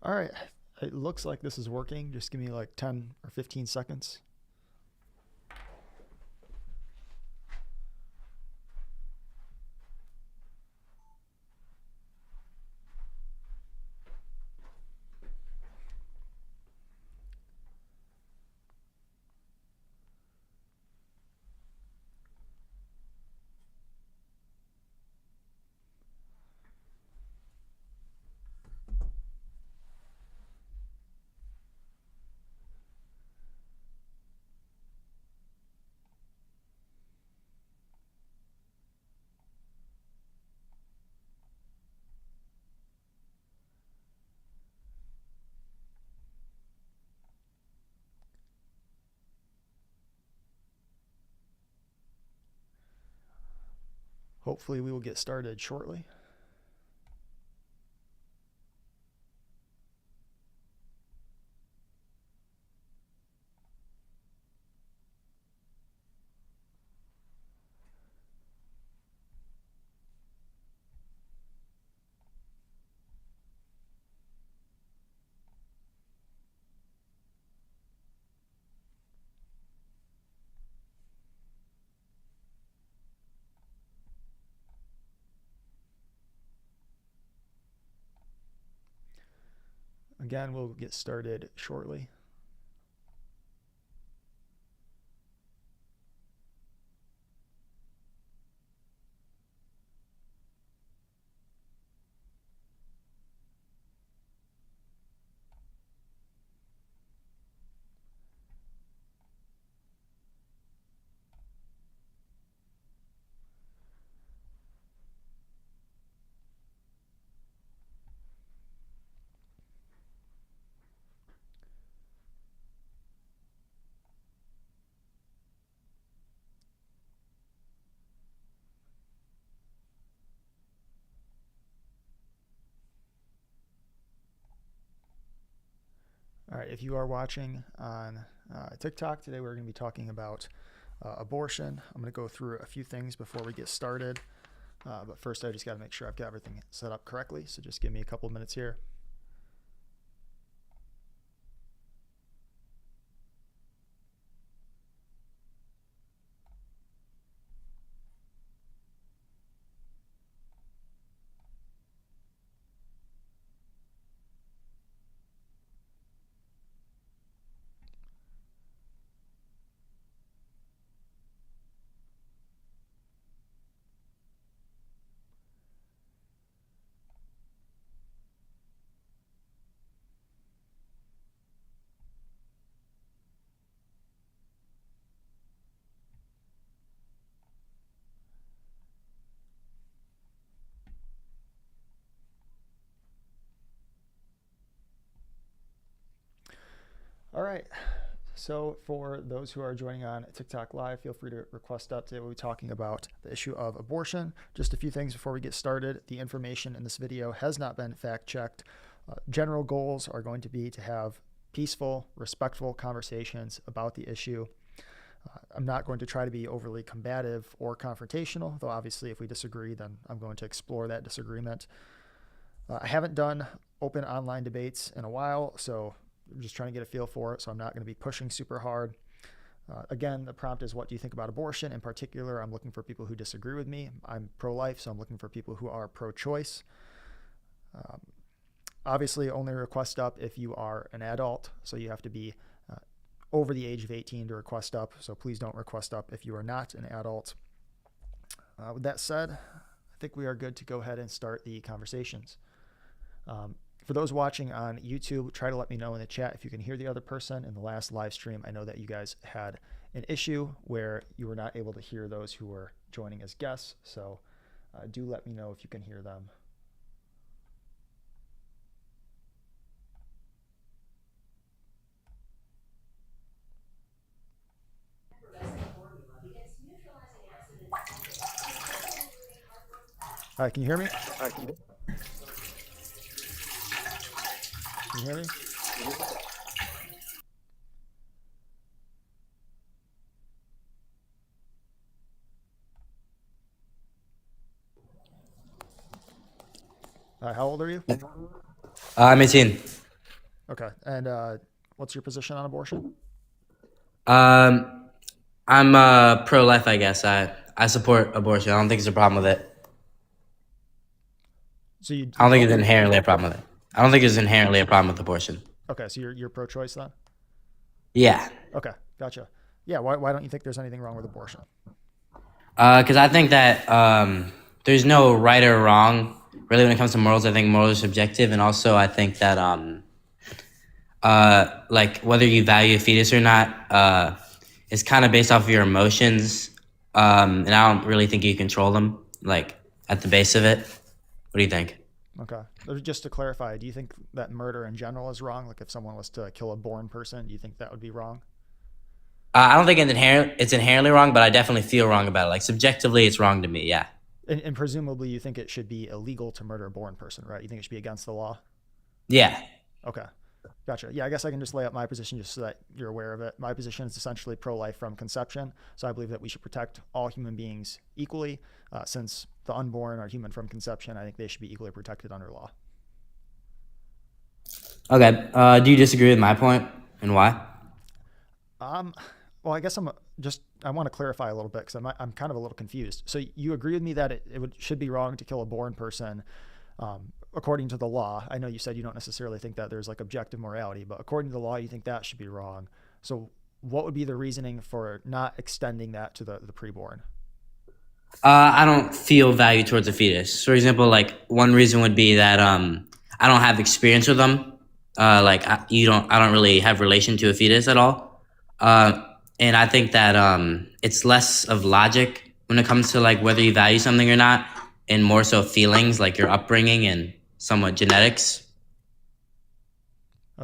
All right. It looks like this is working. Just give me like 10 or 15 seconds. Hopefully, we will get started shortly. Again, we'll get started shortly. All right, if you are watching on TikTok, today we're going to be talking about abortion. I'm going to go through a few things before we get started. But first, I just got to make sure I've got everything set up correctly. So just give me a couple minutes here. All right. So for those who are joining on TikTok Live, feel free to request up. Today we'll be talking about the issue of abortion. Just a few things before we get started. The information in this video has not been fact-checked. General goals are going to be to have peaceful, respectful conversations about the issue. I'm not going to try to be overly combative or confrontational, though obviously if we disagree, then I'm going to explore that disagreement. I haven't done open online debates in a while, so I'm just trying to get a feel for it, so I'm not going to be pushing super hard. Again, the prompt is, what do you think about abortion? In particular, I'm looking for people who disagree with me. I'm pro-life, so I'm looking for people who are pro-choice. Obviously, only request up if you are an adult, so you have to be over the age of 18 to request up, so please don't request up if you are not an adult. With that said, I think we are good to go ahead and start the conversations. For those watching on YouTube, try to let me know in the chat if you can hear the other person. In the last live stream, I know that you guys had an issue where you were not able to hear those who were joining as guests, so do let me know if you can hear them. All right, can you hear me? Can you hear me? How old are you? I'm 18. Okay. And what's your position on abortion? Um, I'm pro-life, I guess. I support abortion. I don't think there's a problem with it. So you I you don't think don't there's think? inherently a problem with it. I don't think there's inherently a problem with abortion. Okay. So you're pro-choice then? Yeah. Okay. Gotcha. Yeah. Why don't you think there's anything wrong with abortion? Because I think that there's no right or wrong. Really, when it comes to morals, I think morals are subjective, and also I think that like whether you value a fetus or not, is kind of based off of your emotions, and I don't really think you control them. Like at the base of it, what do you think? Okay. Just to clarify, do you think that murder in general is wrong? Like if someone was to kill a born person, do you think that would be wrong? I don't think it's inherently wrong, but I definitely feel wrong about it. Like subjectively, it's wrong to me. Yeah, And presumably you think it should be illegal to murder a born person, right? You think it should be against the law? yeah. Okay. Gotcha. Yeah, I guess I can just lay out my position just so that you're aware of it. My position is essentially pro life from conception. So I believe that we should protect all human beings equally. Since the unborn are human from conception, I think they should be equally protected under law. Okay. Do you disagree with my point and why? Um, well, I guess I want to clarify a little bit because I'm kind of a little confused. So you agree with me that should be wrong to kill a born person, according to the law. I know you said you don't necessarily think that there's like objective morality, but according to the law, you think that should be wrong. So what would be the reasoning for not extending that to the preborn? I don't feel value towards a fetus. For example, like one reason would be that I don't have experience with them. I don't really have relation to a fetus at all. Uh, and I think that it's less of logic when it comes to like whether you value something or not, and more so feelings, like your upbringing and somewhat genetics.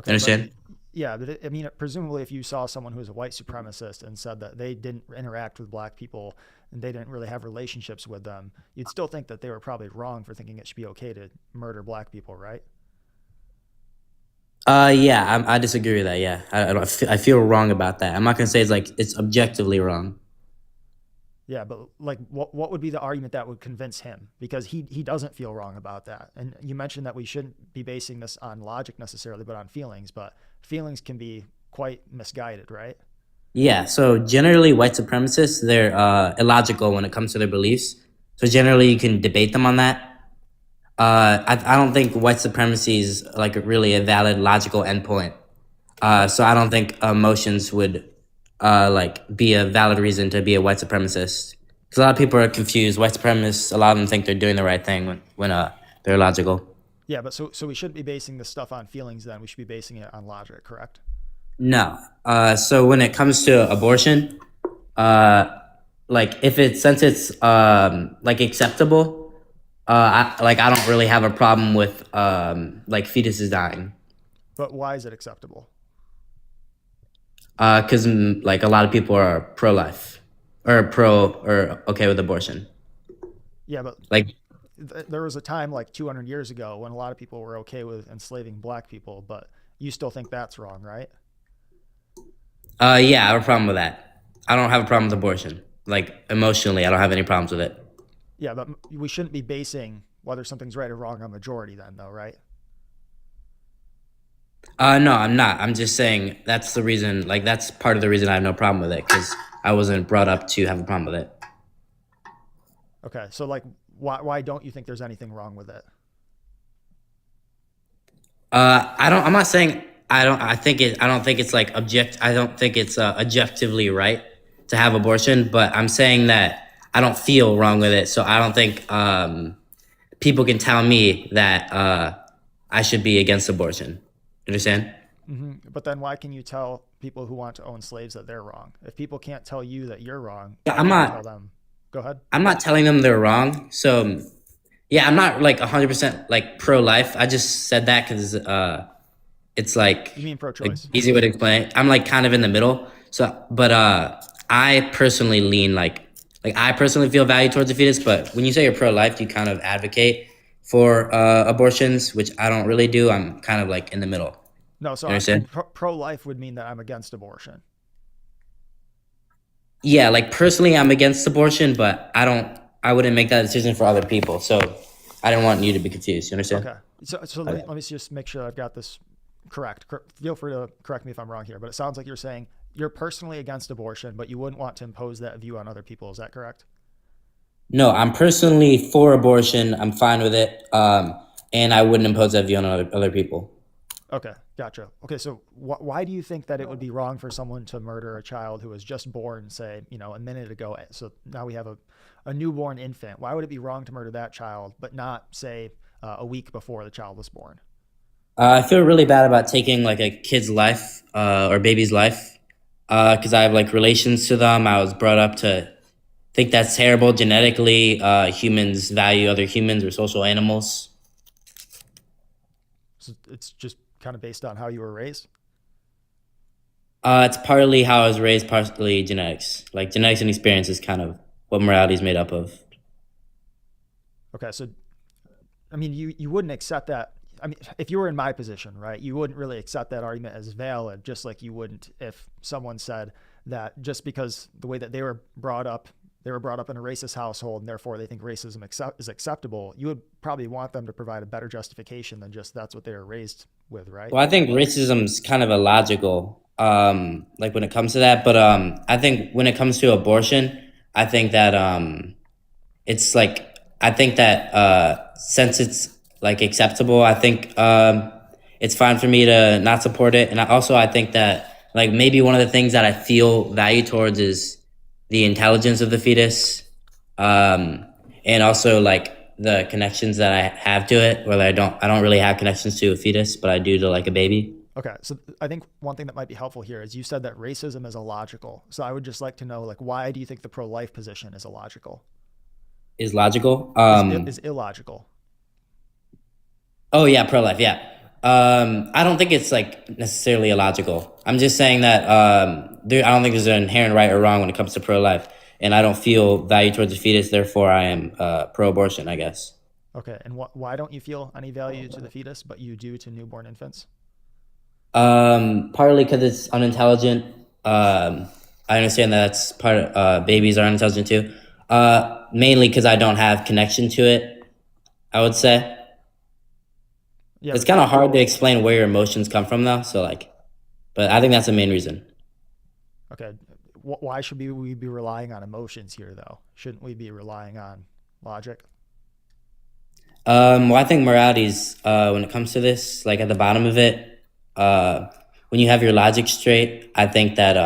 You Okay, but understand? yeah, but I mean, presumably, if you saw someone who was a white supremacist and said that they didn't interact with black people and they didn't really have relationships with them, you'd still think that they were probably wrong for thinking it should be okay to murder black people, right? Yeah, I disagree with that. Yeah, I feel wrong about that. I'm not gonna say it's like it's objectively wrong. Yeah, but like, what would be the argument that would convince him? Because he doesn't feel wrong about that. And you mentioned that we shouldn't be basing this on logic necessarily, but on feelings. But feelings can be quite misguided, right? Yeah, so generally white supremacists, they're illogical when it comes to their beliefs. So generally you can debate them on that. I don't think white supremacy is like really a valid logical endpoint. So I don't think emotions would like be a valid reason to be a white supremacist. Because a lot of people are confused. White supremacists, a lot of them think they're doing the right thing when they're logical. Yeah, but so we shouldn't be basing this stuff on feelings. Then we should be basing it on logic, correct? No. So when it comes to abortion, uh, like if it's since it's like acceptable, I don't really have a problem with like fetuses dying. But why is it acceptable? Because like a lot of people are pro-life or pro or okay with abortion. Yeah, but Like, there was a time like 200 years ago when a lot of people were okay with enslaving black people, but you still think that's wrong, right? yeah, I have a problem with that. I don't have a problem with abortion. Like emotionally, I don't have any problems with it. Yeah, but we shouldn't be basing whether something's right or wrong on majority then, though, right? No, I'm not. I'm just saying that's the reason. Like that's part of the reason I have no problem with it because I wasn't brought up to have a problem with it. Okay, so like, why don't you think there's anything wrong with it? I don't. I'm not saying I don't. I think it. I don't think it's like object. I don't think it's objectively right to have abortion. But I'm saying that I don't feel wrong with it. So I don't think people can tell me that I should be against abortion. You understand? But then why can you tell people who want to own slaves that they're wrong? If people can't tell you that you're wrong, Yeah, how can you tell them? Go ahead. I'm not telling them they're wrong. So yeah, I'm not like 100% like pro life. I just said that because it's You mean like pro-choice? easy way to explain it. I'm like kind of in the middle. So, but I personally lean like I personally feel value towards the fetus. But when you say you're pro life, you kind of advocate for abortions, which I don't really do. I'm kind of like in the middle. No, so You understand? pro-life would mean that I'm against abortion. Yeah, like personally, I'm against abortion, but I don't. I wouldn't make that decision for other people. So I didn't want you to be confused. You understand? Okay. So Okay. let me just make sure I've got this correct. Feel free to correct me if I'm wrong here, but it sounds like you're saying you're personally against abortion, but you wouldn't want to impose that view on other people. Is that correct? No, I'm personally for abortion. I'm fine with it. And I wouldn't impose that view on other people. Okay, gotcha. Okay, so why do you think that it would be wrong for someone to murder a child who was just born, say, a minute ago? So now we have a newborn infant. Why would it be wrong to murder that child, but not, say, a week before the child was born? I feel really bad about taking like a kid's life or baby's life because I have like relations to them. I was brought up to think that's terrible. Genetically, humans value other humans or social animals. So it's just kind of based on how you were raised. It's partly how I was raised, partly genetics. Like genetics and experience is kind of what morality is made up of. Okay, so I mean, you wouldn't accept that. I mean, if you were in my position, right, you wouldn't really accept that argument as valid, just like you wouldn't if someone said that just because the way that they were brought up in a racist household, and therefore they think racism is acceptable. You would probably want them to provide a better justification than just that's what they were raised with, right? Well, I think racism's kind of illogical, like when it comes to that. But I think when it comes to abortion, I think that it's like I think that since it's like acceptable, I think it's fine for me to not support it. And I think that like maybe one of the things that I feel value towards is the intelligence of the fetus, and also like the connections that I have to it. Whether I don't really have connections to a fetus, but I do to like a baby. Okay, so I think one thing that might be helpful here is you said that racism is illogical. So I would just like to know, like, why do you think the pro-life position is illogical? Is logical. Is illogical? Oh yeah, pro life. Yeah. I don't think it's like necessarily illogical. I'm just saying that I don't think there's an inherent right or wrong when it comes to pro life, and I don't feel value towards the fetus. Therefore, I am pro abortion, I guess. Okay, and why don't you feel any value to the fetus, but you do to newborn infants? Partly because it's unintelligent. I understand that that's part of babies are unintelligent too. Mainly because I don't have connection to it, I would say. Yeah. It's kind of hard to explain where your emotions come from, though. So, like, but I think that's the main reason. Okay. Why should we be relying on emotions here, though? Shouldn't we be relying on logic? Well, I think morality's when it comes to this, like at the bottom of it, when you have your logic straight, I think that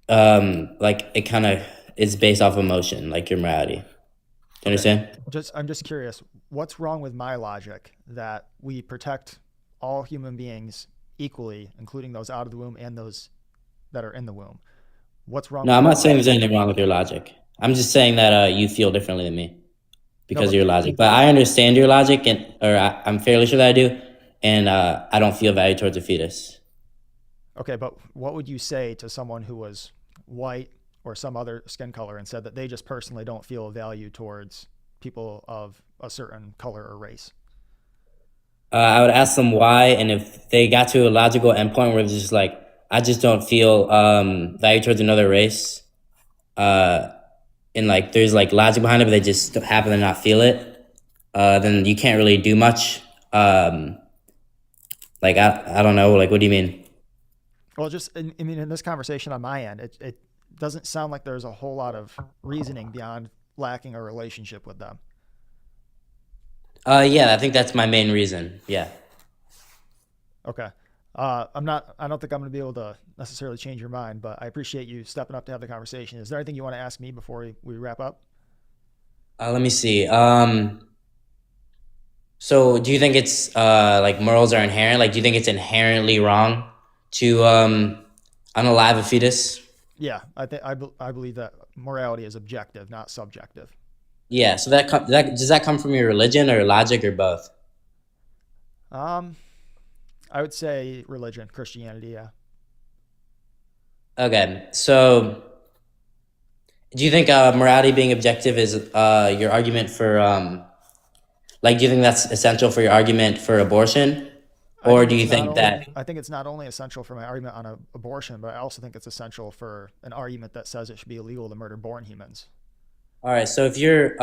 like it kind of is based off emotion, like your morality. Do you understand? I'm just curious. What's wrong with my logic that we protect all human beings equally, including those out of the womb and those that are in the womb? What's wrong No, with I'm my not saying logic? there's anything wrong with your logic. I'm just saying that you feel differently than me No, because of but your logic. But I understand your logic, I'm fairly sure that I do, and I don't feel value towards a fetus. okay, but what would you say to someone who was white or some other skin color and said that they just personally don't feel a value towards people of a certain color or race? I would ask them why, and if they got to a logical endpoint where it's just like, I just don't feel value towards another race, uh, and like there's like logic behind it, but they just happen to not feel it, then you can't really do much. Like I don't know, like what do you mean? Well, I mean, in this conversation on my end, it doesn't sound like there's a whole lot of reasoning beyond lacking a relationship with them. Yeah, I think that's my main reason. Yeah. Okay. I don't think I'm going to be able to necessarily change your mind, but I appreciate you stepping up to have the conversation. Is there anything you want to ask me before we wrap up? Let me see. So do you think it's like morals are inherent? Like, do you think it's inherently wrong to unalive a fetus? Yeah, I believe that morality is objective, not subjective. Yeah. So that does that come from your religion or logic or both? Um, I would say religion, Christianity. Yeah. Okay. So do you think morality being objective is your argument for like? Do you think that's essential for your argument for abortion, or do you think that? I think it's not only essential for my argument on abortion, but I also think it's essential for an argument that says it should be illegal to murder born humans. All right. So if your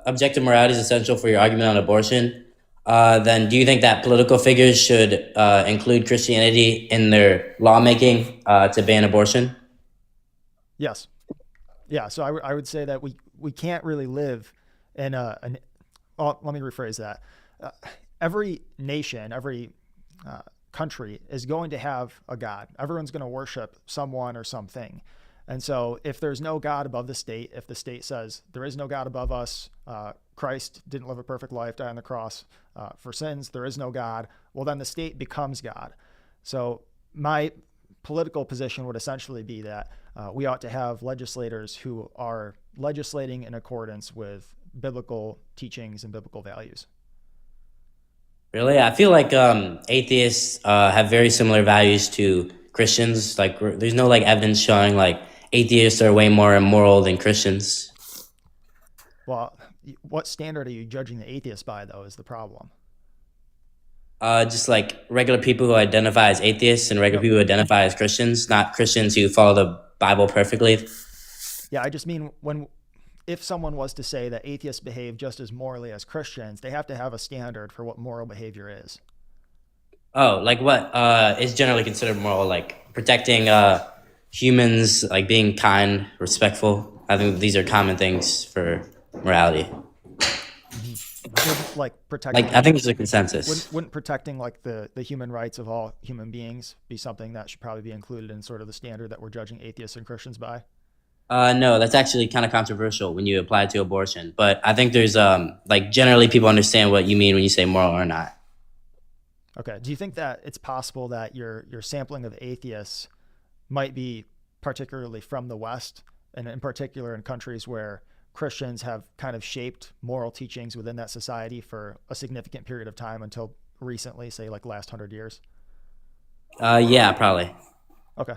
objective morality is essential for your argument on abortion, Then do you think that political figures should include Christianity in their lawmaking to ban abortion? Yes. Yeah. So I would say that we can't really live in let me rephrase that. Uh, every nation, every uh, country is going to have a God. Everyone's going to worship someone or something. And so, if there's no God above the state, if the state says there is no God above us, Christ didn't live a perfect life, die on the cross for sins, there is no God, well, then the state becomes God. So, my political position would essentially be that we ought to have legislators who are legislating in accordance with biblical teachings and biblical values. Really, I feel like atheists have very similar values to Christians. Like, there's no like evidence showing like atheists are way more immoral than Christians. Well, what standard are you judging the atheist by, though, is the problem. Just like regular people who identify as atheists and regular Yep. people who identify as Christians, not Christians who follow the Bible perfectly. Yeah, I just mean if someone was to say that atheists behave just as morally as Christians, they have to have a standard for what moral behavior is. Oh, like what is generally considered moral, like protecting humans, like being kind, respectful. I think these are common things for morality. Mm-hmm. Wouldn't like Like I protecting think there's a consensus. wouldn't protecting like the human rights of all human beings be something that should probably be included in sort of the standard that we're judging atheists and Christians by? No, that's actually kind of controversial when you apply it to abortion. But I think there's like generally people understand what you mean when you say moral or not. Okay. Do you think that it's possible that your sampling of atheists might be particularly from the West, and in particular in countries where Christians have kind of shaped moral teachings within that society for a significant period of time until recently, say like last 100 years? Yeah, probably. Okay.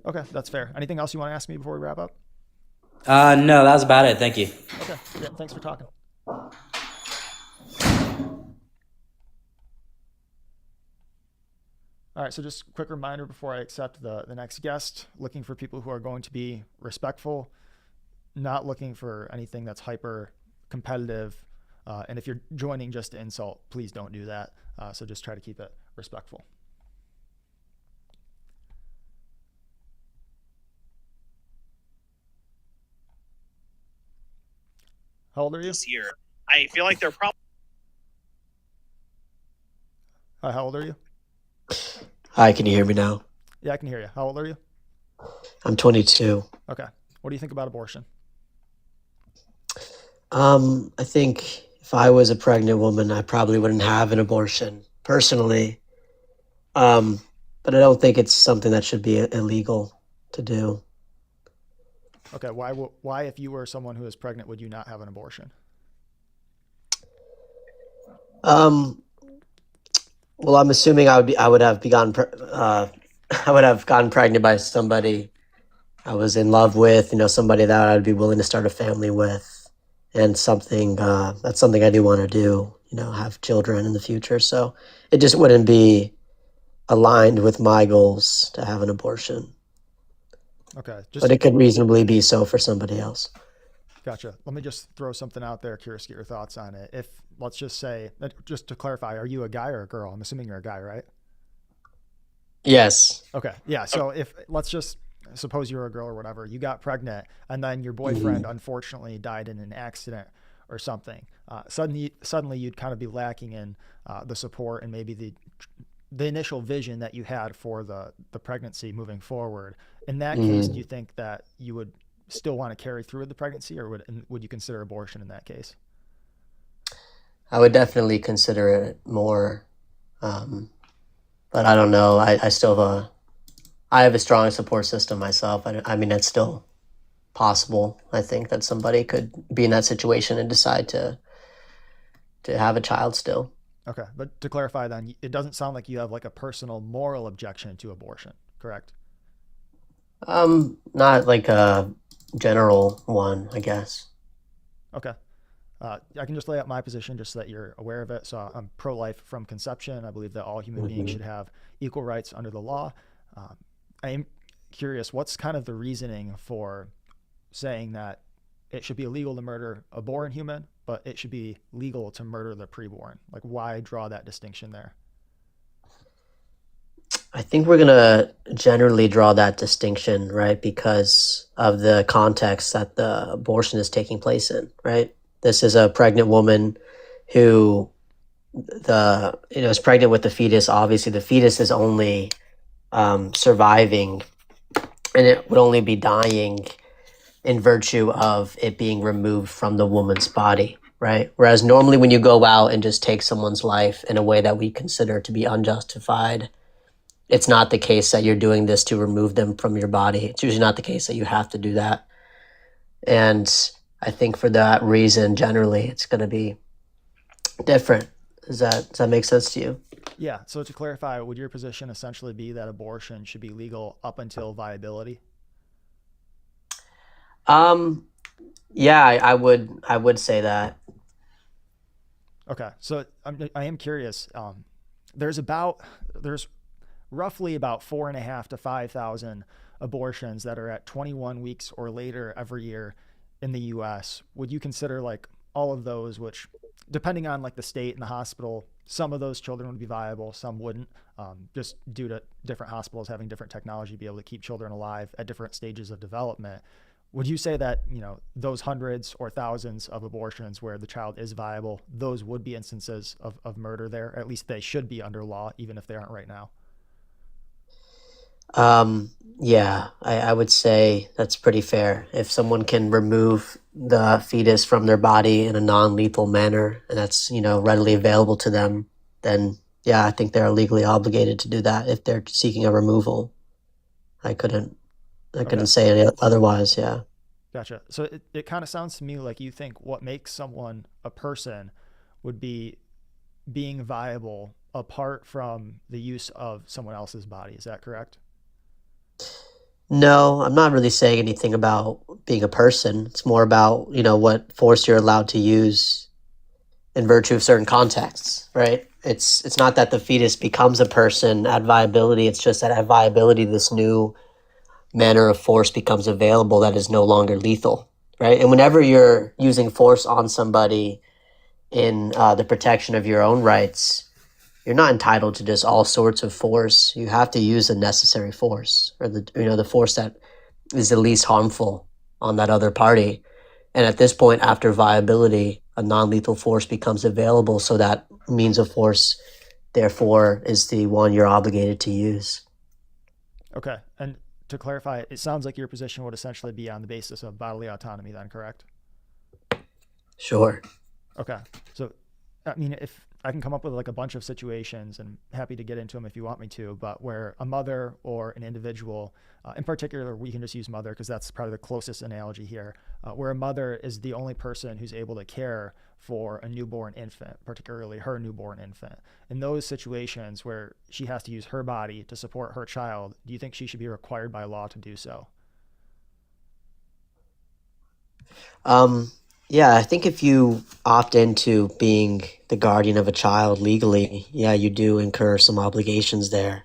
Okay, that's fair. Anything else you want to ask me before we wrap up? No, that was about it. Thank you. Okay. Yeah. Thanks for talking. All right, so just a quick reminder before I accept the next guest, looking for people who are going to be respectful, not looking for anything that's hyper competitive. And if you're joining just to insult, please don't do that. So just try to keep it respectful. How old are you? This year. I feel like they're probably How old are you? Hi, can you hear me now? Yeah, I can hear you. How old are you? I'm 22. Okay. What do you think about abortion? I think if I was a pregnant woman, I probably wouldn't have an abortion personally. Um, but I don't think it's something that should be illegal to do. Okay. Why, if you were someone who is pregnant, would you not have an abortion? Um, well, I'm assuming I would have I would have gotten pregnant by somebody I was in love with, somebody that I'd be willing to start a family with, and that's something I do want to do, have children in the future. So it just wouldn't be aligned with my goals to have an abortion, Okay. but Just it could reasonably be so for somebody else. gotcha. Let me just throw something out there. Curious to get your thoughts on it. If let's just say, just to clarify, are you a guy or a girl? I'm assuming you're a guy, right? Yes. Okay. Yeah. So if let's just suppose you're a girl or whatever, you got pregnant and then your Mhm. boyfriend unfortunately died in an accident or something. Suddenly you'd kind of be lacking in the support and maybe the initial vision that you had for the pregnancy moving forward. In that case, do Mhm. you think that you would still want to carry through with the pregnancy, or would you consider abortion in that case? I would definitely consider it more, um, but I don't know. I have a strong support system myself. I mean, it's still possible. I think that somebody could be in that situation and decide to have a child still. Okay. But to clarify, then, it doesn't sound like you have like a personal moral objection to abortion, correct? Not like a general one, I guess. Okay. I can just lay out my position just so that you're aware of it. So I'm pro-life from conception. I believe that all human beings should Hmm. have equal rights under the law. Um, I am curious, what's kind of the reasoning for saying that it should be illegal to murder a born human, but it should be legal to murder the preborn? Like, why draw that distinction there? I think we're gonna generally draw that distinction, right, because of the context that the abortion is taking place in, right? This is a pregnant woman who is pregnant with the fetus. Obviously, the fetus is only surviving, and it would only be dying in virtue of it being removed from the woman's body, right? Whereas normally when you go out and just take someone's life in a way that we consider to be unjustified, it's not the case that you're doing this to remove them from your body. It's usually not the case that you have to do that. And I think for that reason, generally, it's going to be different. Does that make sense to you? Yeah. So to clarify, would your position essentially be that abortion should be legal up until viability? Yeah, I would say that. Okay. So I am curious. There's roughly about 4.5 to 5,000 abortions that are at 21 weeks or later every year in the U.S. Would you consider like all of those, which depending on like the state and the hospital, some of those children would be viable, some wouldn't, just due to different hospitals having different technology to be able to keep children alive at different stages of development? Would you say that, those hundreds or thousands of abortions where the child is viable, those would be instances of murder there? At least they should be under law, even if they aren't right now. Yeah, I would say that's pretty fair. If someone can remove the fetus from their body in a non-lethal manner, and that's, readily available to them, then yeah, I think they're legally obligated to do that if they're seeking a removal. I couldn't Okay. say any otherwise, yeah. Gotcha. So it kind of sounds to me like you think what makes someone a person would be being viable apart from the use of someone else's body. Is that correct? No, I'm not really saying anything about being a person. It's more about, what force you're allowed to use in virtue of certain contexts, right? It's not that the fetus becomes a person at viability. It's just that at viability, this new manner of force becomes available that is no longer lethal, right? And whenever you're using force on somebody in the protection of your own rights, you're not entitled to just all sorts of force. You have to use the necessary force, or the force that is the least harmful on that other party. And at this point, after viability, a non-lethal force becomes available, so that means of force, therefore, is the one you're obligated to use. Okay. And to clarify, it sounds like your position would essentially be on the basis of bodily autonomy then, correct? Sure. Okay. So, I mean, if I can come up with like a bunch of situations, and happy to get into them if you want me to, but where a mother or an individual, in particular, we can just use mother because that's probably the closest analogy here, where a mother is the only person who's able to care for a newborn infant, particularly her newborn infant. In those situations where she has to use her body to support her child, do you think she should be required by law to do so? Yeah, I think if you opt into being the guardian of a child legally, yeah, you do incur some obligations there,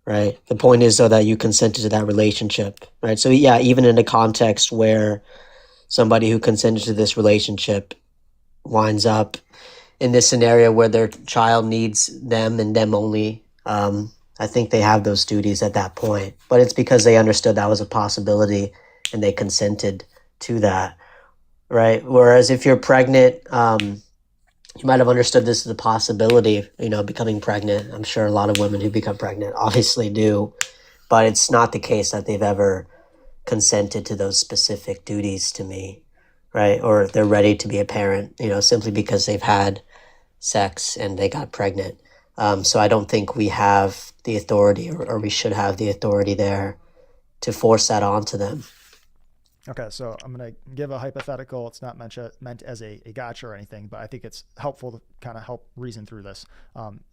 right? The point is, though, that you consented to that relationship, right? So, yeah, even in a context where somebody who consented to this relationship winds up in this scenario where their child needs them and them only, I think they have those duties at that point. But it's because they understood that was a possibility and they consented to that, right? Whereas if you're pregnant, you might have understood this as a possibility, becoming pregnant. I'm sure a lot of women who become pregnant obviously do, but it's not the case that they've ever consented to those specific duties to me, right? Or they're ready to be a parent, simply because they've had sex and they got pregnant. So I don't think we have the authority, or we should have the authority there to force that onto them. Okay, so I'm going to give a hypothetical. It's not meant as a gotcha or anything, but I think it's helpful to kind of help reason through this.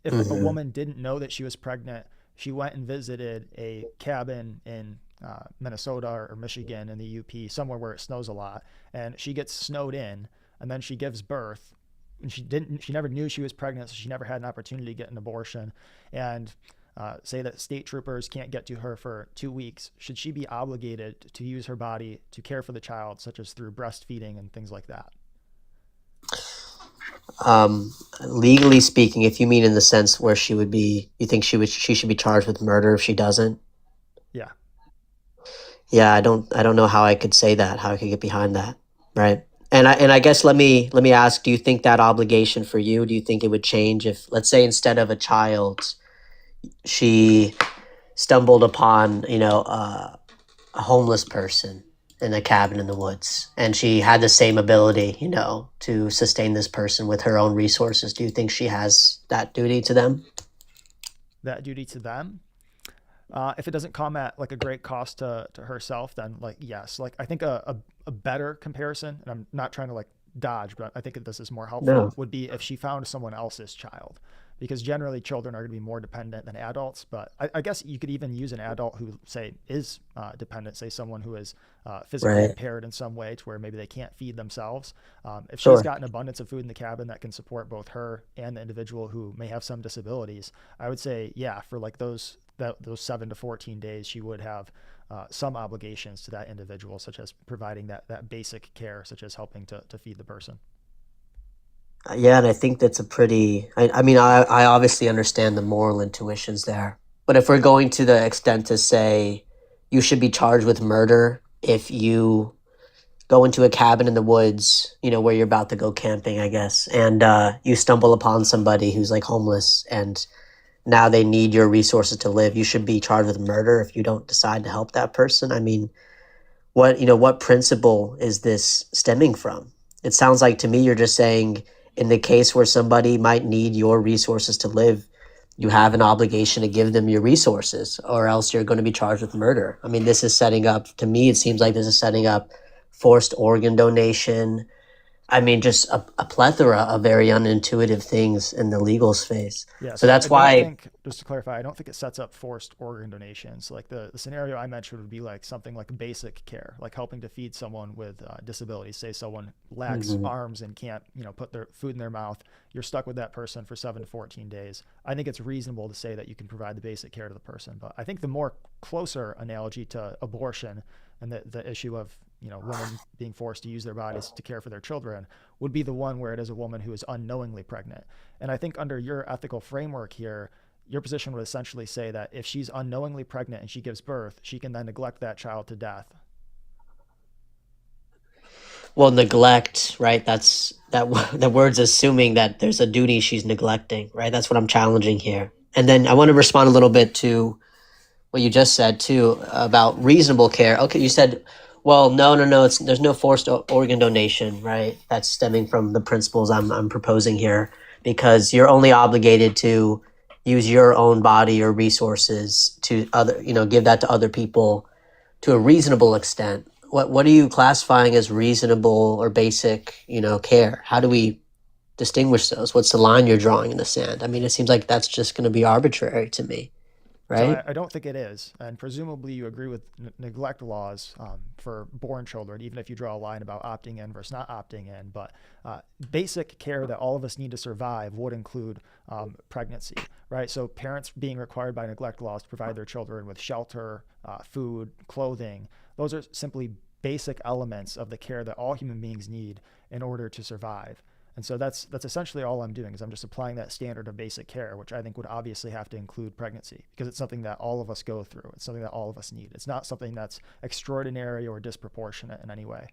If a hmm woman didn't know that she was pregnant, she went and visited a cabin in Minnesota or Michigan in the UP, somewhere where it snows a lot, and she gets snowed in, and then she gives birth, and she never knew she was pregnant, so she never had an opportunity to get an abortion, and say that state troopers can't get to her for 2 weeks, should she be obligated to use her body to care for the child, such as through breastfeeding and things like that? Legally speaking, if you mean in the sense where she would be, you think she should be charged with murder if she doesn't? Yeah. Yeah, I don't know how I could say that, how I could get behind that, right? And I guess let me ask, do you think that obligation for you, do you think it would change if, let's say, instead of a child, she stumbled upon, a homeless person in a cabin in the woods, and she had the same ability, to sustain this person with her own resources? Do you think she has that duty to them? That duty to them. If it doesn't come at like a great cost to herself, then like yes. Like I think a better comparison, and I'm not trying to like dodge, but I think that this is more helpful, No. would be if she found someone else's child. Because generally children are going to be more dependent than adults. But I guess you could even use an adult who, say, is dependent, say someone who is physically Right. impaired in some way to where maybe they can't feed themselves. If she's Sure. got an abundance of food in the cabin that can support both her and the individual who may have some disabilities, I would say, yeah, for like those 7 to 14 days, she would have some obligations to that individual, such as providing that basic care, such as helping to feed the person. Yeah, and I think that's a pretty. I mean, I obviously understand the moral intuitions there, but if we're going to the extent to say you should be charged with murder if you go into a cabin in the woods, where you're about to go camping, I guess, and you stumble upon somebody who's like homeless, and now they need your resources to live, you should be charged with murder if you don't decide to help that person. I mean, what principle is this stemming from? It sounds like to me you're just saying, in the case where somebody might need your resources to live, you have an obligation to give them your resources, or else you're going to be charged with murder. I mean, this is setting up, to me, it seems like this is setting up forced organ donation. I mean, just a plethora of very unintuitive things in the legal space. Yeah, So so I that's don't why. think, just to clarify, I don't think it sets up forced organ donations. Like the scenario I mentioned would be like something like basic care, like helping to feed someone with disabilities. Say someone lacks Mhm. arms and can't, put their food in their mouth. You're stuck with that person for 7 to 14 days. I think it's reasonable to say that you can provide the basic care to the person. But I think the more closer analogy to abortion and the issue of, women being forced to use their bodies to care for their children would be the one where it is a woman who is unknowingly pregnant. And I think under your ethical framework here, your position would essentially say that if she's unknowingly pregnant and she gives birth, she can then neglect that child to death. Well, neglect, right? That's that. The word's assuming that there's a duty she's neglecting, right? That's what I'm challenging here. And then I want to respond a little bit to what you just said too about reasonable care. Okay, you said, well, no, no, no. There's no forced organ donation, right? That's stemming from the principles I'm proposing here, because you're only obligated to use your own body or resources to other, give that to other people to a reasonable extent. What are you classifying as reasonable or basic, care? How do we distinguish those? What's the line you're drawing in the sand? I mean, it seems like that's just going to be arbitrary to me, So right? I don't think it is. And presumably you agree with neglect laws for born children, even if you draw a line about opting in versus not opting in. But basic care that all of us need to survive would include pregnancy, right? So parents being required by neglect laws to provide their children with shelter, food, clothing, those are simply basic elements of the care that all human beings need in order to survive. And so that's essentially all I'm doing is I'm just applying that standard of basic care, which I think would obviously have to include pregnancy because it's something that all of us go through. It's something that all of us need. It's not something that's extraordinary or disproportionate in any way.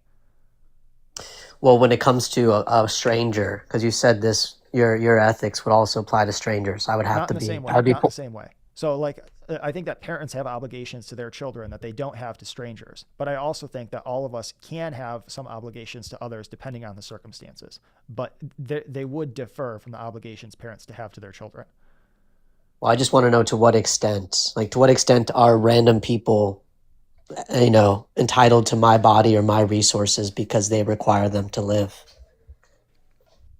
Well, when it comes to a stranger, because you said this, your ethics would also apply to strangers. I would have Not to in the be. same I way. would be. Not in the same way. So like I think that parents have obligations to their children that they don't have to strangers. But I also think that all of us can have some obligations to others depending on the circumstances. But they would differ from the obligations parents to have to their children. Well, I just want to know to what extent, like to what extent are random people, entitled to my body or my resources because they require them to live.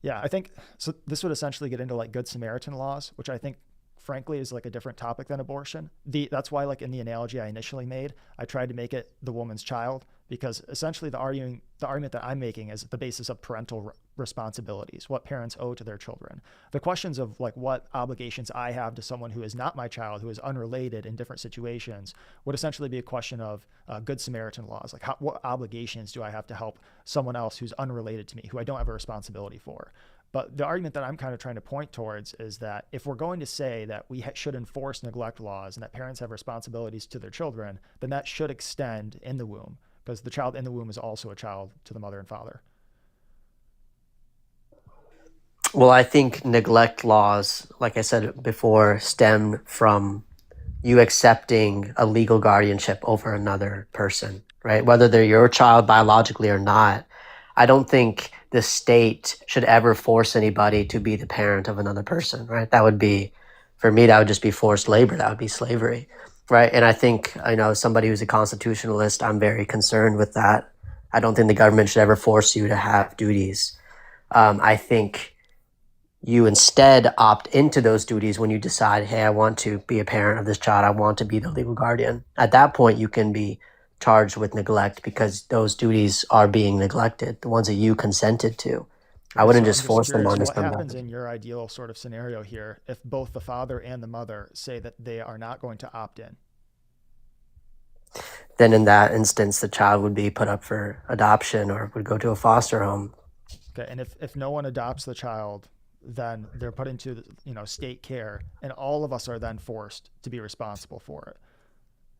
Yeah, I think so. This would essentially get into like Good Samaritan laws, which I think, frankly, is like a different topic than abortion. That's why, like in the analogy I initially made, I tried to make it the woman's child because essentially the argument that I'm making is the basis of parental responsibilities, what parents owe to their children. The questions of like what obligations I have to someone who is not my child, who is unrelated in different situations, would essentially be a question of Good Samaritan laws. Like what obligations do I have to help someone else who's unrelated to me, who I don't have a responsibility for? But the argument that I'm kind of trying to point towards is that if we're going to say that we should enforce neglect laws and that parents have responsibilities to their children, then that should extend in the womb, because the child in the womb is also a child to the mother and father. Well, I think neglect laws, like I said before, stem from you accepting a legal guardianship over another person, right? Whether they're your child biologically or not. I don't think the state should ever force anybody to be the parent of another person, right? That would be, for me, that would just be forced labor. That would be slavery, right? And I think, somebody who's a constitutionalist, I'm very concerned with that. I don't think the government should ever force you to have duties. I think you instead opt into those duties when you decide, hey, I want to be a parent of this child. I want to be the legal guardian. At that point, you can be charged with neglect because those duties are being neglected, the ones that you consented to. I wouldn't So just I'm force them curious, onto what happens somebody. in your ideal sort of scenario here if both the father and the mother say that they are not going to opt in? Then in that instance, the child would be put up for adoption or would go to a foster home. Okay, and if no one adopts the child, then they're put into state care, and all of us are then forced to be responsible for it.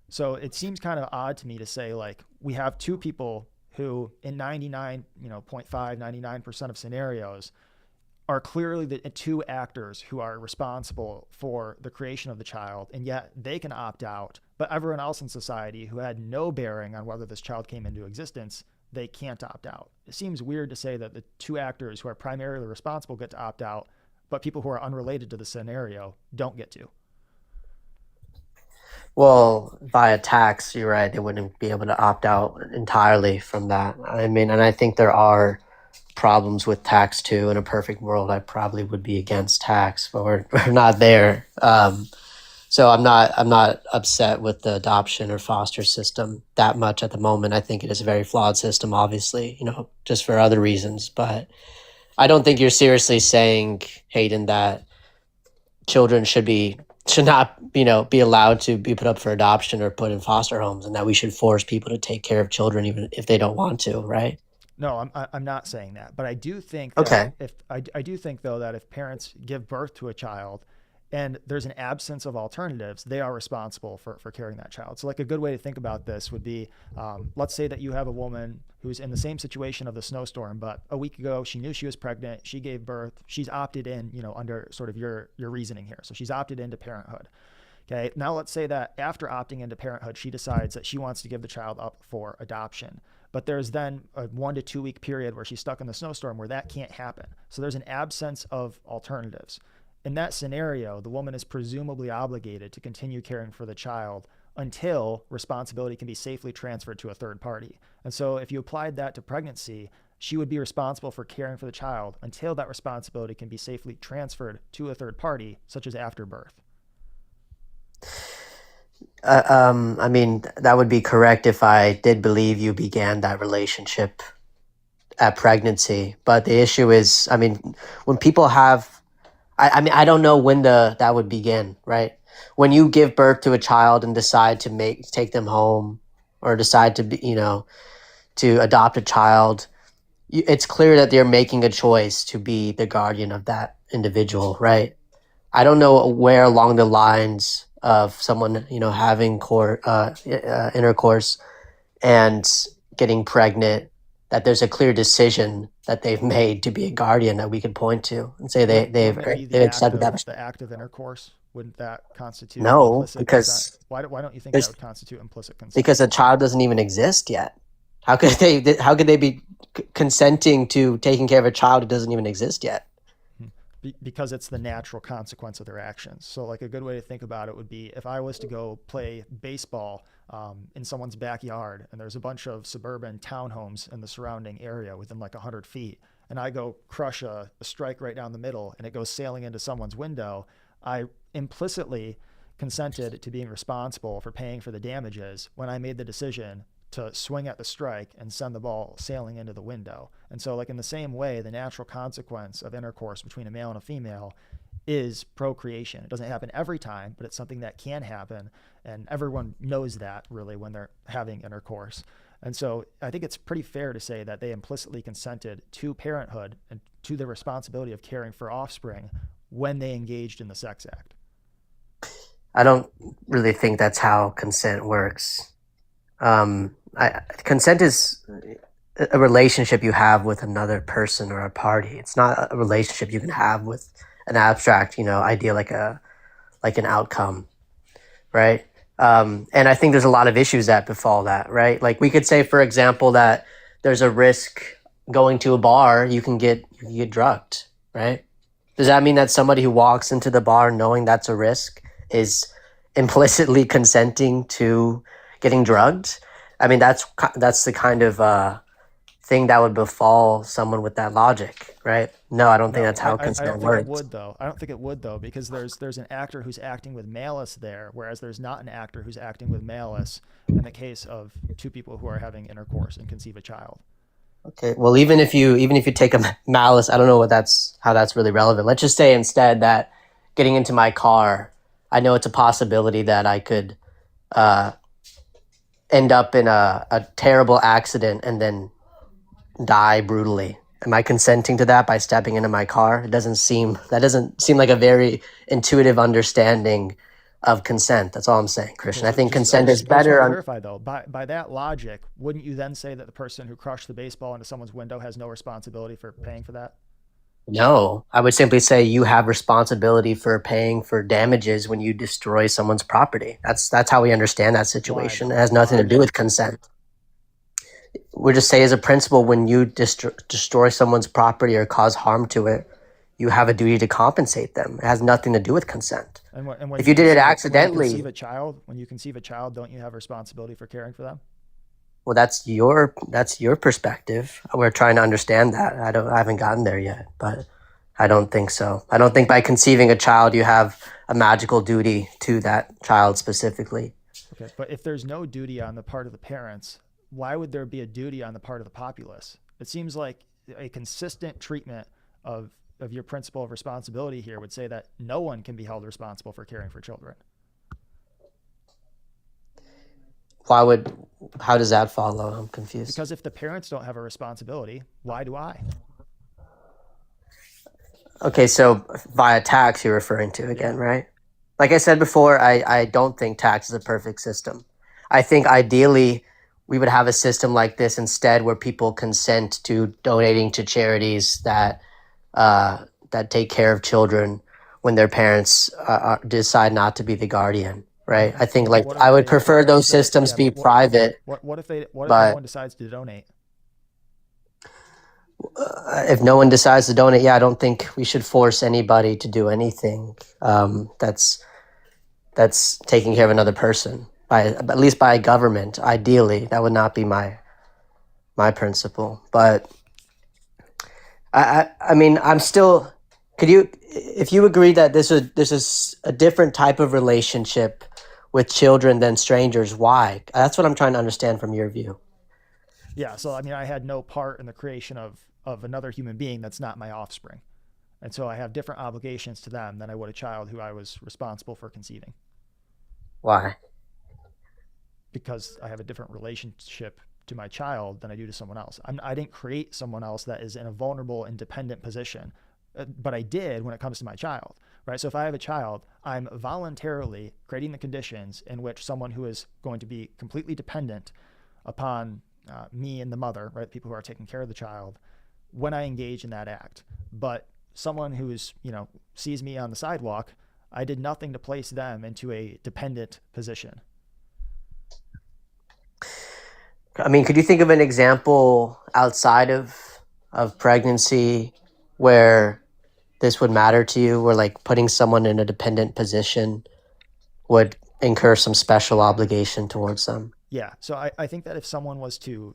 So it seems kind of odd to me to say, like, we have two people who in 99.5, 99% of scenarios are clearly the two actors who are responsible for the creation of the child, and yet they can opt out. But everyone else in society who had no bearing on whether this child came into existence, they can't opt out. It seems weird to say that the two actors who are primarily responsible get to opt out, but people who are unrelated to the scenario don't get to. Well, via tax, you're right. They wouldn't be able to opt out entirely from that. I mean, and I think there are problems with tax too. In a perfect world, I probably would be against tax, but we're not there. So I'm not upset with the adoption or foster system that much at the moment. I think it is a very flawed system, obviously, just for other reasons. But I don't think you're seriously saying, Hayden, that children should not, be allowed to be put up for adoption or put in foster homes, and that we should force people to take care of children even if they don't want to, right? No, I'm not saying that, but I do think that Okay. if I do think though that if parents give birth to a child and there's an absence of alternatives, they are responsible for caring that child. So like a good way to think about this would be, let's say that you have a woman who's in the same situation of the snowstorm, but a week ago she knew she was pregnant, she gave birth, she's opted in, under sort of your reasoning here. So she's opted into parenthood. Okay, now let's say that after opting into parenthood, she decides that she wants to give the child up for adoption. But there's then a 1 to 2 week period where she's stuck in the snowstorm where that can't happen. So there's an absence of alternatives. In that scenario, the woman is presumably obligated to continue caring for the child until responsibility can be safely transferred to a third party. And so if you applied that to pregnancy, she would be responsible for caring for the child until that responsibility can be safely transferred to a third party, such as after birth. I mean, that would be correct if I did believe you began that relationship at pregnancy. But the issue is, I mean, when people have, I mean, I don't know when that would begin, right? When you give birth to a child and decide to take them home, or decide to be, to adopt a child, it's clear that they're making a choice to be the guardian of that individual, right? I don't know where along the lines of someone, having intercourse and getting pregnant, that there's a clear decision that they've made to be a guardian that we could point to and say they've Wouldn't it be they've accepted that. the act of intercourse? Wouldn't that constitute No, implicit consent? because Why don't you think that there's would constitute implicit consent? because a child doesn't even exist yet. How could they be consenting to taking care of a child who doesn't even exist yet? Because it's the natural consequence of their actions. So like a good way to think about it would be if I was to go play baseball in someone's backyard and there's a bunch of suburban townhomes in the surrounding area within like 100 feet, and I go crush a strike right down the middle and it goes sailing into someone's window, I implicitly consented to being responsible for paying for the damages when I made the decision to swing at the strike and send the ball sailing into the window. And so like in the same way, the natural consequence of intercourse between a male and a female is procreation. It doesn't happen every time, but it's something that can happen. And everyone knows that really when they're having intercourse. And so I think it's pretty fair to say that they implicitly consented to parenthood and to the responsibility of caring for offspring when they engaged in the sex act. I don't really think that's how consent works. Consent is a relationship you have with another person or a party. It's not a relationship you can have with an abstract, idea like an outcome, right? And I think there's a lot of issues that befall that, right? Like we could say, for example, that there's a risk going to a bar, you can get drugged, right? Does that mean that somebody who walks into the bar knowing that's a risk is implicitly consenting to getting drugged? I mean, that's the kind of thing that would befall someone with that logic, right? No, I don't think that's how consent I don't works. think it would though. I don't think it would though, because there's an actor who's acting with malice there, whereas there's not an actor who's acting with malice in the case of two people who are having intercourse and conceive a child. Okay, well, even if you take a malice, I don't know how that's really relevant. Let's just say instead that getting into my car, I know it's a possibility that I could end up in a terrible accident and then die brutally. Am I consenting to that by stepping into my car? That doesn't seem like a very intuitive understanding of consent. That's all I'm saying, Christian. I think consent is better. To clarify though, by that logic, wouldn't you then say that the person who crushed the baseball into someone's window has no responsibility for paying for that? No, I would simply say you have responsibility for paying for damages when you destroy someone's property. That's how we understand that situation. It has nothing to do with consent. We just say as a principle, when you destroy someone's property or cause harm to it, you have a duty to compensate them. It has nothing to do with consent. And when if you did it accidentally, when you conceive a child, don't you have responsibility for caring for them? Well, that's your perspective. We're trying to understand that. I haven't gotten there yet, but I don't think so. I don't think by conceiving a child you have a magical duty to that child specifically. Okay, but if there's no duty on the part of the parents, why would there be a duty on the part of the populace? It seems like a consistent treatment of your principle of responsibility here would say that no one can be held responsible for caring for children. How does that follow? I'm confused. Because if the parents don't have a responsibility, why do I? Okay, so via tax you're referring to again, right? Like I said before, I don't think tax is a perfect system. I think ideally we would have a system like this instead where people consent to donating to charities that take care of children when their parents decide not to be the guardian, right? I think I would prefer those systems be private. What if no one decides to donate? If no one decides to donate, I don't think we should force anybody to do anything that's taking care of another person, at least by a government. Ideally, that would not be my principle. But I mean, I'm still. If you agree that this is a different type of relationship with children than strangers, why? That's what I'm trying to understand from your view. Yeah, so I mean, I had no part in the creation of another human being that's not my offspring. And so I have different obligations to them than I would a child who I was responsible for conceiving. Why? Because I have a different relationship to my child than I do to someone else. I didn't create someone else that is in a vulnerable, independent position, but I did when it comes to my child, right? So if I have a child, I'm voluntarily creating the conditions in which someone who is going to be completely dependent upon me and the mother, right, people who are taking care of the child, when I engage in that act. But someone who is, sees me on the sidewalk, I did nothing to place them into a dependent position. I mean, could you think of an example outside of pregnancy where this would matter to you, where like putting someone in a dependent position would incur some special obligation towards them? Yeah. So I think that if someone was to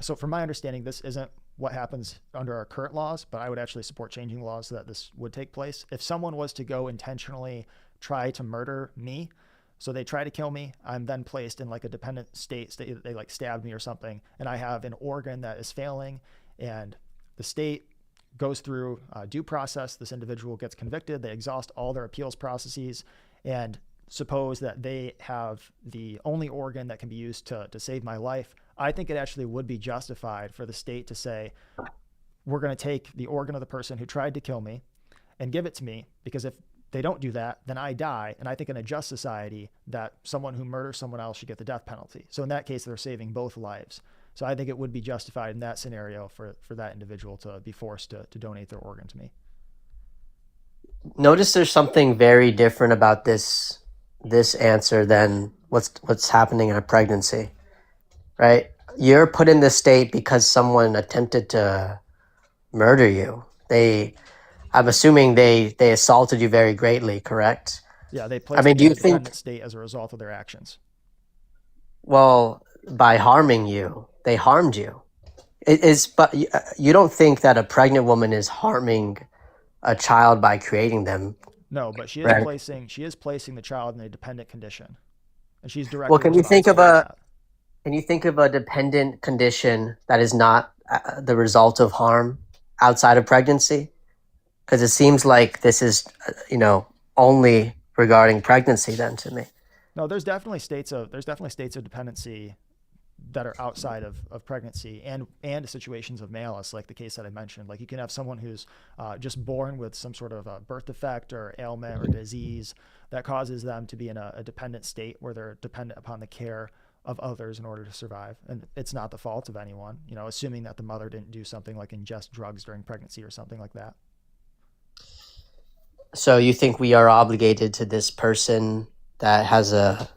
so from my understanding, this isn't what happens under our current laws, but I would actually support changing laws so that this would take place. If someone was to go intentionally try to murder me, so they try to kill me, I'm then placed in like a dependent state. They like stabbed me or something, and I have an organ that is failing, and the state goes through due process. This individual gets convicted. They exhaust all their appeals processes, and suppose that they have the only organ that can be used to save my life, I think it actually would be justified for the state to say, we're going to take the organ of the person who tried to kill me and give it to me, because if they don't do that, then I die. And I think in a just society that someone who murders someone else should get the death penalty. So in that case, they're saving both lives. So I think it would be justified in that scenario for that individual to be forced to donate their organ to me. Notice there's something very different about this answer than what's happening in a pregnancy, right? You're put in this state because someone attempted to murder you. I'm assuming they assaulted you very greatly, correct? Yeah, they placed do me you in a think, dependent state as a result of their actions. well, by harming you, they harmed you. But you don't think that a pregnant woman is harming a child by creating them? No, but she is Right. placing the child in a dependent condition, and she's directly Well, can you think of responsible for that. can you think of a dependent condition that is not the result of harm outside of pregnancy? Because it seems like this is, only regarding pregnancy then to me. No, there's definitely states of dependency that are outside of pregnancy and situations of malice, like the case that I mentioned. Like you can have someone who's just born with some sort of a birth defect or ailment or disease that causes them to be in a dependent state where they're dependent upon the care of others in order to survive. And it's not the fault of anyone, assuming that the mother didn't do something like ingest drugs during pregnancy or something like that. So you think we are obligated to this person that has a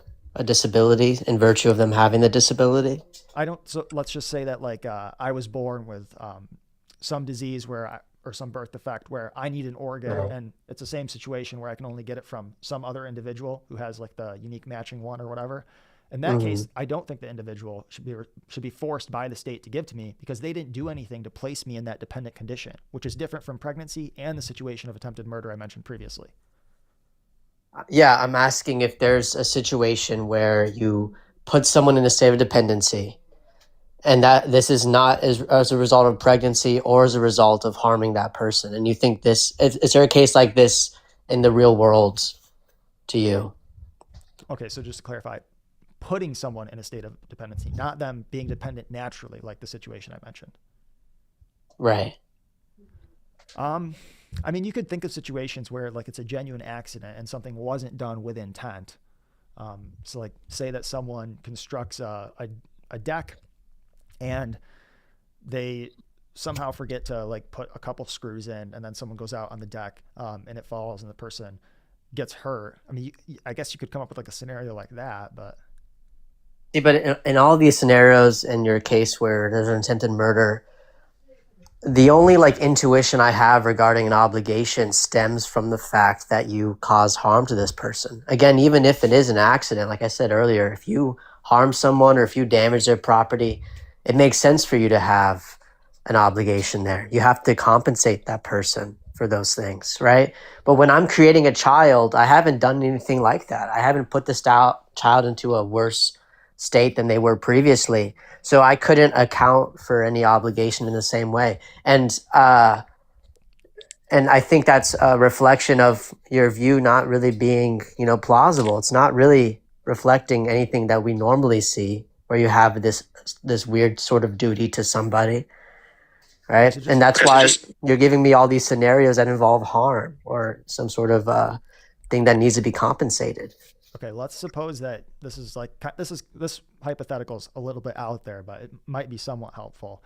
disability in virtue of them having the disability? So let's just say that I was born with some disease or some birth defect where I need an organ, and it's the same situation where I can only get it from some other individual who has like the unique matching one or whatever. In that case, I don't think the individual should be forced by the state to give to me, because they didn't do anything to place me in that dependent condition, which is different from pregnancy and the situation of attempted murder I mentioned previously. Yeah, I'm asking if there's a situation where you put someone in a state of dependency and that this is not as a result of pregnancy or as a result of harming that person. And you think is there a case like this in the real world to you? Okay, so just to clarify, putting someone in a state of dependency, not them being dependent naturally, like the situation I mentioned. Right. You could think of situations where like it's a genuine accident and something wasn't done with intent. So like say that someone constructs a deck and they somehow forget to like put a couple screws in, and then someone goes out on the deck and it falls and the person gets hurt. I guess you could come up with like a scenario like that, but. Yeah, but in all these scenarios, in your case where there's an attempted murder, the only intuition I have regarding an obligation stems from the fact that you cause harm to this person. Again, even if it is an accident, like I said earlier, if you harm someone or if you damage their property, it makes sense for you to have an obligation there. You have to compensate that person for those things, right? But when I'm creating a child, I haven't done anything like that. I haven't put this child into a worse state than they were previously. So I couldn't account for any obligation in the same way. And I think that's a reflection of your view not really being, plausible. It's not really reflecting anything that we normally see, where you have this weird sort of duty to somebody, right? And that's why you're giving me all these scenarios that involve harm or some sort of thing that needs to be compensated. Okay, let's suppose that this hypothetical is a little bit out there, but it might be somewhat helpful.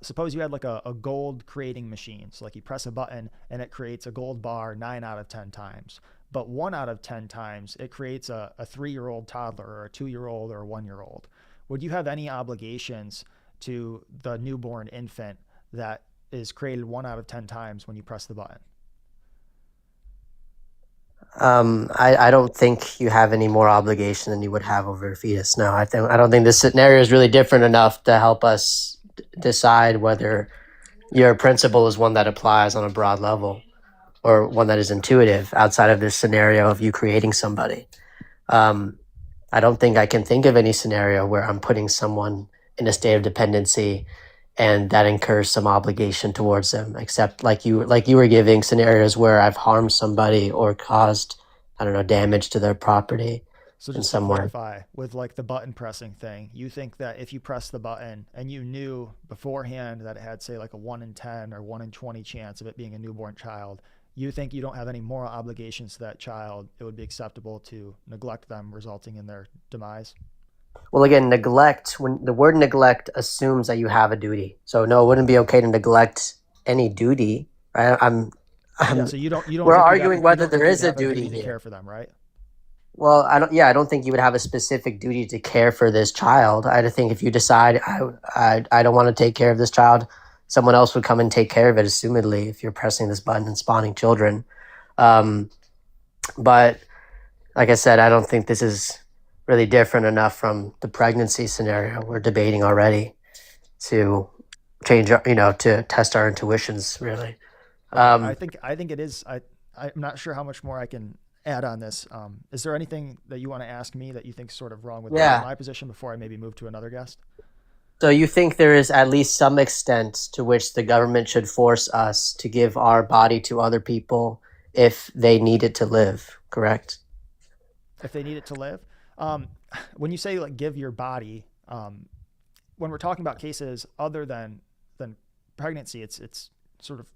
Suppose you had like a gold creating machine. So like you press a button and it creates a gold bar 9 out of 10 times. But 1 out of 10 times it creates a 3-year-old toddler or a 2-year-old or a 1-year-old. Would you have any obligations to the newborn infant that is created 1 out of 10 times when you press the button? I don't think you have any more obligation than you would have over a fetus. No, I don't think this scenario is really different enough to help us decide whether your principle is one that applies on a broad level or one that is intuitive outside of this scenario of you creating somebody. I don't think I can think of any scenario where I'm putting someone in a state of dependency and that incurs some obligation towards them, except like you were giving scenarios where I've harmed somebody or caused I don't know, damage to their property So in just to some way. clarify, with like the button pressing thing, you think that if you press the button and you knew beforehand that it had, say, like a 1 in 10 or 1 in 20 chance of it being a newborn child, you think you don't have any moral obligations to that child, it would be acceptable to neglect them, resulting in their demise? Well, again, neglect, when the word neglect assumes that you have a duty. So no, it wouldn't be okay to neglect any duty. Right? Yeah, I'm so you don't we're think you'd have arguing you whether don't think there you is would a have a duty duty to here. care for them, right? Well, I don't think you would have a specific duty to care for this child. I think if you decide I don't want to take care of this child, someone else would come and take care of it, assumedly, if you're pressing this button and spawning children. Um, but like I said, I don't think this is really different enough from the pregnancy scenario we're debating already to change our, to test our intuitions, really. Okay, Um, I think it is. I'm not sure how much more I can add on this. Is there anything that you want to ask me that you think is sort of wrong with yeah. my position before I maybe move to another guest? So you think there is at least some extent to which the government should force us to give our body to other people if they need it to live, correct? If they need it to live, um, when you say like give your body, when we're talking about cases other than pregnancy, it's sort of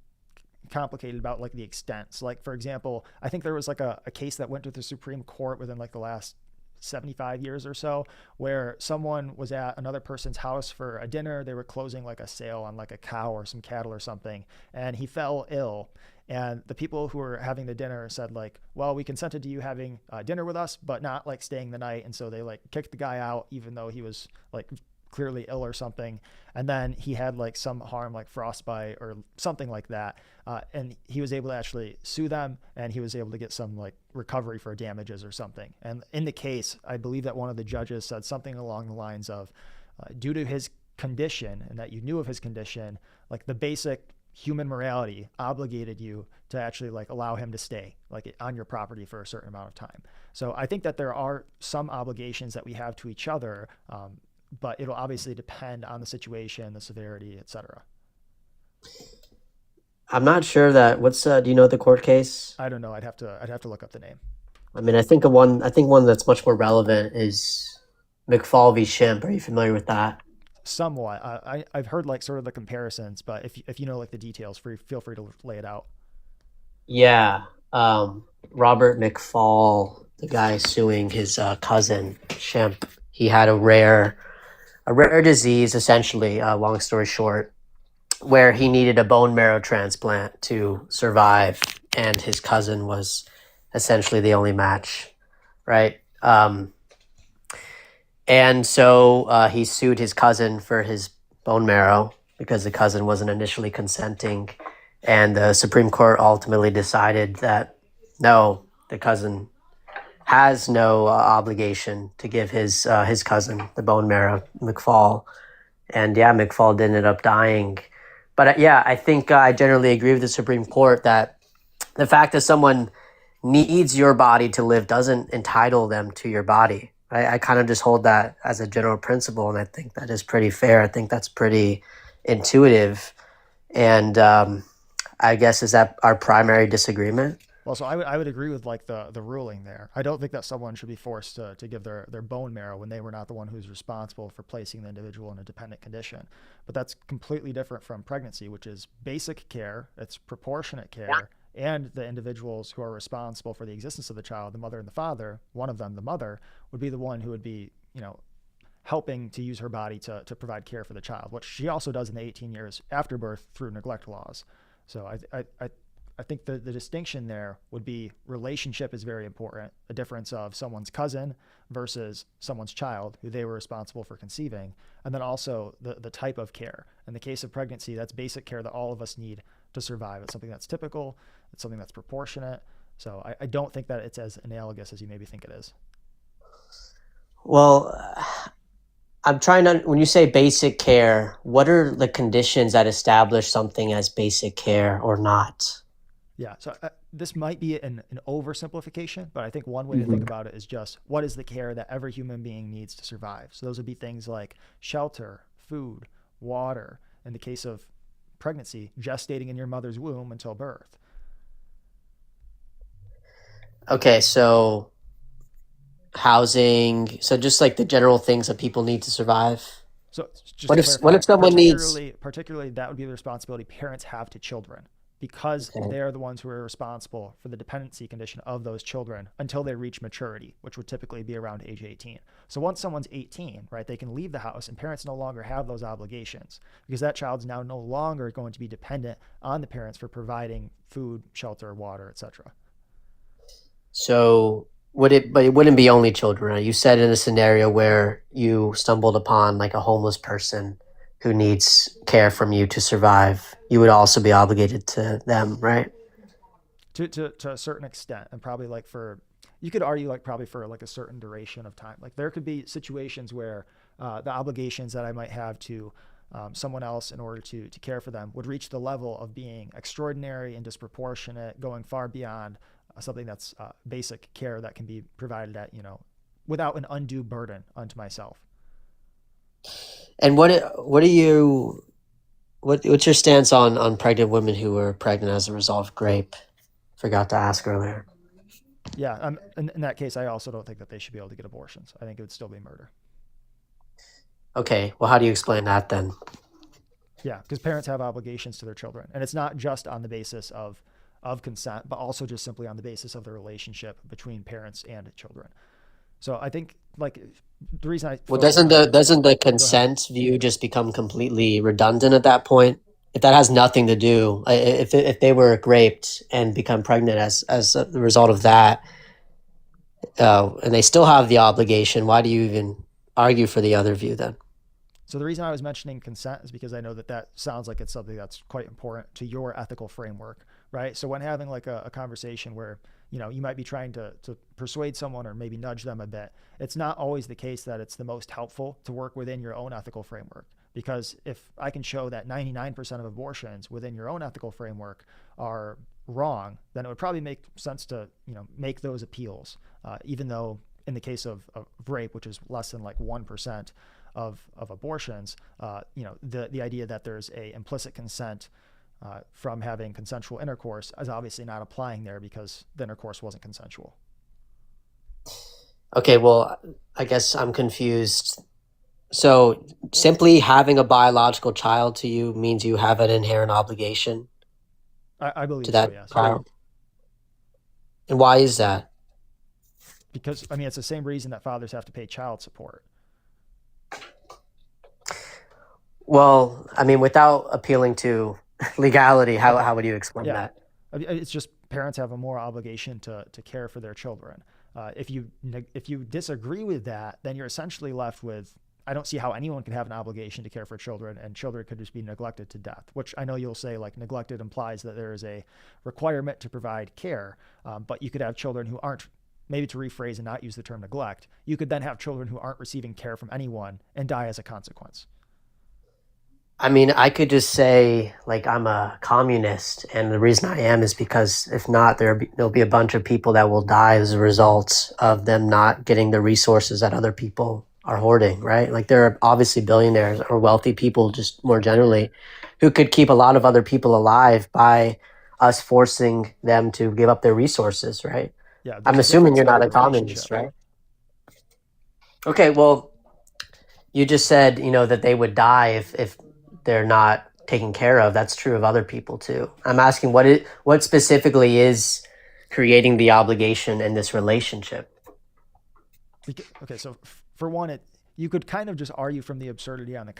complicated about like the extent. So like for example, I think there was like a case that went to the Supreme Court within like the last 75 years or so, where someone was at another person's house for a dinner. They were closing like a sale on like a cow or some cattle or something, and he fell ill. And the people who were having the dinner said like, well, we consented to you having dinner with us, but not like staying the night. And so they like kicked the guy out, even though he was like clearly ill or something. And then he had like some harm, like frostbite or something like that. And he was able to actually sue them, and he was able to get some like recovery for damages or something. And in the case, I believe that one of the judges said something along the lines of, due to his condition and that you knew of his condition, like the basic human morality obligated you to actually like allow him to stay like on your property for a certain amount of time. So I think that there are some obligations that we have to each other, but it'll obviously depend on the situation, the severity, etc. I'm not sure that do you know the court case? I don't know. I'd have to look up the name. I mean, I think one that's much more relevant is McFall v. Shimp. Are you familiar with that? Somewhat. I've heard like sort of the comparisons, but if you know like the details, feel free to lay it out. Yeah. Robert McFall, the guy suing his cousin Shemp, he had a rare disease, essentially, long story short, where he needed a bone marrow transplant to survive, and his cousin was essentially the only match, right? And so he sued his cousin for his bone marrow because the cousin wasn't initially consenting. And the Supreme Court ultimately decided that no, the cousin has no obligation to give his cousin the bone marrow, McFall. And yeah, McFall did end up dying. But yeah, I think I generally agree with the Supreme Court that the fact that someone needs your body to live doesn't entitle them to your body. I kind of just hold that as a general principle, and I think that is pretty fair. I think that's pretty intuitive. And I guess, is that our primary disagreement? Well, so I would agree with like the ruling there. I don't think that someone should be forced to give their bone marrow when they were not the one who's responsible for placing the individual in a dependent condition. But that's completely different from pregnancy, which is basic care, it's proportionate care, and the individuals who are responsible for the existence of the child, the mother and the father, one of them, the mother, would be the one who would be, helping to use her body to provide care for the child, which she also does in the 18 years after birth through neglect laws. So I think the distinction there would be relationship is very important. A difference of someone's cousin versus someone's child who they were responsible for conceiving. And then also the type of care. In the case of pregnancy, that's basic care that all of us need to survive. It's something that's typical. It's something that's proportionate. So I don't think that it's as analogous as you maybe think it is. Well, I'm trying to, when you say basic care, what are the conditions that establish something as basic care or not? Yeah, so this might be an oversimplification, but I think one way to think about it is just what is the care that every human being needs to survive. So those would be things like shelter, food, water. In the case of pregnancy, gestating in your mother's womb until birth. Okay, so housing, so just like the general things that people need to survive. So just What to if what clarify, if someone needs? particularly that would be the responsibility parents have to children because Okay. they're the ones who are responsible for the dependency condition of those children until they reach maturity, which would typically be around age 18. So once someone's 18, right, they can leave the house and parents no longer have those obligations because that child's now no longer going to be dependent on the parents for providing food, shelter, water, etc. So but it wouldn't be only children, right? You said in a scenario where you stumbled upon like a homeless person who needs care from you to survive, you would also be obligated to them, right? To a certain extent, and probably like for, you could argue like probably for like a certain duration of time. Like there could be situations where the obligations that I might have to someone else in order to care for them would reach the level of being extraordinary and disproportionate, going far beyond something that's basic care that can be provided at, without an undue burden onto myself. And what are you what's your stance on pregnant women who were pregnant as a result of grape? Forgot to ask earlier. Yeah, in that case, I also don't think that they should be able to get abortions. I think it would still be murder. Okay, well, how do you explain that then? Yeah, because parents have obligations to their children, and it's not just on the basis of consent, but also just simply on the basis of the relationship between parents and children. So I think like the reason I Well, focus on doesn't the go ahead. consent view just become completely redundant at that point? If that has nothing to do, if they were raped and become pregnant as a result of that, and they still have the obligation, why do you even argue for the other view then? So the reason I was mentioning consent is because I know that that sounds like it's something that's quite important to your ethical framework, right? So when having like a conversation where you might be trying to persuade someone or maybe nudge them a bit, it's not always the case that it's the most helpful to work within your own ethical framework. Because if I can show that 99% of abortions within your own ethical framework are wrong, then it would probably make sense to make those appeals, even though in the case of rape, which is less than like 1% of abortions, the idea that there's a implicit consent from having consensual intercourse is obviously not applying there because the intercourse wasn't consensual. Okay, well, I guess I'm confused. So simply having a biological child to you means you have an inherent obligation I to believe so, that yes. child. And why is that? Because I mean, it's the same reason that fathers have to pay child support. Well, I mean, without appealing to legality, Okay, how would you explain yeah, that? it's just parents have a moral obligation to care for their children. If you disagree with that, then you're essentially left with, I don't see how anyone can have an obligation to care for children, and children could just be neglected to death. Which I know you'll say like neglected implies that there is a requirement to provide care, but you could have children who aren't. Maybe to rephrase and not use the term neglect, you could then have children who aren't receiving care from anyone and die as a consequence. I mean, I could just say like I'm a communist, and the reason I am is because if not, there'll be a bunch of people that will die as a result of them not getting the resources that other people are hoarding, right? Like there are obviously billionaires or wealthy people, just more generally, who could keep a lot of other people alive by us forcing them to give up their resources, right? Yeah, I'm there's a assuming difference you're in the not a communist, relationship. right? Okay, well, you just said, that they would die if they're not taken care of. That's true of other people too. I'm asking what specifically is creating the obligation in this relationship? Okay, so for one, you could kind of just argue from the absurdity on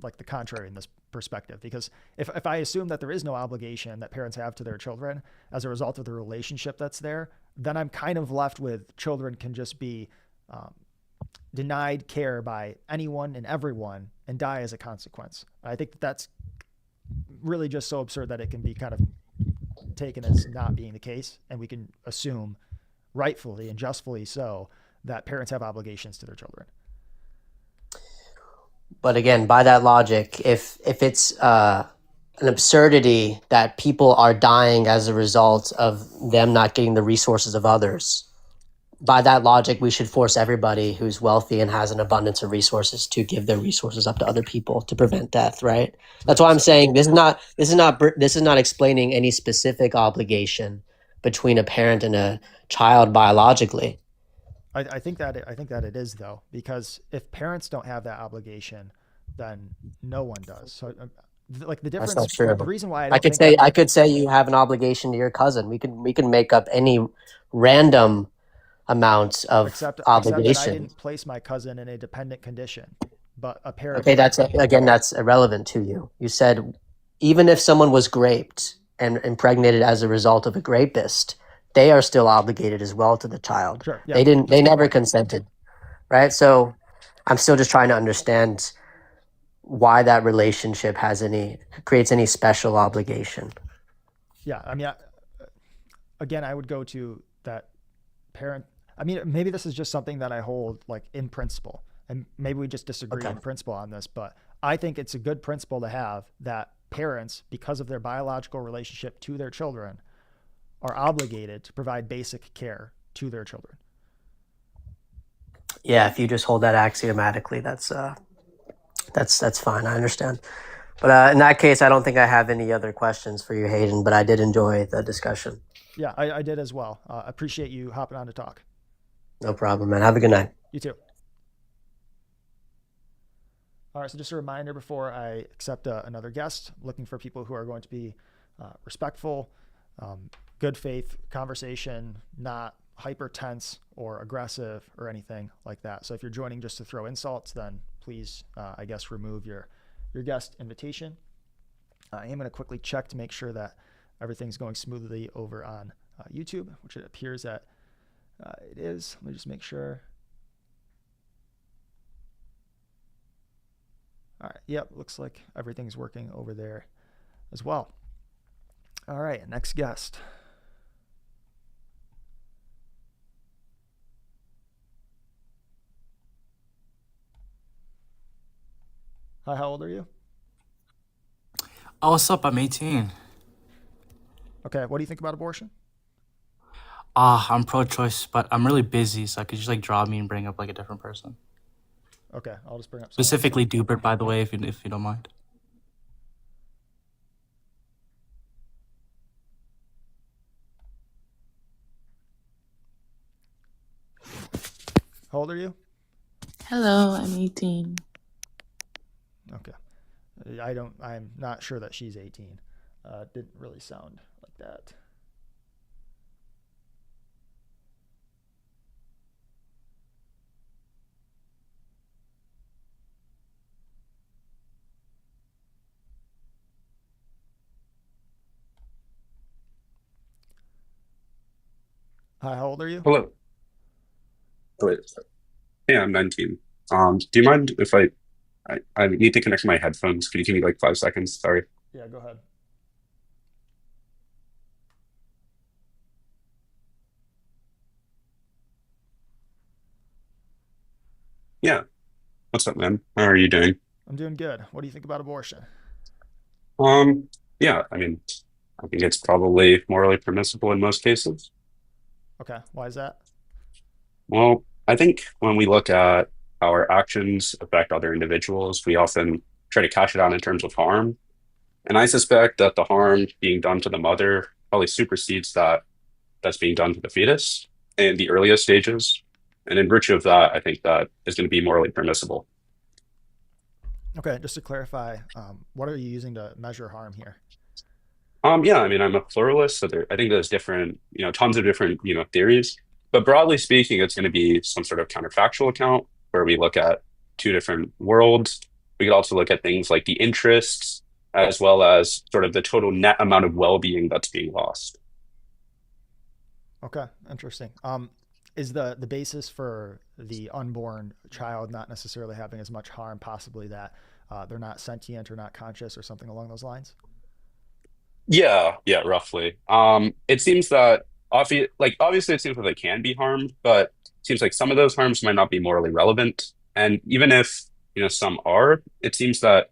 like the contrary in this perspective, because if I assume that there is no obligation that parents have to their children as a result of the relationship that's there, then I'm kind of left with children can just be um, denied care by anyone and everyone and die as a consequence. I think that's really just so absurd that it can be kind of taken as not being the case, and we can assume rightfully and justfully so that parents have obligations to their children. But again, by that logic, if it's an absurdity that people are dying as a result of them not getting the resources of others, by that logic, we should force everybody who's wealthy and has an abundance of resources to give their resources up to other people to prevent death, right? That's Right. why I'm So saying this is not explaining any specific obligation. between a parent and a child biologically. I think that it is though, because if parents don't have that obligation, then no one does. So like the That's difference, not true. the reason why I I don't could think say that I could say you have an obligation to your cousin. We can make up any random amount of except that I obligation. didn't place my cousin in a dependent condition, but a parent Okay, did. that's irrelevant to you. You said even if someone was raped and impregnated as a result of a rapist, they are still obligated as well to the child. Sure. Yeah. They didn't. That's They my never point. consented, right? So I'm still just trying to understand why that relationship creates any special obligation. Yeah. I mean, again, I would go to that parent. I mean, maybe this is just something that I hold like in principle, and maybe we just disagree Okay. in principle on this, but I think it's a good principle to have that parents, because of their biological relationship to their children, are obligated to provide basic care to their children. Yeah, if you just hold that axiomatically, that's fine. I understand. But in that case, I don't think I have any other questions for you, Hayden. But I did enjoy the discussion. Yeah, I did as well. Appreciate you hopping on to talk. No problem, man. Have a good night. You too. All right, so just a reminder before I accept another guest, looking for people who are going to be respectful, good faith conversation, not hyper tense or aggressive or anything like that. So if you're joining just to throw insults, then please, I guess, remove your guest invitation. I am going to quickly check to make sure that everything's going smoothly over on YouTube, which it appears that it is. Let me just make sure. All right. Yep. Looks like everything's working over there as well. All right. Next guest. Hi. How old are you? Oh, what's up? I'm 18. Okay. What do you think about abortion? I'm pro-choice, but I'm really busy, so I could just like drop me and bring up like a different person. Okay. I'll just bring up someone. Specifically Dubert, by the way, if you don't mind. How old are you? Hello, I'm 18. Okay. I'm not sure that she's 18. Didn't really sound like that. Hi, how old are you? Hello. Oh, wait. Yeah, I'm 19. Do you mind if I need to connect my headphones? Could you give me like 5 seconds? Sorry. Yeah, go ahead. Yeah. What's up, man? How are you doing? I'm doing good. What do you think about abortion? Um, yeah, I mean, I think it's probably morally permissible in most cases. Okay, why is that? Well, I think when we look at how our actions affect other individuals, we often try to cash it out in terms of harm. And I suspect that the harm being done to the mother probably supersedes that's being done to the fetus in the earliest stages. And in virtue of that, I think that is going to be morally permissible. Okay, just to clarify, what are you using to measure harm here? Yeah, I mean, I'm a pluralist, so I think there's different, tons of different, theories. But broadly speaking, it's going to be some sort of counterfactual account where we look at two different worlds. We could also look at things like the interests as well as sort of the total net amount of well-being that's being lost. Okay, interesting. Is the basis for the unborn child not necessarily having as much harm, possibly that they're not sentient or not conscious or something along those lines? Yeah, roughly. It seems that obviously it seems that they can be harmed, but it seems like some of those harms might not be morally relevant. And even if, some are, it seems that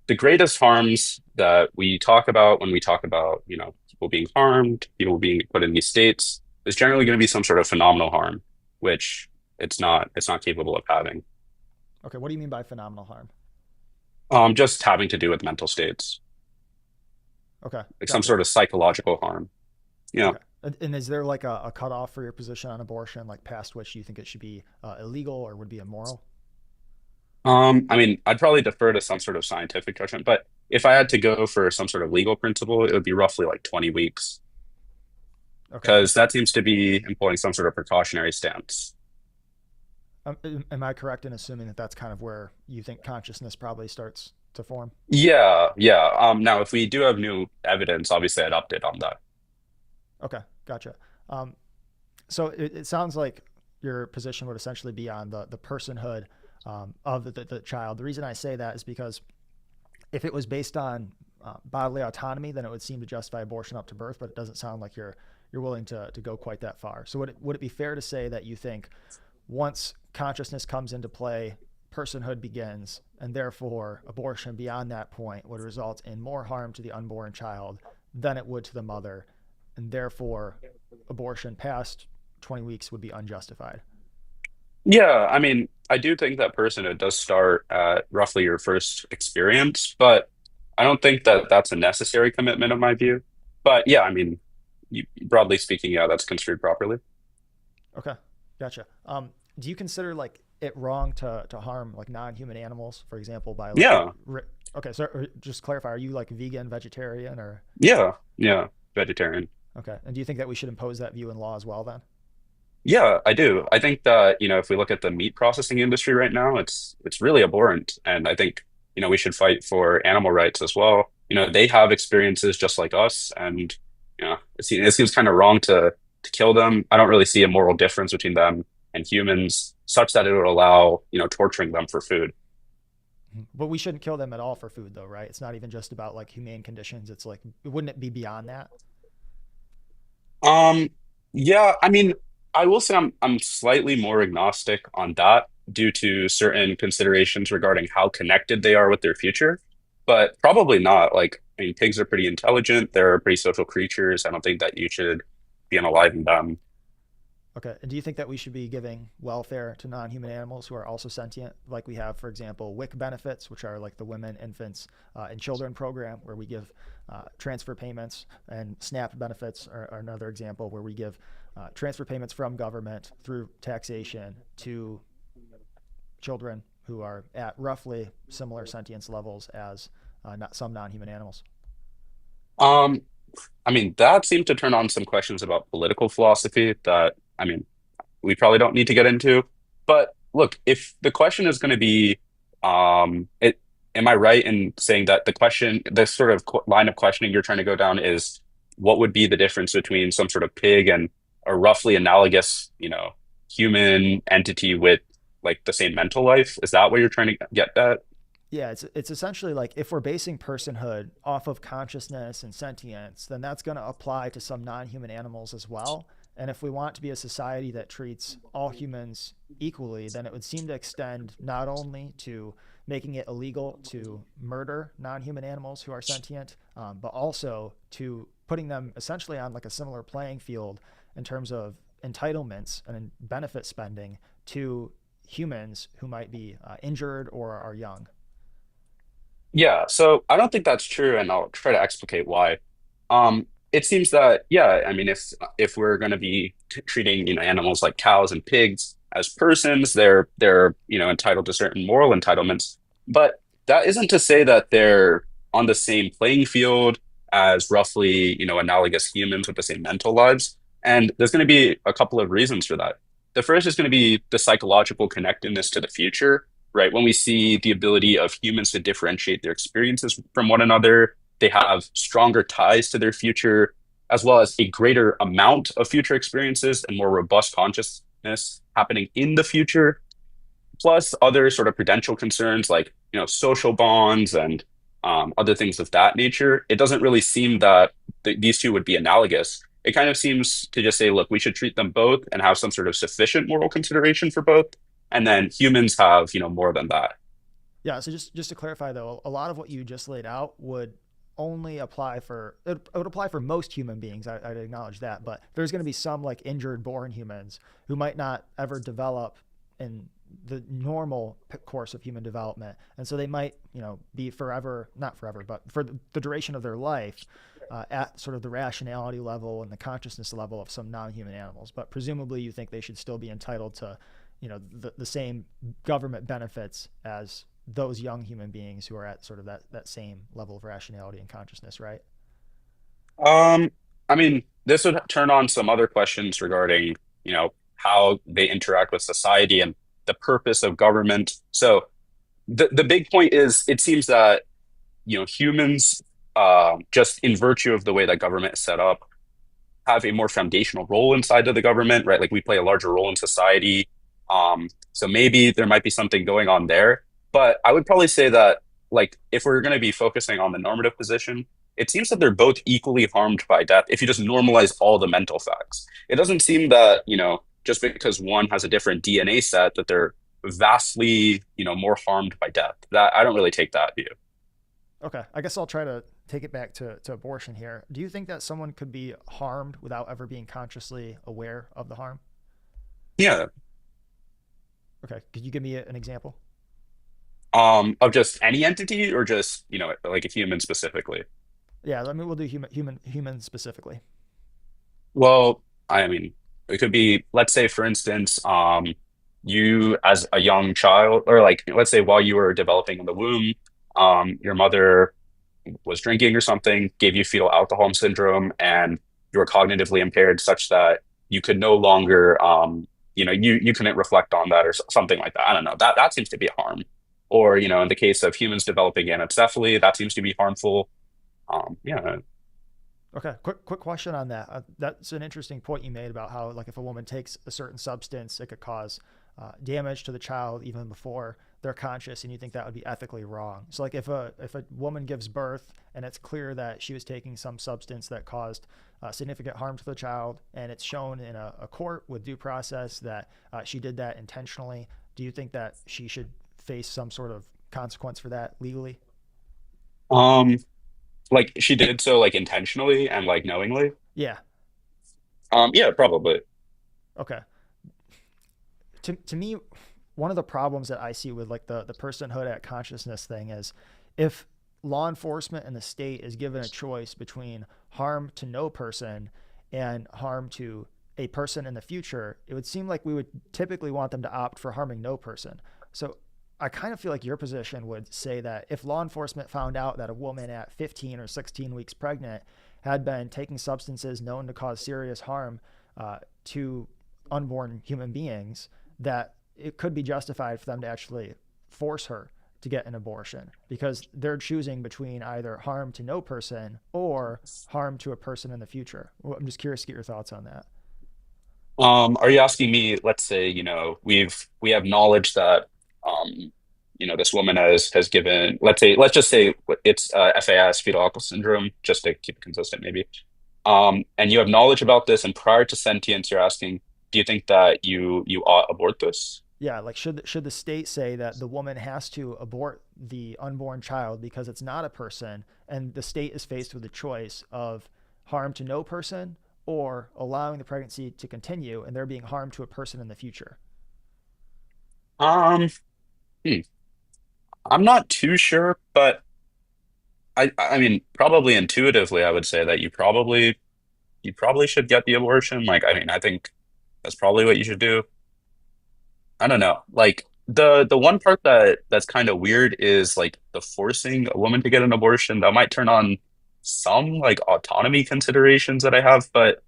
the greatest harms that we talk about when we talk about, people being harmed, people being put in these states, is generally going to be some sort of phenomenal harm, which it's not capable of having. Okay, what do you mean by phenomenal harm? Just having to do with mental states, Okay, like some gotcha. sort of psychological harm. Yeah. Okay, And is there like a cutoff for your position on abortion, like past which you think it should be illegal or would be immoral? I mean, I'd probably defer to some sort of scientific judgment, but if I had to go for some sort of legal principle, it would be roughly like 20 weeks, Okay. because that seems to be employing some sort of precautionary stance. Am I correct in assuming that that's kind of where you think consciousness probably starts to form? Yeah, yeah. Now, if we do have new evidence, obviously I'd update on that. Okay, gotcha. Um, so it sounds like your position would essentially be on the personhood of the child. The reason I say that is because if it was based on bodily autonomy, then it would seem to justify abortion up to birth. But it doesn't sound like you're willing to go quite that far. So would it be fair to say that you think once consciousness comes into play, personhood begins, and therefore abortion beyond that point would result in more harm to the unborn child than it would to the mother, and therefore abortion past 20 weeks would be unjustified? Yeah, I mean, I do think that personhood does start at roughly your first experience, but I don't think that that's a necessary commitment of my view. But yeah, I mean, broadly speaking, yeah, that's construed properly. Okay, gotcha. Do you consider like it wrong to harm like non-human animals, for example, by like Yeah, okay, so just clarify, are you like vegan, vegetarian, or yeah, yeah, vegetarian. okay? And do you think that we should impose that view in law as well then? Yeah, I do. I think that, if we look at the meat processing industry right now, it's really abhorrent. And I think, we should fight for animal rights as well. They have experiences just like us, and it seems kind of wrong to kill them. I don't really see a moral difference between them and humans, such that it would allow, torturing them for food. But we shouldn't kill them at all for food, though, right? It's not even just about like humane conditions. It's like, wouldn't it be beyond that? Um, yeah, I mean, I will say I'm slightly more agnostic on that due to certain considerations regarding how connected they are with their future, but probably not. Like, I mean, pigs are pretty intelligent. They're pretty social creatures. I don't think that you should be unaliving them. Okay. And do you think that we should be giving welfare to non-human animals who are also sentient, like we have, for example, WIC benefits, which are like the Women, Infants, and Children program, where we give transfer payments, and SNAP benefits are another example where we give transfer payments from government through taxation to children who are at roughly similar sentience levels as not some non-human animals. Um, I mean, that seemed to turn on some questions about political philosophy that, I mean, we probably don't need to get into. But look, if the question is going to be, am I right in saying that this sort of line of questioning you're trying to go down is what would be the difference between some sort of pig and a roughly analogous, human entity with like the same mental life? Is that what you're trying to get at? Yeah, it's essentially like if we're basing personhood off of consciousness and sentience, then that's going to apply to some non-human animals as well. And if we want to be a society that treats all humans equally, then it would seem to extend not only to making it illegal to murder non-human animals who are sentient, but also to putting them essentially on like a similar playing field in terms of entitlements and benefit spending to humans who might be injured or are young. Yeah, so I don't think that's true, and I'll try to explicate why. It seems that, yeah, I mean, if we're going to be treating, animals like cows and pigs as persons, they're entitled to certain moral entitlements, but that isn't to say that they're on the same playing field as roughly, analogous humans with the same mental lives. And there's going to be a couple of reasons for that. The first is going to be the psychological connectedness to the future, right? When we see the ability of humans to differentiate their experiences from one another, they have stronger ties to their future, as well as a greater amount of future experiences and more robust consciousness happening in the future, plus other sort of prudential concerns like, social bonds and other things of that nature. It doesn't really seem that these two would be analogous. It kind of seems to just say, look, we should treat them both and have some sort of sufficient moral consideration for both. And then humans have, more than that. Yeah, so just to clarify though, a lot of what you just laid out would only apply for it would apply for most human beings. I'd acknowledge that, but there's going to be some like injured born humans who might not ever develop in the normal course of human development, and so they might be forever, not forever, but for the duration of their life at sort of the rationality level and the consciousness level of some non-human animals. But presumably you think they should still be entitled to, the same government benefits as those young human beings who are at sort of that same level of rationality and consciousness, right? I mean, this would turn on some other questions regarding, how they interact with society and the purpose of government. So the big point is it seems that, humans, just in virtue of the way that government is set up, have a more foundational role inside of the government, right? Like we play a larger role in society. So maybe there might be something going on there. But I would probably say that, like, if we're going to be focusing on the normative position, it seems that they're both equally harmed by death if you just normalize all the mental facts. It doesn't seem that, just because one has a different DNA set, that they're vastly, more harmed by death. That I don't really take that view. Okay, I guess I'll try to take it back to abortion here. Do you think that someone could be harmed without ever being consciously aware of the harm? Yeah. Okay, could you give me an example? Of just any entity or just, like a human specifically? Yeah, I mean, we'll do human specifically. Well, I mean, it could be, let's say, for instance, you as a young child, or like, let's say while you were developing in the womb, your mother was drinking or something, gave you fetal alcohol syndrome, and you were cognitively impaired such that you could no longer, you couldn't reflect on that or something like that. I don't know. That seems to be a harm. Or, in the case of humans developing anencephaly, that seems to be harmful. Yeah. Okay, quick question on that. That's an interesting point you made about how, like, if a woman takes a certain substance, it could cause damage to the child even before they're conscious, and you think that would be ethically wrong. So, like, if a woman gives birth and it's clear that she was taking some substance that caused significant harm to the child, and it's shown in a court with due process that she did that intentionally, do you think that she should face some sort of consequence for that legally? Um, like she did so like intentionally and like knowingly. Yeah. Yeah, probably. Okay. To me, one of the problems that I see with, like, the personhood at consciousness thing is, if law enforcement and the state is given a choice between harm to no person and harm to a person in the future, it would seem like we would typically want them to opt for harming no person. So I kind of feel like your position would say that if law enforcement found out that a woman at 15 or 16 weeks pregnant had been taking substances known to cause serious harm to unborn human beings, that it could be justified for them to actually force her to get an abortion, because they're choosing between either harm to no person or harm to a person in the future. Well, I'm just curious to get your thoughts on that. Are you asking me, let's say, we have knowledge that this woman has given, let's just say it's FAS, fetal alcohol syndrome, just to keep it consistent, maybe. And you have knowledge about this, and prior to sentience, you're asking, do you think that you ought abort this? Yeah, like, should the state say that the woman has to abort the unborn child because it's not a person, and the state is faced with the choice of harm to no person or allowing the pregnancy to continue and there being harm to a person in the future? Um, hmm. I'm not too sure, but I mean, probably intuitively, I would say that you probably should get the abortion. Like, I mean, I think that's probably what you should do. I don't know. Like the one part that's kind of weird is like the forcing a woman to get an abortion. That might turn on some like autonomy considerations that I have, but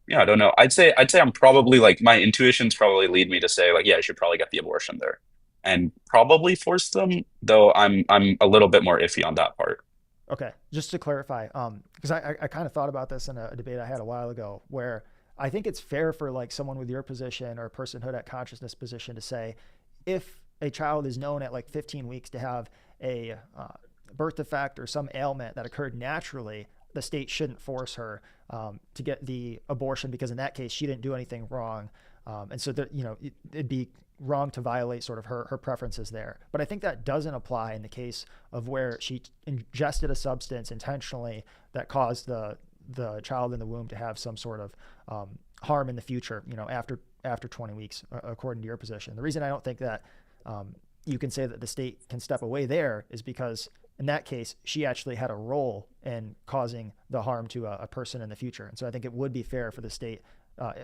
yeah, I don't know. I'd say I'm probably like my intuitions probably lead me to say like, yeah, I should probably get the abortion there and probably force them, though I'm a little bit more iffy on that part. Okay, just to clarify, because I kind of thought about this in a debate I had a while ago, where I think it's fair for, like, someone with your position or personhood at consciousness position to say, if a child is known at like 15 weeks to have a birth defect or some ailment that occurred naturally, the state shouldn't force her to get the abortion, because in that case she didn't do anything wrong, and so that, it'd be wrong to violate sort of her preferences there. But I think that doesn't apply in the case of where she ingested a substance intentionally that caused the child in the womb to have some sort of harm in the future, after 20 weeks, according to your position. The reason I don't think that you can say that the state can step away there is because in that case, she actually had a role in causing the harm to a person in the future. And so I think it would be fair for the state,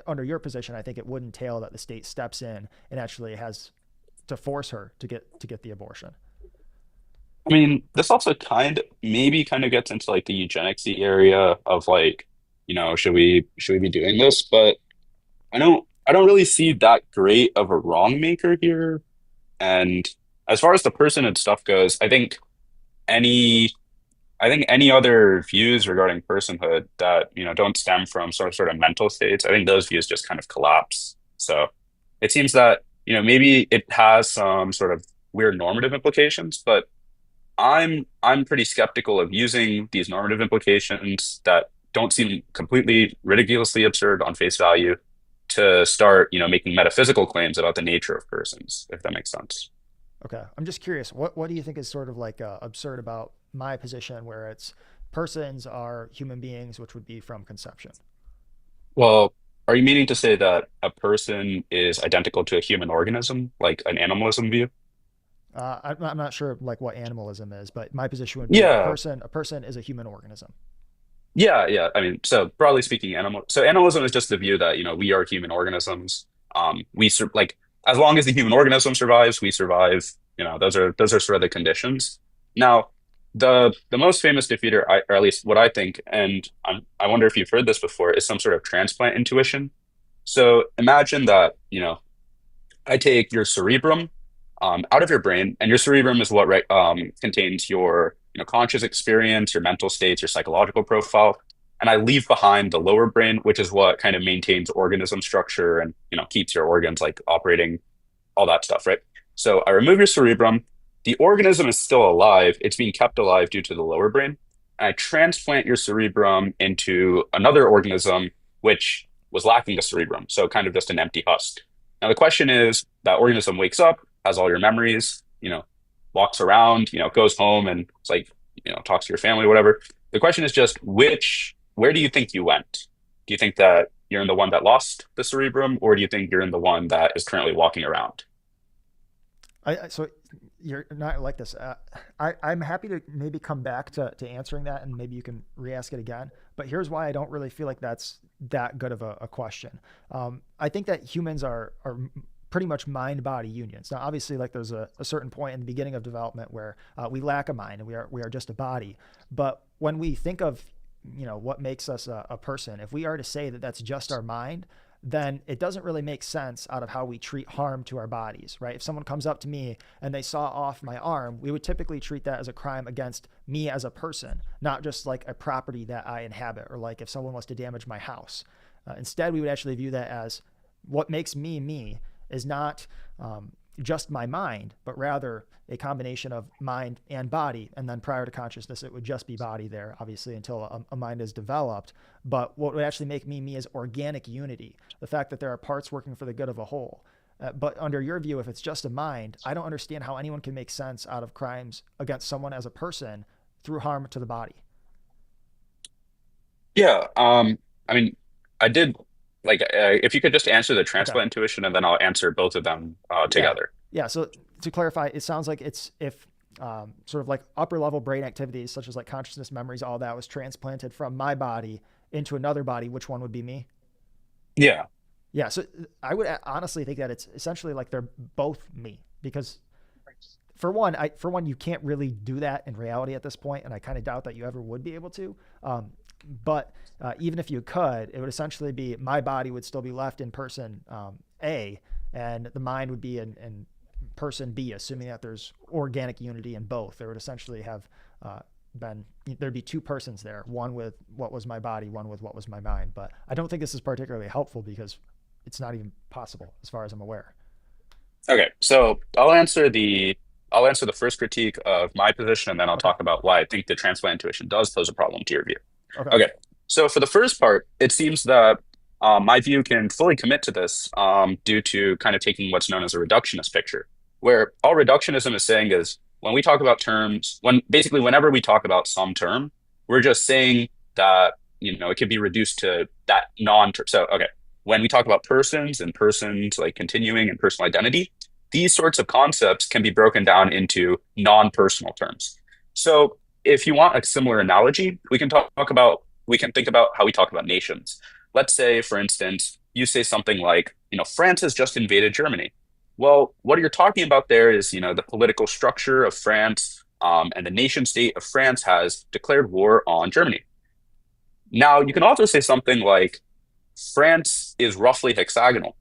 under your position, I think it would entail that the state steps in and actually has to force her to get the abortion. I mean, this also kind of gets into like the eugenicsy area of like, should we be doing this? But I don't really see that great of a wrong maker here. And as far as the person and stuff goes, any any other views regarding personhood that, don't stem from sort of mental states, I think those views just kind of collapse. So it seems that, maybe it has some sort of weird normative implications, but I'm pretty skeptical of using these normative implications that don't seem completely ridiculously absurd on face value to start, making metaphysical claims about the nature of persons, if that makes sense. Okay, I'm just curious. What do you think is sort of like absurd about my position, where it's persons are human beings, which would be from conception? Well, are you meaning to say that a person is identical to a human organism, like an animalism view? I'm not sure like what animalism is, but my position would be Yeah, a person is a human organism. yeah, yeah. I mean, so broadly speaking, so animalism is just the view that, we are human organisms. Like as long as the human organism survives, we survive. Those are sort of the conditions. Now, the most famous defeater, or at least what I think, and I wonder if you've heard this before, is some sort of transplant intuition. So imagine that, I take your cerebrum out of your brain, and your cerebrum is what contains your conscious experience, your mental states, your psychological profile, and I leave behind the lower brain, which is what kind of maintains organism structure and keeps your organs like operating, all that stuff, right? So I remove your cerebrum. The organism is still alive. It's being kept alive due to the lower brain. And I transplant your cerebrum into another organism which was lacking a cerebrum, so kind of just an empty husk. Now the question is, that organism wakes up, has all your memories, walks around, goes home and it's like, talks to your family, whatever. The question is just where do you think you went? Do you think that you're in the one that lost the cerebrum, or do you think you're in the one that is currently walking around? So you're not like this. I'm happy to maybe come back to answering that, and maybe you can re-ask it again. But here's why I don't really feel like that's that good of a question. I think that humans are pretty much mind-body unions. Now, obviously, like there's a certain point in the beginning of development where we lack a mind and we are just a body. But when we think of what makes us a person, if we are to say that that's just our mind, then it doesn't really make sense out of how we treat harm to our bodies, right? If someone comes up to me and they saw off my arm, we would typically treat that as a crime against me as a person, not just like a property that I inhabit, or like if someone was to damage my house. Instead, we would actually view that as what makes me me is not just my mind, but rather a combination of mind and body. And then prior to consciousness, it would just be body there, obviously, until a mind is developed. But what would actually make me me is organic unity, the fact that there are parts working for the good of a whole. But under your view, if it's just a mind, I don't understand how anyone can make sense out of crimes against someone as a person through harm to the body. Yeah, I mean, I did if you could just answer the Okay. transplant intuition, and then I'll answer both of them Yeah. together. Yeah. So to clarify, it sounds like it's if sort of like upper level brain activities, such as like consciousness, memories, all that was transplanted from my body into another body, which one would be me? Yeah. Yeah. So I would honestly think that it's essentially like they're both me, because for one, you can't really do that in reality at this point, and I kind of doubt that you ever would be able to. But even if you could, it would essentially be my body would still be left in person A, and the mind would be in person B, assuming that there's organic unity in both. There would essentially have uh, been there'd be two persons there, one with what was my body, one with what was my mind. But I don't think this is particularly helpful because it's not even possible as far as I'm aware. Okay. So I'll answer the first critique of my position, and then I'll Okay. talk about why I think the transplant intuition does pose a problem to your view. Okay. Okay. So for the first part, it seems that my view can fully commit to this due to kind of taking what's known as a reductionist picture, where all reductionism is saying is when we talk about terms, whenever we talk about some term, we're just saying that, it can be reduced to that non-term. So, okay, when we talk about persons and persons like continuing and personal identity, these sorts of concepts can be broken down into non-personal terms. So if you want a similar analogy, we can think about how we talk about nations. Let's say, for instance, you say something like, France has just invaded Germany. Well, what you're talking about there is, the political structure of France, and the nation state of France has declared war on Germany. Now, you can also say something like, France is roughly hexagonal.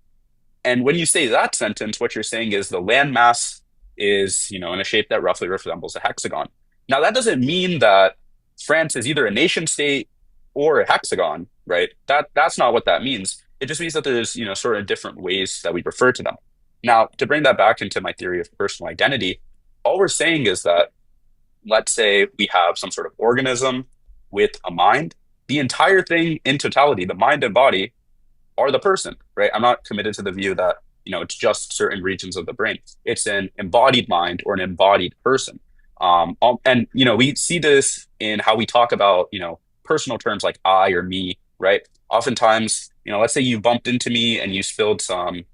And when you say that sentence, what you're saying is the landmass is, in a shape that roughly resembles a hexagon. Now, that doesn't mean that France is either a nation state or a hexagon, right? That's not what that means. It just means that there's, sort of different ways that we refer to them. Now, to bring that back into my theory of personal identity, all we're saying is that, let's say we have some sort of organism with a mind, the entire thing in totality, the mind and body, are the person, right? I'm not committed to the view that, it's just certain regions of the brain. It's an embodied mind or an embodied person. And, we see this in how we talk about, personal terms like I or me, right? Oftentimes, let's say you bumped into me and you spilled some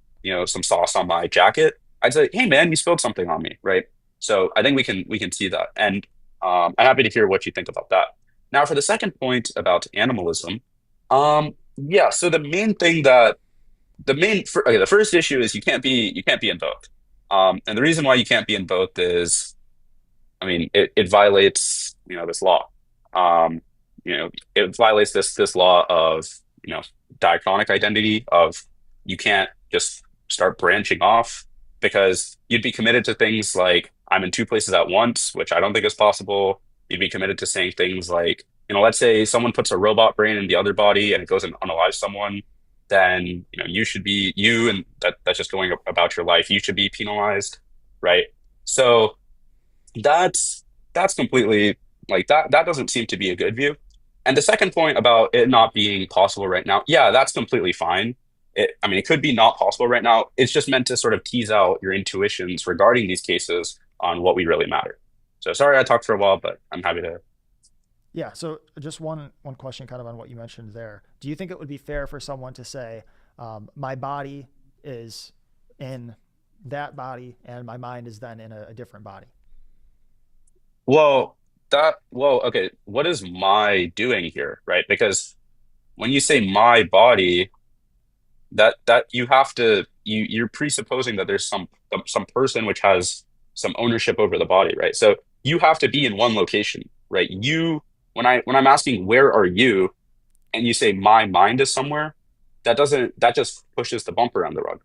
sauce on my jacket. I'd say, hey man, you spilled something on me, right? So I think we can see that. And I'm happy to hear what you think about that. Now, for the second point about animalism, yeah. So the first issue is you can't be in both. And the reason why you can't be in both is, I mean, it violates this law. It violates this law of diachronic identity of you can't just start branching off because you'd be committed to things like I'm in two places at once, which I don't think is possible. You'd be committed to saying things like, let's say someone puts a robot brain in the other body and it goes and unalives someone, then you should be and that's just going about your life. You should be penalized, right? So that's completely like that doesn't seem to be a good view. And the second point about it not being possible right now, yeah, that's completely fine. I mean, it could be not possible right now. It's just meant to sort of tease out your intuitions regarding these cases on what we really matter. So sorry I talked for a while, but I'm happy to. Yeah. So just one question, kind of on what you mentioned there. Do you think it would be fair for someone to say, my body is in that body, and my mind is then in a different body? Okay, what is my doing here, right? Because when you say my body, that you have to you're presupposing that there's some person which has some ownership over the body, right? So you have to be in one location, right? When I'm asking where are you, and you say my mind is somewhere, that just pushes the bumper on the rug.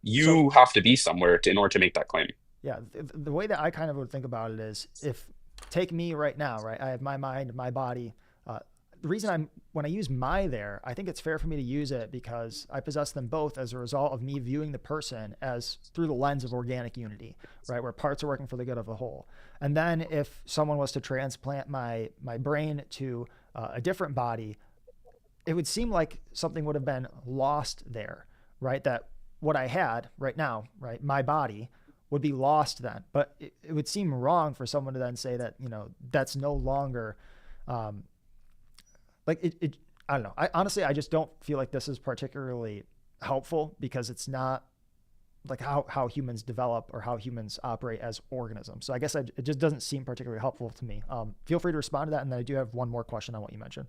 So You have to be somewhere in order to make that claim. yeah, the way that I kind of would think about it is, if take me right now, right? I have my mind, my body. The reason when I use my there, I think it's fair for me to use it because I possess them both as a result of me viewing the person as through the lens of organic unity, right? Where parts are working for the good of the whole. And then if someone was to transplant my brain to a different body, it would seem like something would have been lost there, right? That what I had right now, right, my body would be lost then. But it would seem wrong for someone to then say that, that's no longer, um, like I don't know. I just don't feel like this is particularly helpful because it's not like how humans develop or how humans operate as organisms. So I guess it just doesn't seem particularly helpful to me. Feel free to respond to that. And then I do have one more question on what you mentioned.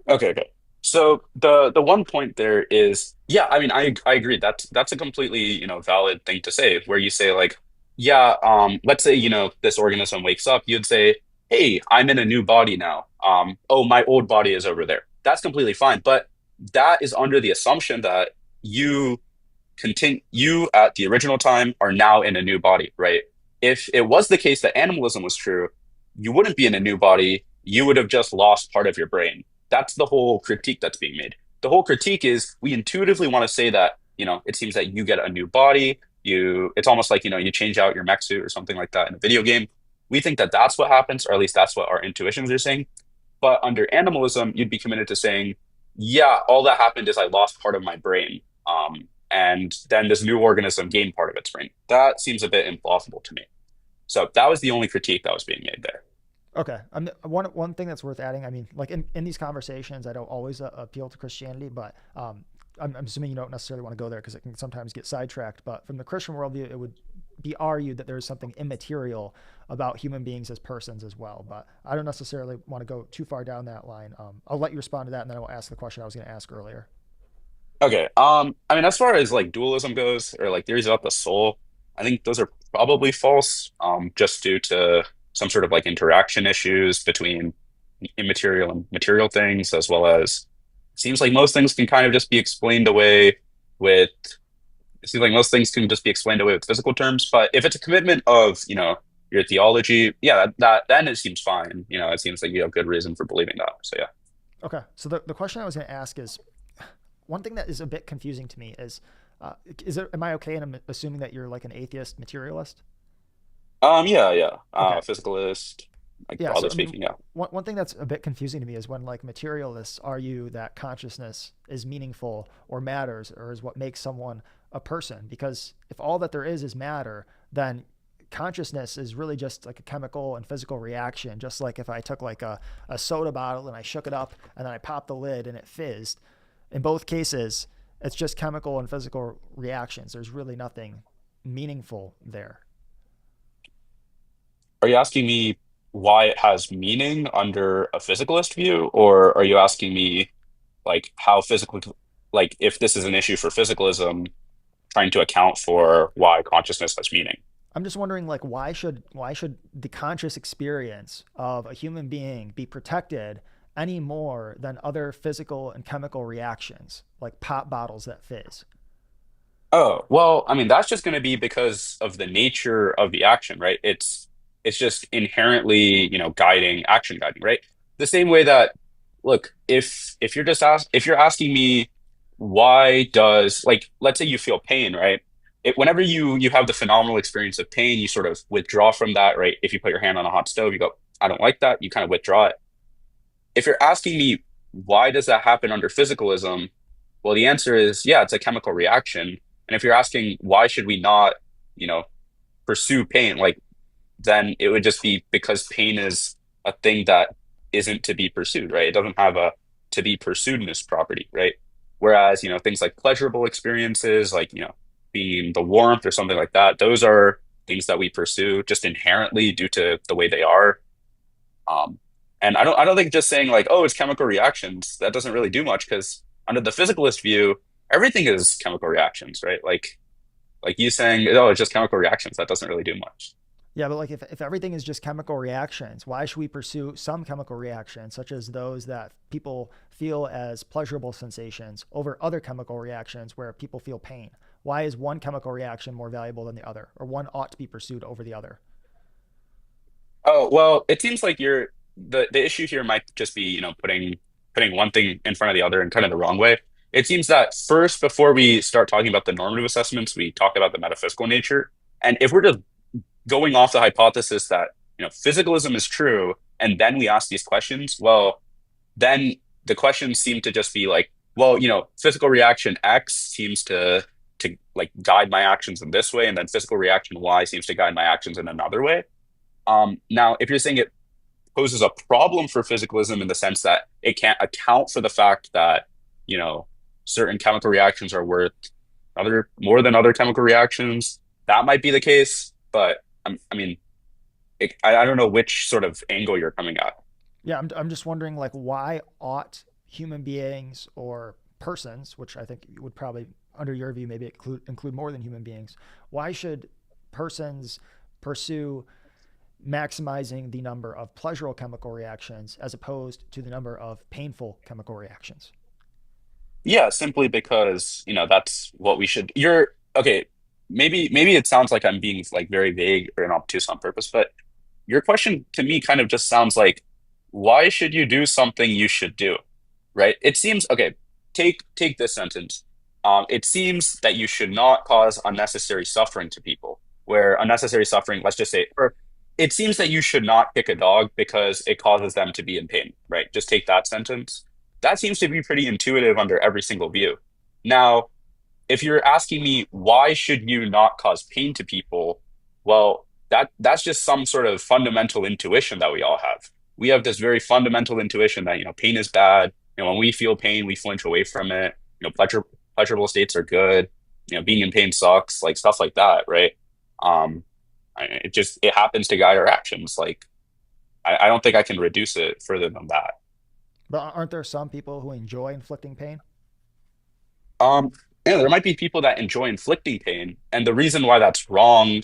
Okay, okay. So the one point there is, yeah, I mean, I agree. That's a completely, valid thing to say, where you say like, yeah, let's say, this organism wakes up, you'd say, hey, I'm in a new body now. Oh, my old body is over there. That's completely fine. But that is under the assumption that you at the original time are now in a new body, right? If it was the case that animalism was true, you wouldn't be in a new body. You would have just lost part of your brain. That's the whole critique that's being made. The whole critique is we intuitively want to say that, it seems that you get a new body. It's almost like, you change out your mech suit or something like that in a video game. We think that that's what happens, or at least that's what our intuitions are saying. But under animalism, you'd be committed to saying, yeah, all that happened is I lost part of my brain. And then this new organism gained part of its brain. That seems a bit implausible to me. So that was the only critique that was being made there. Okay. One thing that's worth adding. I mean, like in these conversations, I don't always appeal to Christianity, but I'm assuming you don't necessarily want to go there because it can sometimes get sidetracked. But from the Christian worldview, it would be argued that there's something immaterial about human beings as persons as well. But I don't necessarily want to go too far down that line. I'll let you respond to that, and then I will ask the question I was going to ask earlier. Okay. I mean, as far as like dualism goes, or like theories about the soul, I think those are probably false, just due to some sort of like interaction issues between immaterial and material things, as well as it seems like most things can kind of just be explained away with, it seems like most things can just be explained away with physical terms. But if it's a commitment of, your theology, yeah, that then it seems fine. It seems like you have good reason for believing that. So yeah. Okay. So the question I was going to ask is one thing that is a bit confusing to me am I okay in assuming that you're like an atheist materialist? Yeah. Okay. Physicalist, like Yeah. broadly So I mean, speaking, yeah. one thing that's a bit confusing to me is when like materialists argue that consciousness is meaningful or matters or is what makes someone a person. Because if all that there is matter, then consciousness is really just like a chemical and physical reaction. Just like if I took like a soda bottle and I shook it up and then I popped the lid and it fizzed. In both cases, it's just chemical and physical reactions. There's really nothing meaningful there. Are you asking me why it has meaning under a physicalist view, or are you asking me like how physical, like if this is an issue for physicalism, trying to account for why consciousness has meaning? I'm just wondering, like, why should the conscious experience of a human being be protected any more than other physical and chemical reactions, like pop bottles that fizz? Oh, well, I mean, that's just going to be because of the nature of the action, right? It's just inherently, guiding, action guiding, right? The same way that, look, if you're asking me why does, like, let's say you feel pain, right? Whenever you have the phenomenal experience of pain, you sort of withdraw from that, right? If you put your hand on a hot stove, you go, I don't like that. You kind of withdraw it. If you're asking me why does that happen under physicalism, well, the answer is yeah, it's a chemical reaction. And if you're asking why should we not, you know, pursue pain, like then it would just be because pain is a thing that isn't to be pursued, right? It doesn't have a to be pursuedness property, right? Whereas, things like pleasurable experiences, like, being the warmth or something like that, those are things that we pursue just inherently due to the way they are. Um, and I don't think just saying like, oh, it's chemical reactions, that doesn't really do much because under the physicalist view, everything is chemical reactions, right? Like you saying, oh, it's just chemical reactions, that doesn't really do much. Yeah, but like if everything is just chemical reactions, why should we pursue some chemical reactions, such as those that people feel as pleasurable sensations, over other chemical reactions where people feel pain? Why is one chemical reaction more valuable than the other, or one ought to be pursued over the other? Oh, well, it seems like the issue here might just be, putting one thing in front of the other in kind of the wrong way. It seems that first, before we start talking about the normative assessments, we talk about the metaphysical nature. And if we're just going off the hypothesis that, physicalism is true, and then we ask these questions, well, then the questions seem to just be like, well, physical reaction X seems to like guide my actions in this way, and then physical reaction Y seems to guide my actions in another way. Now, if you're saying it poses a problem for physicalism in the sense that it can't account for the fact that, you know, certain chemical reactions are worth other more than other chemical reactions, that might be the case. But I mean, I don't know which sort of angle you're coming at. Yeah, I'm just wondering, like, why ought human beings or persons, which I think would probably, under your view, maybe include more than human beings, why should persons pursue maximizing the number of pleasurable chemical reactions as opposed to the number of painful chemical reactions? Yeah, simply because, that's what we should. You're okay. Maybe it sounds like I'm being like very vague or obtuse on purpose, but your question to me kind of just sounds like, why should you do something you should do? Right? It seems okay. Take this sentence. It seems that you should not cause unnecessary suffering to people. Where unnecessary suffering, let's just say, or it seems that you should not kick a dog because it causes them to be in pain. Right? Just take that sentence. That seems to be pretty intuitive under every single view. Now, if you're asking me why should you not cause pain to people, well, that's just some sort of fundamental intuition that we all have. We have this very fundamental intuition that pain is bad. When we feel pain, we flinch away from it. Pleasurable states are good. Being in pain sucks, like stuff like that, right? Um, it happens to guide our actions. Like I don't think I can reduce it further than that. But aren't there some people who enjoy inflicting pain? Um, yeah, there might be people that enjoy inflicting pain, and the reason why that's wrong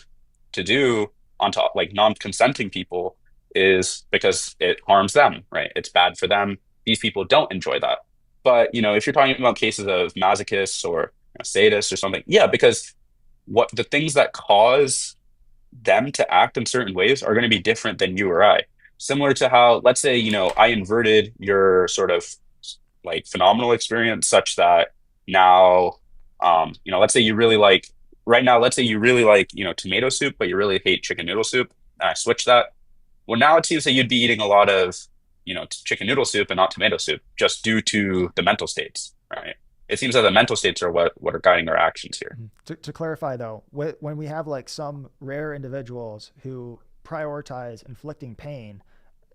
to do on top, like non-consenting people, is because it harms them, right? It's bad for them. These people don't enjoy that. But if you're talking about cases of masochists or sadists or something, yeah, because what the things that cause them to act in certain ways are going to be different than you or I. Similar to how, let's say, I inverted your sort of like phenomenal experience such that now, let's say you really like, right now, let's say you really like, tomato soup, but you really hate chicken noodle soup. And I switch that. Well, now it seems that you'd be eating a lot of, chicken noodle soup and not tomato soup just due to the mental states, right? It seems that the mental states are what are guiding our actions here. To clarify though, when we have like some rare individuals who prioritize inflicting pain,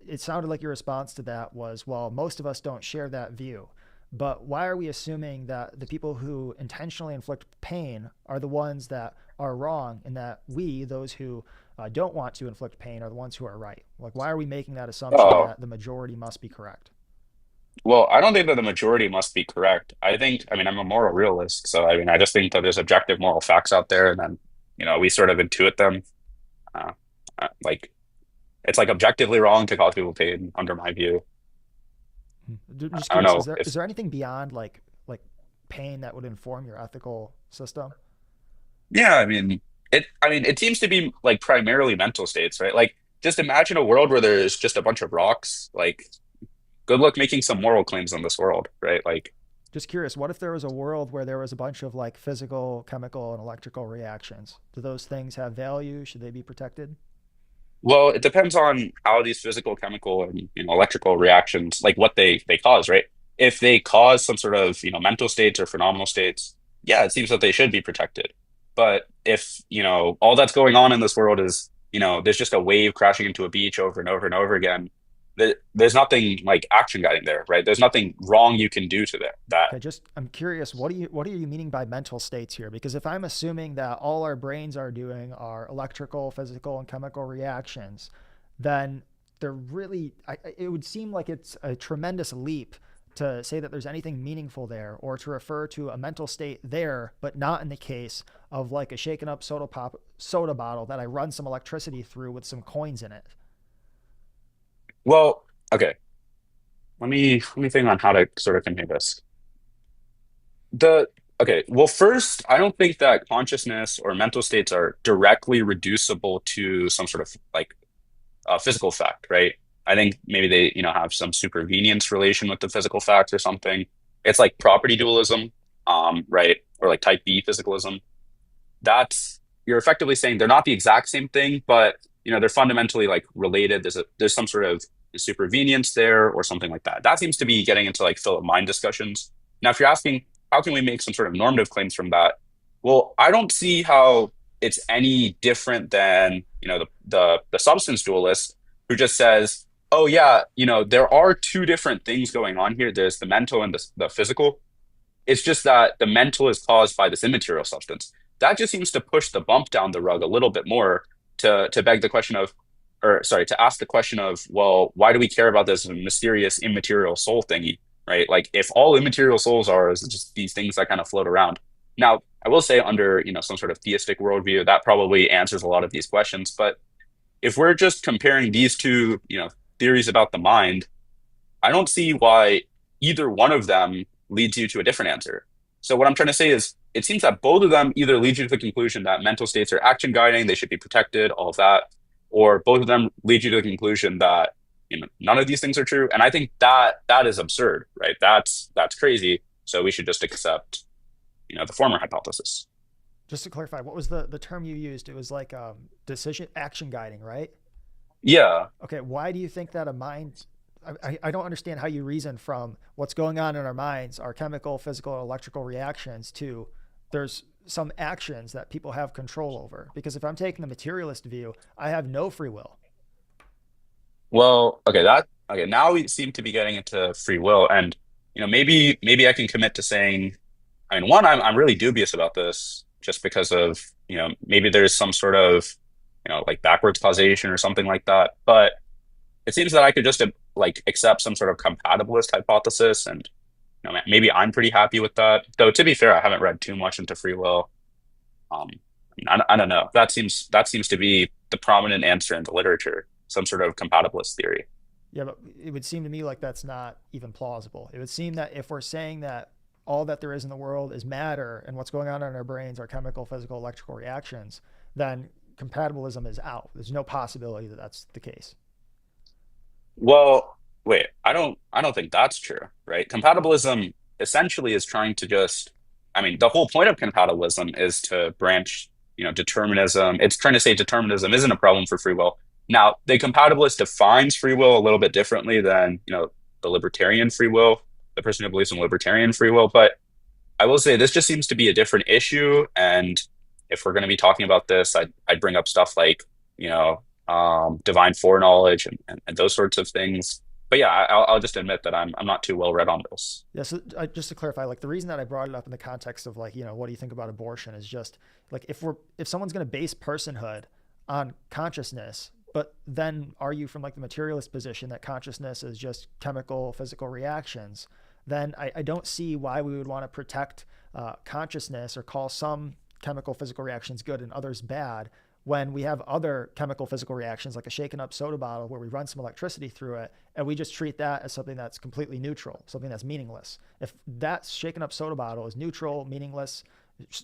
it sounded like your response to that was, well, most of us don't share that view. But why are we assuming that the people who intentionally inflict pain are the ones that are wrong and that we, those who don't want to inflict pain, are the ones who are right? Like, why are we making that assumption Oh, that the majority must be correct? well, I don't think that the majority must be correct. I mean, I'm a moral realist, so I mean, I just think that there's objective moral facts out there, and then, we sort of intuit them. Uh, like, it's like objectively wrong to cause people pain, under my view. Just I don't curious, is know there if, is there anything beyond like pain that would inform your ethical system? yeah, I mean, it seems to be like primarily mental states, right? Like, just imagine a world where there's just a bunch of rocks. Like, good luck making some moral claims on this world, right? Like, Just curious, what if there was a world where there was a bunch of like physical, chemical, and electrical reactions? Do those things have value? Should they be protected? well, it depends on how these physical, chemical, and electrical reactions, like what they cause, right? If they cause some sort of mental states or phenomenal states, yeah, it seems that they should be protected. But if all that's going on in this world is there's just a wave crashing into a beach over and over and over again, there's nothing like action guiding there, right? There's nothing wrong you can do to that. Okay, just I'm curious, what are you meaning by mental states here? Because if I'm assuming that all our brains are doing are electrical, physical, and chemical reactions, then they're really it would seem like it's a tremendous leap to say that there's anything meaningful there or to refer to a mental state there, but not in the case of like a shaken up soda bottle that I run some electricity through with some coins in it. Well, okay, let me think on how to sort of convey this. The Okay, well, first, I don't think that consciousness or mental states are directly reducible to some sort of like physical fact, right? I think maybe they, have some supervenience relation with the physical facts or something. It's like property dualism, right? Or like type B physicalism. That's You're effectively saying they're not the exact same thing, but they're fundamentally like related. There's some sort of supervenience there or something like that. That seems to be getting into like Philip mind discussions. Now, if you're asking how can we make some sort of normative claims from that, well, I don't see how it's any different than the substance dualist who just says, oh yeah, there are two different things going on here. There's the mental and the physical. It's just that the mental is caused by this immaterial substance. That just seems to push the bump down the rug a little bit more to beg the question of, or sorry, to ask the question of, well, why do we care about this mysterious immaterial soul thingy, right? Like if all immaterial souls are is just these things that kind of float around. Now, I will say under, some sort of theistic worldview, that probably answers a lot of these questions. But if we're just comparing these two, theories about the mind, I don't see why either one of them leads you to a different answer. So what I'm trying to say is it seems that both of them either lead you to the conclusion that mental states are action guiding, they should be protected, all of that, or both of them lead you to the conclusion that none of these things are true. And I think that is absurd, right? That's crazy. So we should just accept, the former hypothesis. Just to clarify, what was the term you used? It was like decision action guiding, right? Yeah. Okay, why do you think that a mind? I don't understand how you reason from what's going on in our minds, our chemical, physical, electrical reactions, to there's some actions that people have control over. Because if I'm taking the materialist view, I have no free will. Well, okay. Now we seem to be getting into free will, and maybe I can commit to saying, I mean, one, I'm really dubious about this. just because of, maybe there's some sort of, like backwards causation or something like that. But it seems that I could just like accept some sort of compatibilist hypothesis, and maybe I'm pretty happy with that. Though to be fair, I haven't read too much into free will. Um, I don't know. That seems to be the prominent answer in the literature, some sort of compatibilist theory. Yeah, but it would seem to me like that's not even plausible. It would seem that if we're saying that all that there is in the world is matter and what's going on in our brains are chemical, physical, electrical reactions, then compatibilism is out. There's no possibility that that's the case. Well, wait, I don't think that's true, right? Compatibilism essentially is trying to just, I mean, the whole point of compatibilism is to branch, determinism. It's trying to say determinism isn't a problem for free will. Now, the compatibilist defines free will a little bit differently than, the libertarian free will, the person who believes in libertarian free will. But I will say this just seems to be a different issue. And if we're going to be talking about this, I'd bring up stuff like, divine foreknowledge and those sorts of things. But yeah, I'll just admit that I'm not too well read on this. Yeah, so just to clarify, like the reason that I brought it up in the context of like, what do you think about abortion is just like if someone's going to base personhood on consciousness, but then argue from like the materialist position that consciousness is just chemical, physical reactions, then I don't see why we would want to protect consciousness or call some chemical, physical reactions good and others bad when we have other chemical, physical reactions like a shaken up soda bottle where we run some electricity through it and we just treat that as something that's completely neutral, something that's meaningless. If that shaken up soda bottle is neutral, meaningless,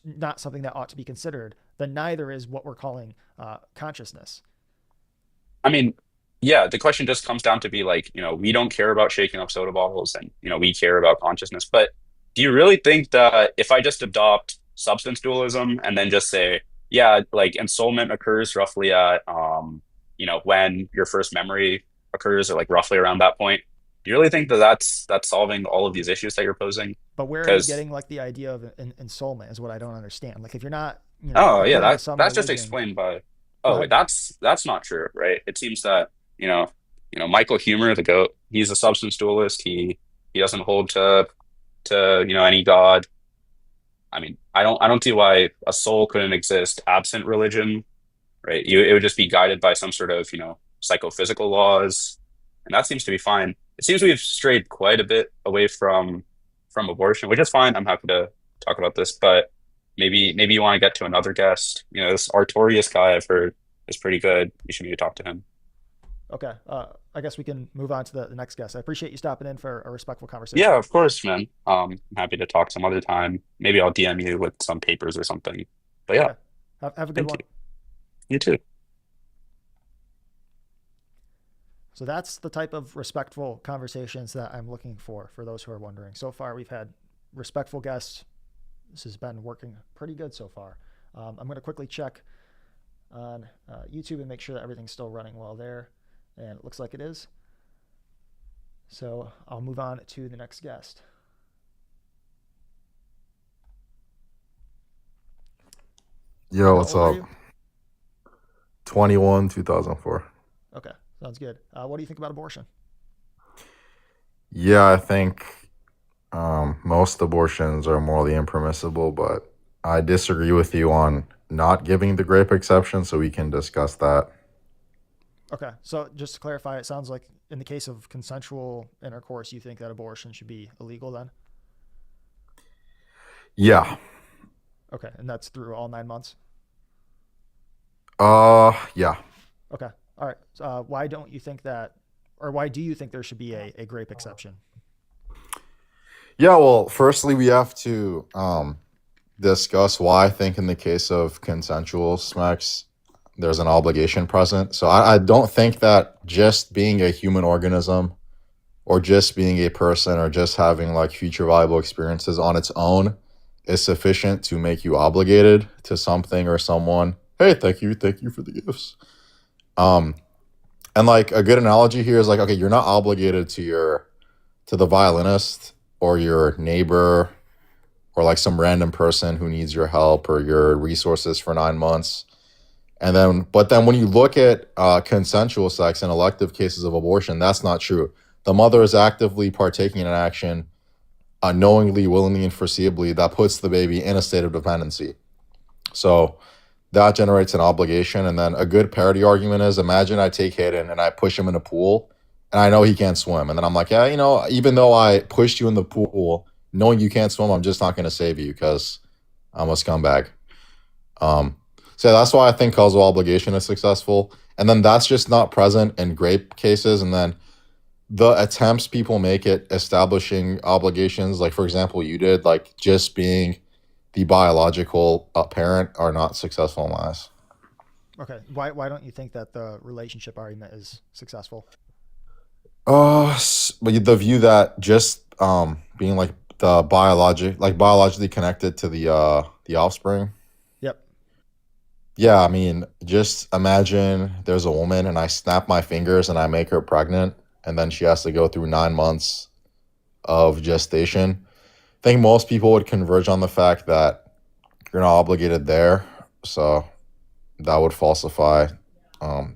not something that ought to be considered, then neither is what we're calling consciousness. I mean, yeah, the question just comes down to be like, we don't care about shaking up soda bottles and, we care about consciousness. But do you really think that if I just adopt substance dualism and then just say, yeah, like ensoulment occurs roughly at, when your first memory occurs or like roughly around that point, do you really think that that's solving all of these issues that you're posing? But where are you Because, getting like the idea of ensoulment is what I don't understand. Like if you're not, oh yeah, according to some that's just religion, explained by, go oh, wait, ahead. that's not true, right? It seems that, Michael Huemer, the goat, he's a substance dualist. He doesn't hold to, any god. I mean, I don't see why a soul couldn't exist absent religion, right? It would just be guided by some sort of, psychophysical laws, and that seems to be fine. It seems we've strayed quite a bit away from abortion, which is fine. I'm happy to talk about this, but maybe you want to get to another guest. This Artorias guy I've heard is pretty good. You should maybe talk to him. Okay. I guess we can move on to the next guest. I appreciate you stopping in for a respectful conversation. Yeah, of course, man. I'm happy to talk some other time. Maybe I'll DM you with some papers or something. But yeah, Okay. Have a good thank one. you. You too. So that's the type of respectful conversations that I'm looking for those who are wondering. So far, we've had respectful guests. This has been working pretty good so far. I'm going to quickly check on YouTube and make sure that everything's still running well there. And it looks like it is. So I'll move on to the next guest. Yo, How what's old are up? you? 21, 2004. Okay, sounds good. What do you think about abortion? Yeah, I think most abortions are morally impermissible, but I disagree with you on not giving the grape exception, so we can discuss that. Okay, so just to clarify, it sounds like in the case of consensual intercourse, you think that abortion should be illegal then? Yeah. Okay, and that's through all 9 months? Yeah. Okay, all right. Why don't you think that, or why do you think there should be a grape exception? Yeah, well, firstly, we have to discuss why I think in the case of consensual sex, there's an obligation present. So I don't think that just being a human organism or just being a person or just having like future viable experiences on its own is sufficient to make you obligated to something or someone. Hey, thank you for the gifts. Um, and like a good analogy here is like, okay, you're not obligated to the violinist or your neighbor or like some random person who needs your help or your resources for 9 months. But then when you look at consensual sex and elective cases of abortion, that's not true. The mother is actively partaking in an action, knowingly, willingly, and foreseeably that puts the baby in a state of dependency. So that generates an obligation. And then a good parity argument is, imagine I take Hayden and I push him in a pool and I know he can't swim. And then I'm like, yeah, even though I pushed you in the pool, knowing you can't swim, I'm just not going to save you because I'm a scumbag. So that's why I think causal obligation is successful. And then that's just not present in grape cases. And then the attempts people make at establishing obligations, like for example, you did, like just being the biological parent, are not successful in my eyes. Okay. Why don't you think that the relationship argument is successful? But the view that just being like biologically connected to the offspring. Yep. Yeah, I mean, just imagine there's a woman and I snap my fingers and I make her pregnant, and then she has to go through 9 months of gestation. I think most people would converge on the fact that you're not obligated there, so that would falsify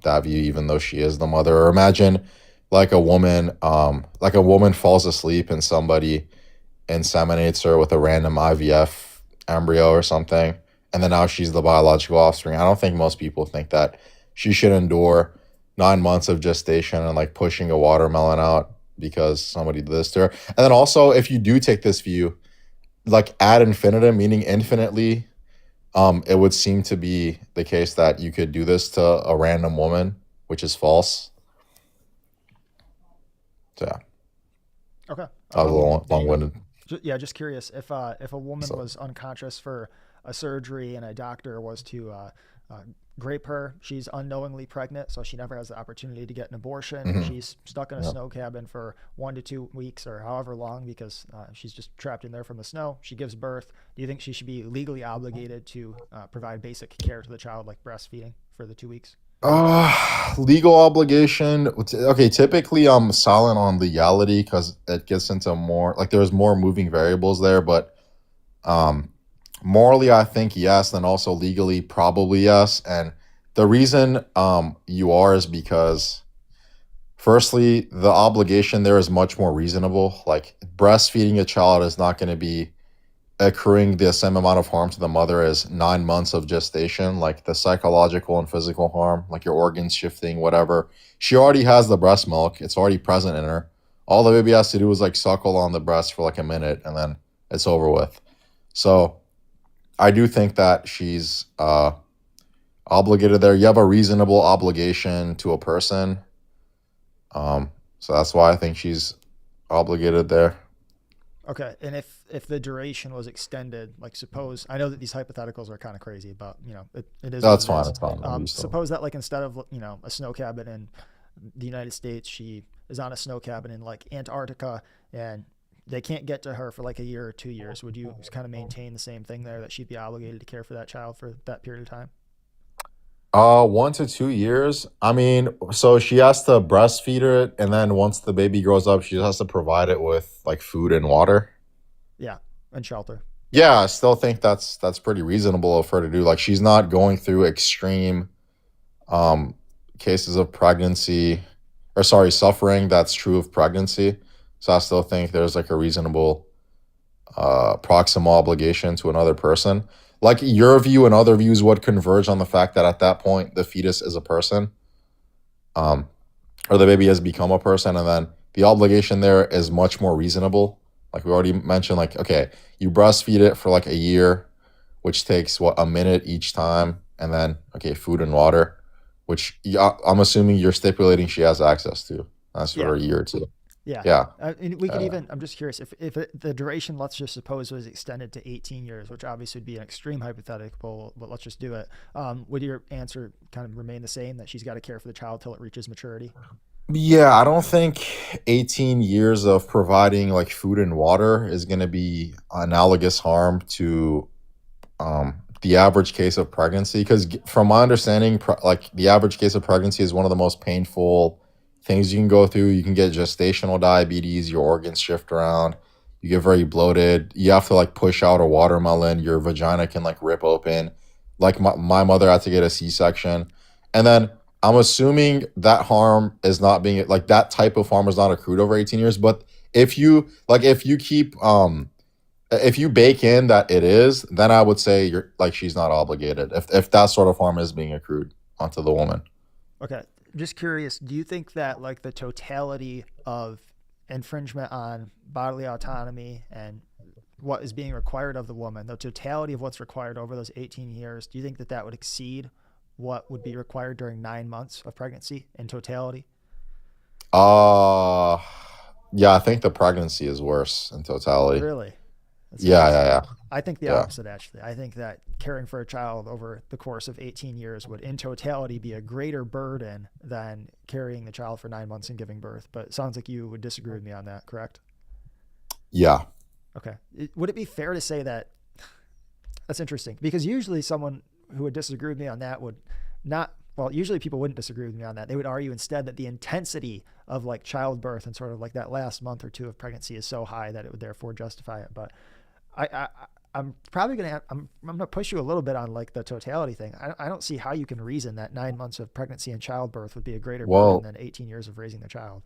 that view, even though she is the mother. Or imagine like a woman falls asleep and somebody inseminates her with a random IVF embryo or something, and then now she's the biological offspring. I don't think most people think that she should endure 9 months of gestation and like pushing a watermelon out because somebody did this to her. And then also, if you do take this view, like ad infinitum, meaning infinitely, it would seem to be the case that you could do this to a random woman, which is false. So yeah, Okay. that was a little long-winded. Just curious if a woman So- was unconscious for a surgery and a doctor was to grape her, she's unknowingly pregnant, so she never has the opportunity to get an abortion. Mhm. She's stuck in a Yep. snow cabin for 1 to 2 weeks or however long because she's just trapped in there from the snow. She gives birth. Do you think she should be legally obligated to provide basic care to the child, like breastfeeding, for the 2 weeks? Legal obligation. Okay, typically I'm silent on legality because it gets into more, like there's more moving variables there, but morally I think yes, then also legally probably yes. And the reason you are is because firstly, the obligation there is much more reasonable. Like breastfeeding a child is not going to be accruing the same amount of harm to the mother as 9 months of gestation, like the psychological and physical harm, like your organs shifting, whatever. She already has the breast milk, it's already present in her. All the baby has to do is like suckle on the breast for like a minute and then it's over with. So I do think that she's obligated there. You have a reasonable obligation to a person. So that's why I think she's obligated there. Okay, and if the duration was extended, like suppose, I know that these hypotheticals are kind of crazy, but it is. That's what it fine. is. It's fine. I'm used to it. Suppose that like instead of a snow cabin in the United States, she is on a snow cabin in like Antarctica, and they can't get to her for like a year or 2 years. Would you kind of maintain the same thing there, that she'd be obligated to care for that child for that period of time? 1 to 2 years. I mean, so she has to breastfeed it, and then once the baby grows up, she just has to provide it with like food and water. Yeah, and shelter. Yeah, I still think that's pretty reasonable of her to do. Like she's not going through extreme cases of pregnancy, or sorry, suffering that's true of pregnancy. So I still think there's like a reasonable proximal obligation to another person. Like your view and other views would converge on the fact that at that point the fetus is a person, or the baby has become a person, and then the obligation there is much more reasonable. Like we already mentioned, like okay, you breastfeed it for like a year, which takes a minute each time, and then okay, food and water, which I'm assuming you're stipulating she has access to. That's for a year or two. Yeah. Yeah. And we could even, I'm just curious, if the duration, let's just suppose, was extended to 18 years, which obviously would be an extreme hypothetical, but let's just do it. Would your answer kind of remain the same, that she's got to care for the child till it reaches maturity? Yeah, I don't think 18 years of providing like food and water is going to be analogous harm to the average case of pregnancy. Because from my understanding, like the average case of pregnancy is one of the most painful things you can go through. You can get gestational diabetes, your organs shift around, you get very bloated, you have to like push out a watermelon, your vagina can like rip open. Like my mother had to get a C-section. And then I'm assuming that harm is not being, like that type of harm is not accrued over 18 years. But if you keep If you bake in that it is, then I would say you're like she's not obligated if that sort of harm is being accrued onto the woman. Okay. Just curious, do you think that like the totality of infringement on bodily autonomy and what is being required of the woman, the totality of what's required over those 18 years, do you think that that would exceed what would be required during 9 months of pregnancy in totality? Uh yeah, I think the pregnancy is worse in totality. Really? That's Yeah, crazy. yeah, yeah. I think the Yeah. opposite, actually. I think that caring for a child over the course of 18 years would, in totality, be a greater burden than carrying the child for 9 months and giving birth. But it sounds like you would disagree with me on that, correct? Yeah. Okay. Would it be fair to say that that's interesting? Because usually someone who would disagree with me on that would not, well, usually people wouldn't disagree with me on that. They would argue instead that the intensity of like childbirth and sort of like that last month or two of pregnancy is so high that it would therefore justify it. But I'm probably going to have, I'm going to push you a little bit on like the totality thing. I don't see how you can reason that 9 months of pregnancy and childbirth would be a greater Well, burden than 18 years of raising the child.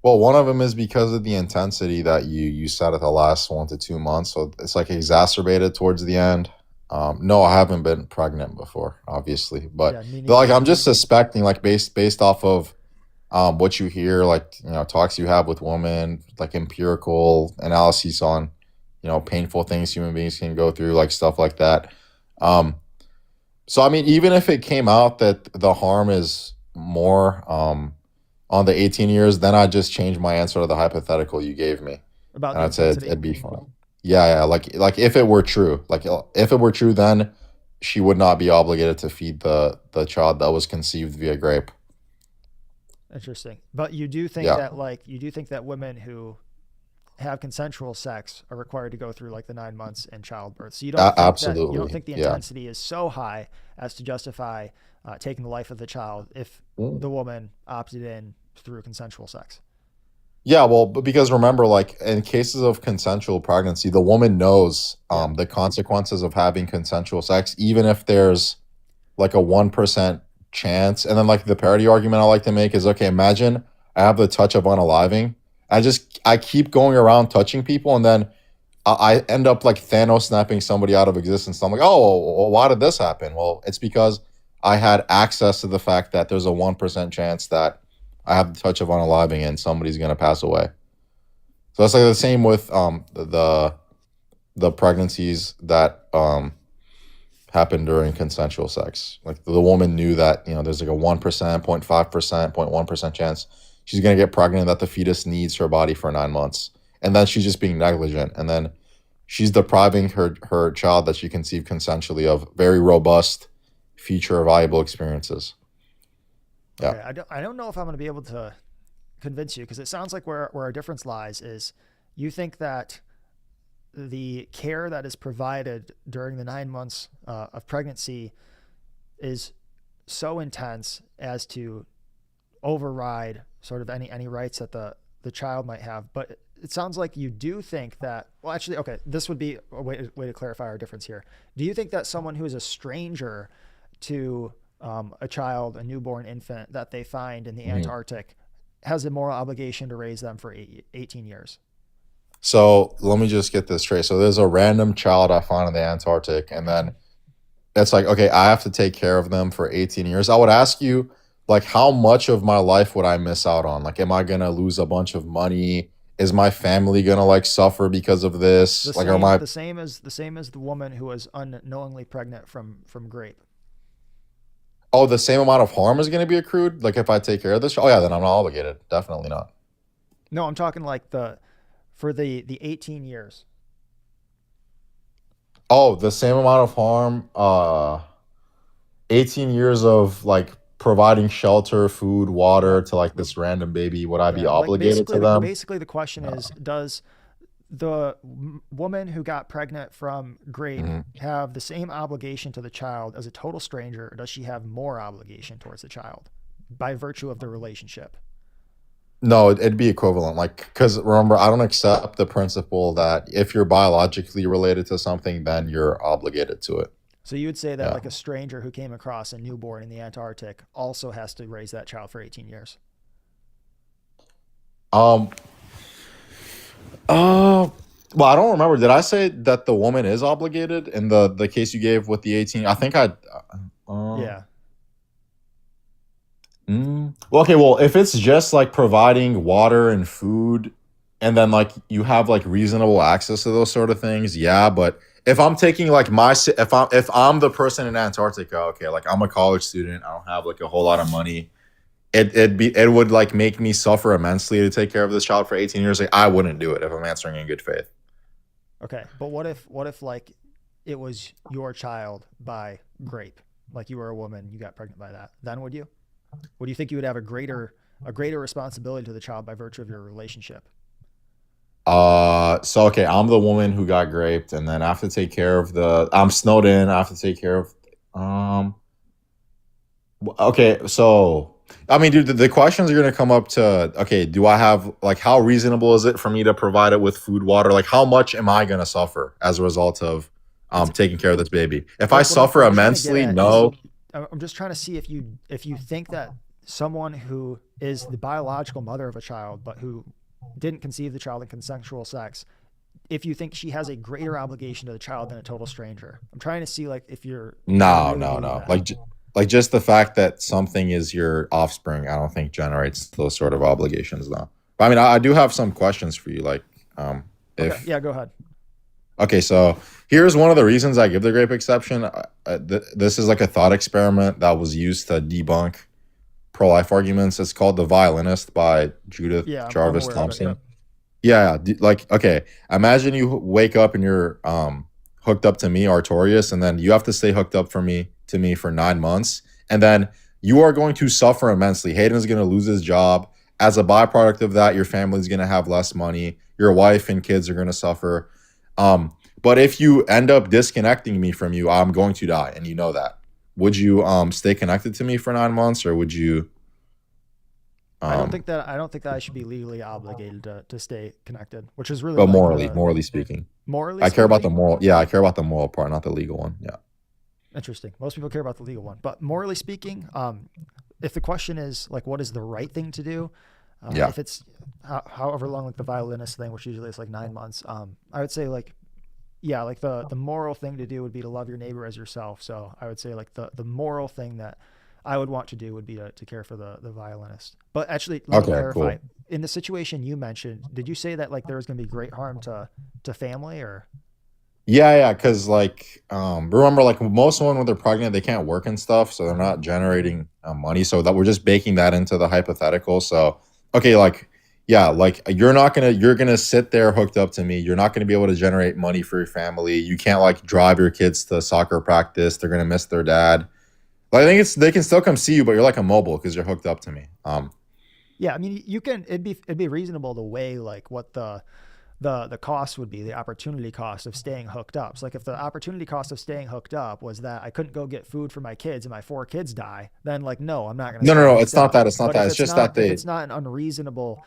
well, one of them is because of the intensity that you said at the last 1 to 2 months. So it's like exacerbated towards the end. No, I haven't been pregnant before, obviously, Yeah, but me like neither. I'm just suspecting, like based off of what you hear, like talks you have with women, like empirical analyses on painful things human beings can go through, like stuff like that. Um, so I mean, even if it came out that the harm is more on the 18 years, then I'd just change my answer to the hypothetical you gave me, About and the I'd say intensity. it'd be fine. Yeah, yeah, like if it were true, like if it were true, then she would not be obligated to feed the child that was conceived via grape. Interesting. But you do think Yeah, that like you do think that women who have consensual sex are required to go through like the 9 months in childbirth. So you don't absolutely. think the Yeah. intensity is so high as to justify taking the life of the child if Mm. the woman opted in through consensual sex. Yeah, well, but because remember, like in cases of consensual pregnancy, the woman knows Yeah. the consequences of having consensual sex, even if there's like a 1% chance. And then like the parody argument I like to make is, okay, imagine I have the touch of unaliving. I keep going around touching people, and then I end up like Thanos snapping somebody out of existence. I'm like, oh, well, why did this happen? Well, it's because I had access to the fact that there's a 1% chance that I have the touch of unaliving and somebody's gonna pass away. So that's like the same with the pregnancies that happen during consensual sex. Like the woman knew that there's like a 1%, 0.5%, 0.1% chance she's gonna get pregnant, that the fetus needs her body for 9 months, and then she's just being negligent, and then she's depriving her child that she conceived consensually of very robust, future valuable experiences. Yeah. Okay. I don't know if I'm going to be able to convince you because it sounds like where our difference lies is you think that the care that is provided during the 9 months of pregnancy is so intense as to override sort of any rights that the child might have. But it sounds like you do think that, well, actually, okay, this would be a way to clarify our difference here. Do you think that someone who is a stranger to a child, a newborn infant that they find in the Mhm. Antarctic has a moral obligation to raise them for 18 years? So let me just get this straight. So there's a random child I found in the Antarctic, and then it's like, okay, I have to take care of them for 18 years. I would ask you, like, how much of my life would I miss out on? Like, am I gonna lose a bunch of money? Is my family gonna like suffer because of this? The Like, are same, my the same as the woman who was unknowingly pregnant from grape. oh, the same amount of harm is gonna be accrued? Like, if I take care of this? Oh yeah, then I'm not obligated. Definitely not. No, I'm talking like for the 18 years. Oh, the same amount of harm. 18 years of like providing shelter, food, water Yep. to like this random baby. Would I be Yeah, like obligated to them? basically the question No. is, does the woman who got pregnant from grape Mhm. have the same obligation to the child as a total stranger, or does she have more obligation towards the child by virtue of the relationship? No, it'd be equivalent. Like, because remember, I don't accept the principle that if you're biologically related to something, then you're obligated to it. So you would say that Yeah. like a stranger who came across a newborn in the Antarctic also has to raise that child for 18 years. Um. Uh. Well, I don't remember. Did I say that the woman is obligated in the case you gave with the 18? I think I. Yeah. Well, okay. Well, if it's just like providing water and food, and then like you have like reasonable access to those sort of things, yeah. But if I'm taking like if I'm the person in Antarctica, okay, like I'm a college student, I don't have like a whole lot of money. It would like make me suffer immensely to take care of this child for 18 years. Like I wouldn't do it if I'm answering in good faith. Okay. But what if like it was your child by grape? Like you were a woman, you got pregnant by that. Then would you? Would you think you would have a greater responsibility to the child by virtue of your relationship? So okay, I'm the woman who got raped, and then I have to take care of I'm snowed in. I have to take care of. Okay, so I mean, dude, the questions are gonna come up to okay. Do I have like how reasonable is it for me to provide it with food, water? Like how much am I gonna suffer as a result of taking care of this baby? If I What suffer I'm trying to get immensely, at is, no. I'm just trying to see if you think that someone who is the biological mother of a child but who didn't conceive the child in consensual sex, if you think she has a greater obligation to the child than a total stranger. I'm trying to see like if you're No, really no, believe no. that. Like just the fact that something is your offspring, I don't think generates those sort of obligations, though. But I mean, I do have some questions for you. Like, if Okay, yeah, go ahead. okay, so here's one of the reasons I give the grape exception. This is like a thought experiment that was used to debunk pro-life arguments. It's called The Violinist by Judith Yeah, I'm Jarvis aware of it, Thompson. yep. Yeah, like okay, imagine you wake up and you're hooked up to me, Artorias, and then you have to stay hooked up to me for 9 months, and then you are going to suffer immensely. Hayden's going to lose his job. As a byproduct of that, your family's going to have less money. Your wife and kids are going to suffer. But if you end up disconnecting me from you, I'm going to die, and you know that. Would you stay connected to me for 9 months, or would you? I don't think that I should be legally obligated to stay connected, which is really But like morally speaking, morally I care about the speaking? moral. Yeah, I care about the moral part, not the legal one. Yeah. Interesting. Most people care about the legal one, but morally speaking, if the question is like, what is the right thing to do? Yeah. If it's however long, like the violinist thing, which usually is like 9 months, I would say like, yeah, like the moral thing to do would be to love your neighbor as yourself. So I would say like the moral thing that I would want to do would be to care for the violinist. But actually, let me Okay, clarify. cool. In the situation you mentioned, did you say that like there was going to be great harm to family or? Yeah, because like remember, like most women when they're pregnant, they can't work and stuff, so they're not generating money. So that we're just baking that into the hypothetical. So okay, like yeah, like you're gonna sit there hooked up to me. You're not gonna be able to generate money for your family. You can't like drive your kids to soccer practice. They're gonna miss their dad. But I think they can still come see you, but you're like immobile because you're hooked up to me. Yeah, I mean, you can. It'd be reasonable to weigh like what the cost would be, the opportunity cost of staying hooked up. So like if the opportunity cost of staying hooked up was that I couldn't go get food for my kids and my 4 kids die, then like no, I'm not going to. No, it's not that. It's not But that. if It's just that if they. it's not an unreasonable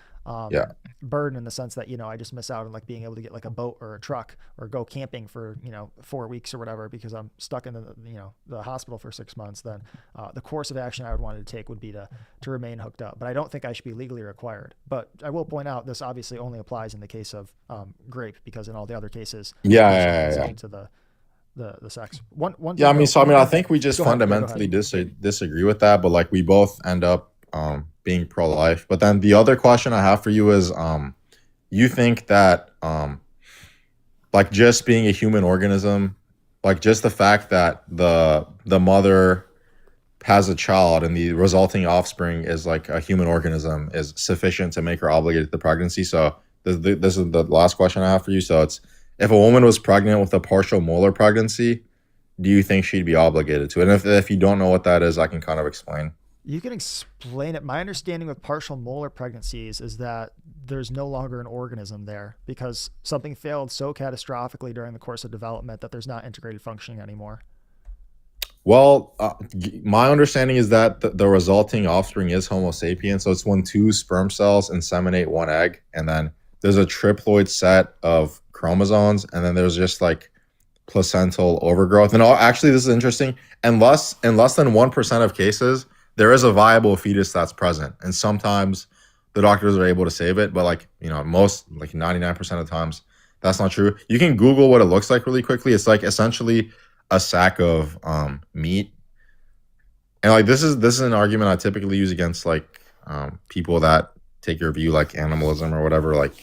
Yeah. burden in the sense that I just miss out on like being able to get like a boat or a truck or go camping for 4 weeks or whatever because I'm stuck in the hospital for 6 months, then the course of action I would want to take would be to remain hooked up. But I don't think I should be legally required. But I will point out this obviously only applies in the case of grape because in all the other cases it's Yeah. linked to the sex. One Yeah, I thing, mean, though, so I mean, I think we just Go ahead, yeah, go fundamentally ahead. disagree with that, but like we both end up being pro-life. But then the other question I have for you is, you think that like just being a human organism, like just the fact that the mother has a child and the resulting offspring is like a human organism is sufficient to make her obligated to the pregnancy. So this is the last question I have for you. So it's if a woman was pregnant with a partial molar pregnancy, do you think she'd be obligated to it? And if you don't know what that is, I can kind of explain. You can explain it. My understanding with partial molar pregnancies is that there's no longer an organism there because something failed so catastrophically during the course of development that there's not integrated functioning anymore. Well, my understanding is that the resulting offspring is Homo sapiens. So it's when 2 sperm cells inseminate 1 egg, and then there's a triploid set of chromosomes, and then there's just like placental overgrowth. And actually, this is interesting. In less than 1% of cases, there is a viable fetus that's present, and sometimes the doctors are able to save it. But like most, like 99% of times, that's not true. You can Google what it looks like really quickly. It's like essentially a sack of meat. And like this is an argument I typically use against like people that take your view like animalism or whatever. Like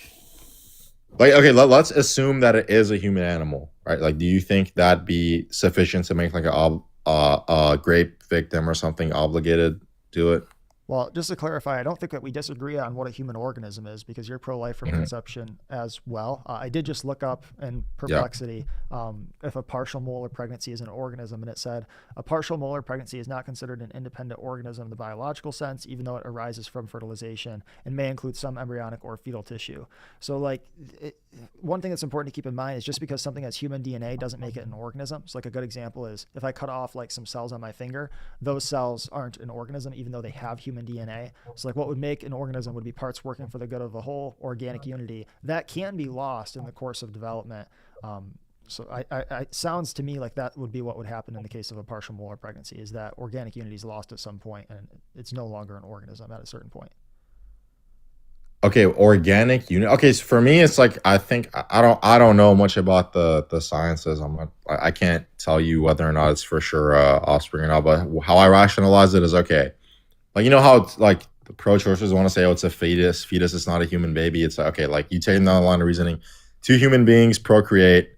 okay, let's assume that it is a human animal, right? Like, do you think that'd be sufficient to make like a grape victim or something obligated to it? Well, just to clarify, I don't think that we disagree on what a human organism is because you're pro-life from conception as well. I did just look up in Perplexity if a partial molar pregnancy is an organism, and it said a partial molar pregnancy is not considered an independent organism in the biological sense, even though it arises from fertilization and may include some embryonic or fetal tissue. So like one thing that's important to keep in mind is just because something has human DNA doesn't make it an organism. So like a good example is if I cut off like some cells on my finger, those cells aren't an organism, even though they have human DNA. So like what would make an organism would be parts working for the good of the whole, organic unity that can be lost in the course of development. So I sounds to me like that would be what would happen in the case of a partial molar pregnancy, is that organic unity is lost at some point and it's no longer an organism at a certain point. Okay, organic unit. Okay, so for me, it's like I think I don't know much about the sciences. I can't tell you whether or not it's for sure offspring or not. But how I rationalize it is okay. Like you know how it's like the pro-choicers want to say, oh, it's a fetus. Fetus is not a human baby. It's like, okay, like you take down the line of reasoning. Two human beings procreate,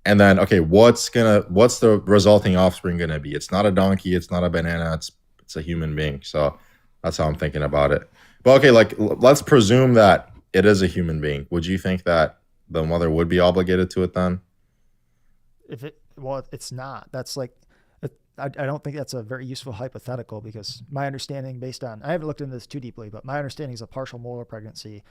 and then okay, what's the resulting offspring gonna be? It's not a donkey. It's not a banana. It's a human being. So that's how I'm thinking about it. But okay, like let's presume that it is a human being. Would you think that the mother would be obligated to it then? Well, it's not. That's like, I don't think that's a very useful hypothetical because my understanding based on, I haven't looked into this too deeply, but my understanding is a partial molar pregnancy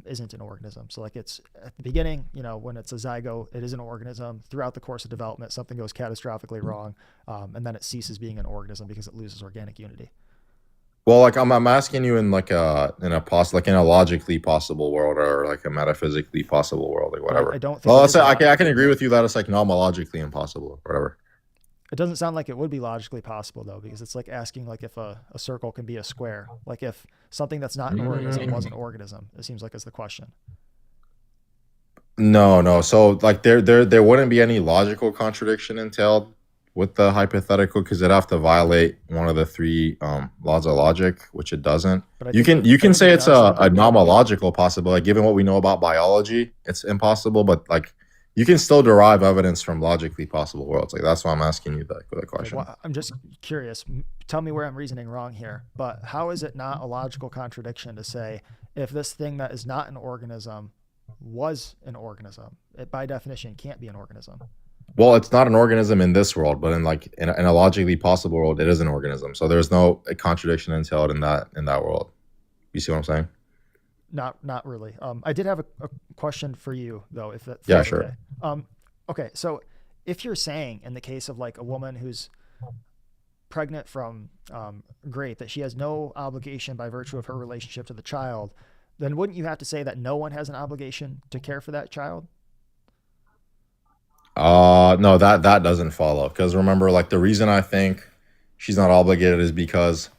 isn't an organism. So like it's at the beginning, you know, when it's a zygote, it is an organism. Throughout the course of development, something goes catastrophically wrong, and then it ceases being an organism because it loses organic unity. Well, like I'm asking you in like in a logically possible world or like a metaphysically possible world, like whatever. I don't think. Well, let's say I can agree with you that it's like nomologically impossible, or whatever. It doesn't sound like it would be logically possible though, because it's like asking like if a circle can be a square, like if something that's not an organism was an organism. It seems like is the question. No. So like there wouldn't be any logical contradiction entailed with the hypothetical because it'd have to violate one of the three laws of logic, which it doesn't. You can say it's a nomological possibility. Like, given what we know about biology, it's impossible, but like you can still derive evidence from logically possible worlds. Like that's why I'm asking you the question. Well, I'm just curious. Tell me where I'm reasoning wrong here. But how is it not a logical contradiction to say if this thing that is not an organism was an organism, it by definition can't be an organism? Well, it's not an organism in this world, but in a logically possible world, it is an organism. So there's no contradiction entailed in that world. You see what I'm saying? Not really. I did have a question for you though, if that's yeah, sure. Okay. Okay, so if you're saying in the case of like a woman who's pregnant from grape that she has no obligation by virtue of her relationship to the child, then wouldn't you have to say that no one has an obligation to care for that child? No, that doesn't follow because remember, like the reason I think she's not obligated is because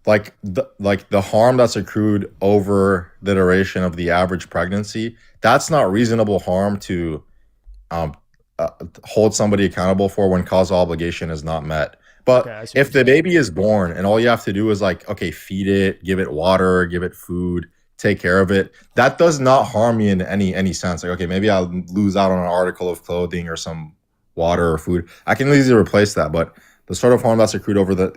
the harm that's accrued over the duration of the average pregnancy, that's not reasonable harm to hold somebody accountable for when causal obligation is not met. But Okay, if the baby is born and all you have to do is like, okay, feed it, give it water, give it food, take care of it, that does not harm me in any sense. Like, okay, maybe I'll lose out on an article of clothing or some water or food. I can easily replace that, but the sort of harm that's accrued over the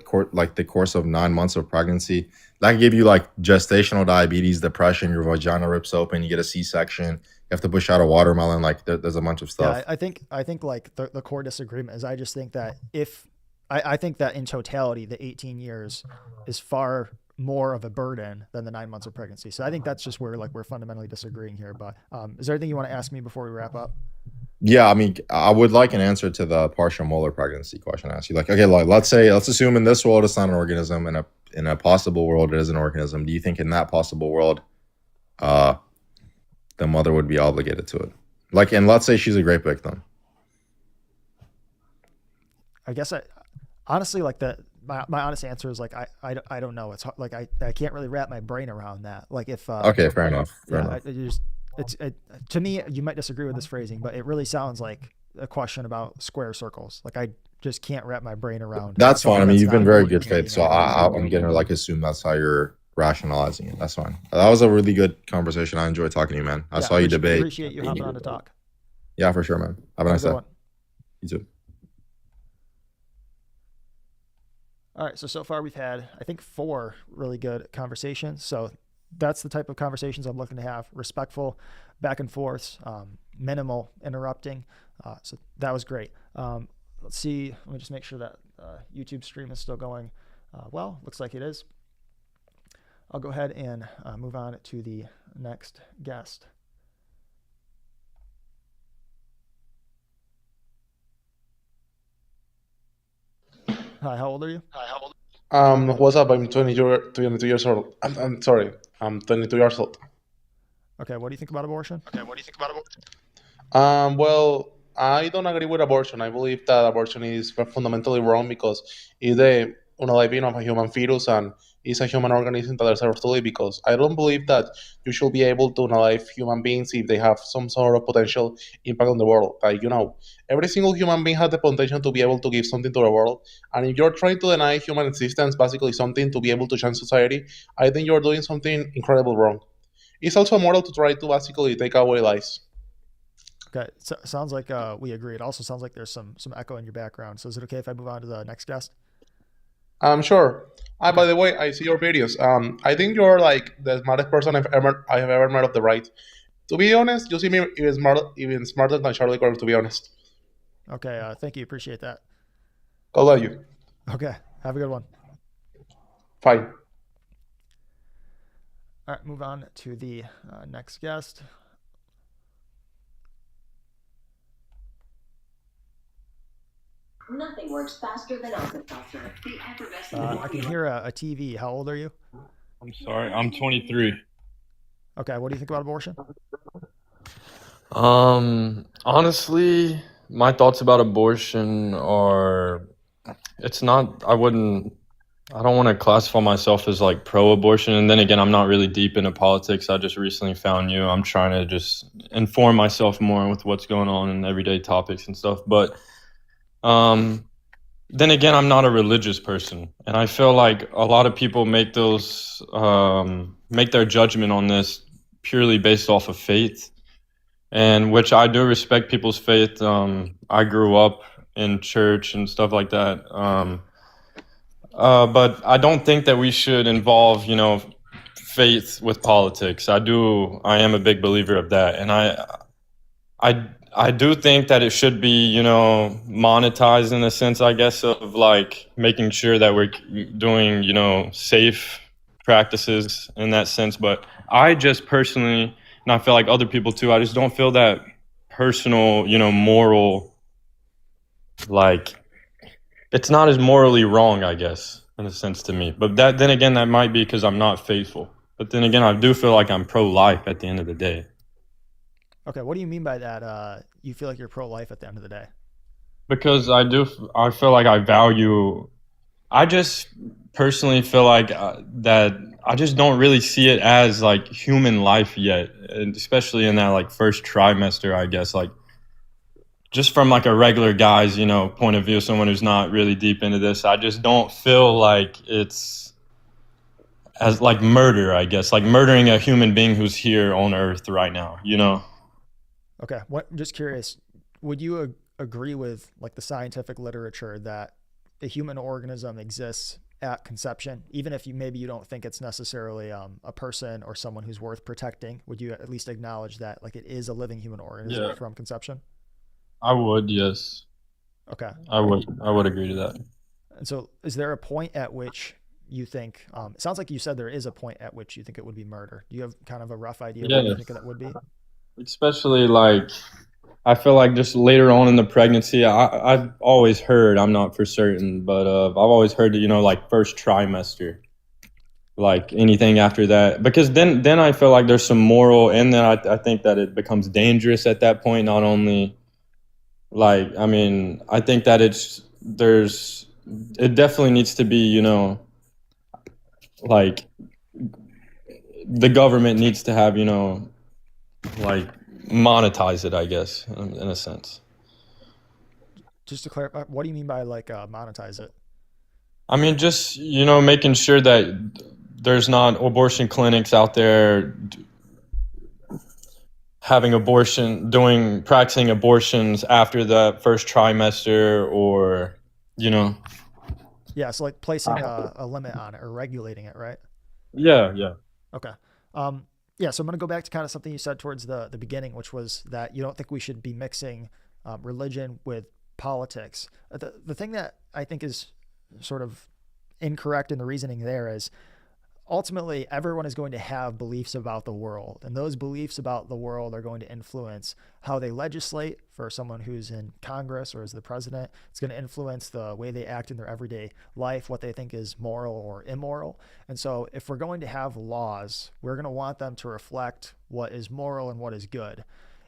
course of 9 months of pregnancy, that can give you like gestational diabetes, depression, your vagina rips open, you get a C-section, you have to push out a watermelon. Like there's a bunch of stuff. Yeah, I think like the core disagreement is I just think that I think that in totality, the 18 years is far more of a burden than the 9 months of pregnancy. So I think that's just where like we're fundamentally disagreeing here. But is there anything you want to ask me before we wrap up? Yeah, I mean, I would like an answer to the partial molar pregnancy question I asked you. Like, okay, like let's assume in this world it's not an organism, in a possible world it is an organism. Do you think in that possible world, the mother would be obligated to it? Like, and let's say she's a grape victim. I guess honestly like my honest answer is like I don't know. It's hard, like I can't really wrap my brain around that. Like if Okay, fair enough. I to me, you might disagree with this phrasing, but it really sounds like a question about square circles. Like I just can't wrap my brain around. That's fine. I something mean, that's you've not been very important good to me, faith, you so know? I'm gonna like assume that's how you're rationalizing it. That's fine. That was a really good conversation. I enjoyed talking to you, man. I Yeah, saw you debate. Appreciate you hopping on to talk. Yeah, for sure, man. Have a Have a nice good day. one. You too. All right, so far we've had, I think, 4 really good conversations. So that's the type of conversations I'm looking to have: respectful, back and forths, minimal interrupting. So that was great. Let's see. Let me just make sure that YouTube stream is still going. Well, looks like it is. I'll go ahead and move on to the next guest. Hi, how old are you? What's up? I'm 22 years old. I'm sorry. I'm 22 years old. Okay, what do you think about abortion? Well, I don't agree with abortion. I believe that abortion is fundamentally wrong because it's the unaliving of a human fetus and it's a human organism that deserves to live. Because I don't believe that you should be able to unalive human beings if they have some sort of potential impact on the world. Like, every single human being has the potential to be able to give something to the world. And if you're trying to deny human existence, basically something to be able to change society, I think you're doing something incredibly wrong. It's also immoral to try to basically take away lives. Okay, so, sounds like we agree. It also sounds like there's some echo in your background. So is it okay if I move on to the next guest? Sure. By the way, I see your videos. I think you're like the smartest person I have ever met of the right. To be honest, you seem even smarter than Charlie Kirk, to be honest. Okay, thank you. Appreciate that. God bless you. Okay, have a good one. Fine. All right, move on to the next guest. Nothing works faster than Alka-Seltzer. The effervescent I can hear a TV. How old are you? I'm sorry, I'm 23. Okay, what do you think about abortion? Honestly, my thoughts about abortion are it's not I don't want to classify myself as like pro-abortion, and then again, I'm not really deep into politics. I just recently found you. I'm trying to just inform myself more with what's going on in everyday topics and stuff, but then again, I'm not a religious person, and I feel like a lot of people make their judgment on this purely based off of faith, and which I do respect people's faith. I grew up in church and stuff like that, but I don't think that we should involve, faith with politics. I am a big believer of that, and I do think that it should be, monetized in a sense, I guess, of like making sure that we're doing, safe practices in that sense. But I just personally, and I feel like other people too, I just don't feel that personal, moral, like it's not as morally wrong, I guess, in a sense to me. But then again, that might be because I'm not faithful. But then again, I do feel like I'm pro-life at the end of the day. Okay, what do you mean by that? You feel like you're pro-life at the end of the day? Because I feel like I just personally feel like that I just don't really see it as like human life yet, and especially in that like first trimester, I guess, like just from like a regular guy's, point of view, someone who's not really deep into this, I just don't feel like it's as like murder, I guess, like murdering a human being who's here on Earth right now, Okay, just curious, would you agree with like the scientific literature that a human organism exists at conception, even if maybe you don't think it's necessarily a person or someone who's worth protecting? Would you at least acknowledge that like it is a living human organism from conception? I would, yes. Okay. I would agree to that. And so is there a point at which you think, it sounds like you said there is a point at which you think it would be murder. Do you have kind of a rough idea of what you think that would be? Especially like, I feel like just later on in the pregnancy, I've always heard, I'm not for certain, but I've always heard that, like first trimester, like anything after that, because then I feel like there's some moral, and then I think that it becomes dangerous at that point. Not only like, I mean, I think that it definitely needs to be, like the government needs to have, like monetize it, I guess, in a sense. Just to clarify, what do you mean by like monetize it? I mean, just, making sure that there's not abortion clinics out there having practicing abortions after the first trimester, or, you know. Yeah, so like placing a limit on it or regulating it, right? Yeah. Okay. Yeah, so I'm going to go back to kind of something you said towards the beginning, which was that you don't think we should be mixing religion with politics. The thing that I think is sort of incorrect in the reasoning there is ultimately everyone is going to have beliefs about the world, and those beliefs about the world are going to influence how they legislate. For someone who's in Congress or as the president, it's going to influence the way they act in their everyday life, what they think is moral or immoral. And so if we're going to have laws, we're going to want them to reflect what is moral and what is good.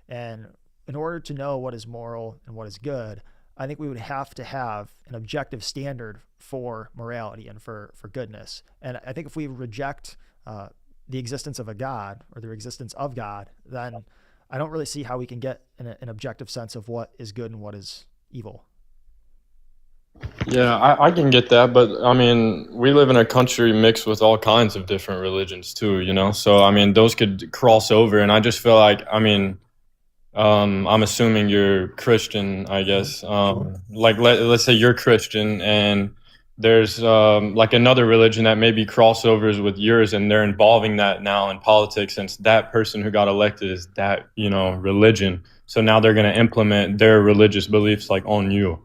And in order to know what is moral and what is good, I think we would have to have an objective standard for morality and for goodness. And I think if we reject the existence of a God or the existence of God, then I don't really see how we can get an objective sense of what is good and what is evil. Yeah, I can get that, but I mean, we live in a country mixed with all kinds of different religions too, So, I mean, those could cross over, and I just feel like, I mean, I'm assuming you're Christian, I guess. Like let's say you're Christian, and there's like another religion that maybe crossovers with yours, and they're involving that now in politics, since that person who got elected is that religion. So now they're going to implement their religious beliefs like on you.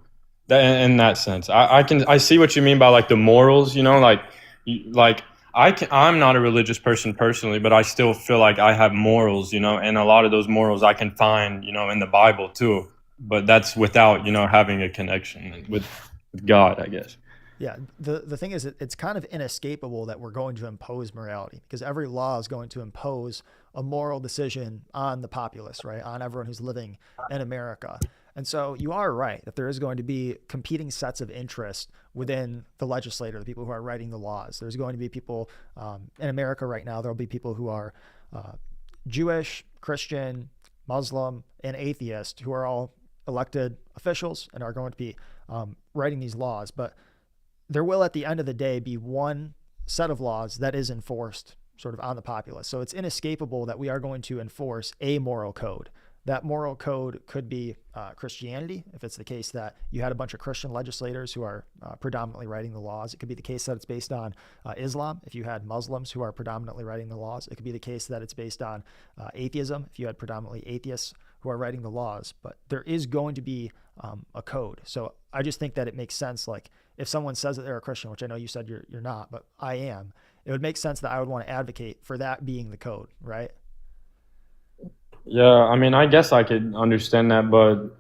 In that sense, I see what you mean by like the morals. Like I'm not a religious person personally, but I still feel like I have morals, and a lot of those morals I can find, in the Bible too. But that's without, having a connection with God, I guess. Yeah, the thing is, it's kind of inescapable that we're going to impose morality, because every law is going to impose a moral decision on the populace, right? On everyone who's living in America. And so you are right that there is going to be competing sets of interest within the legislator, the people who are writing the laws. There's going to be people in America right now, there'll be people who are Jewish, Christian, Muslim, and atheist who are all elected officials and are going to be writing these laws. But there will, at the end of the day, be one set of laws that is enforced sort of on the populace. So it's inescapable that we are going to enforce a moral code. That moral code could be Christianity, if it's the case that you had a bunch of Christian legislators who are predominantly writing the laws. It could be the case that it's based on Islam, if you had Muslims who are predominantly writing the laws. It could be the case that it's based on atheism, if you had predominantly atheists who are writing the laws. But there is going to be a code. So I just think that it makes sense, like, if someone says that they're a Christian, which I know you said you're not, but I am, it would make sense that I would want to advocate for that being the code, right? Yeah, I mean, I guess I could understand that, but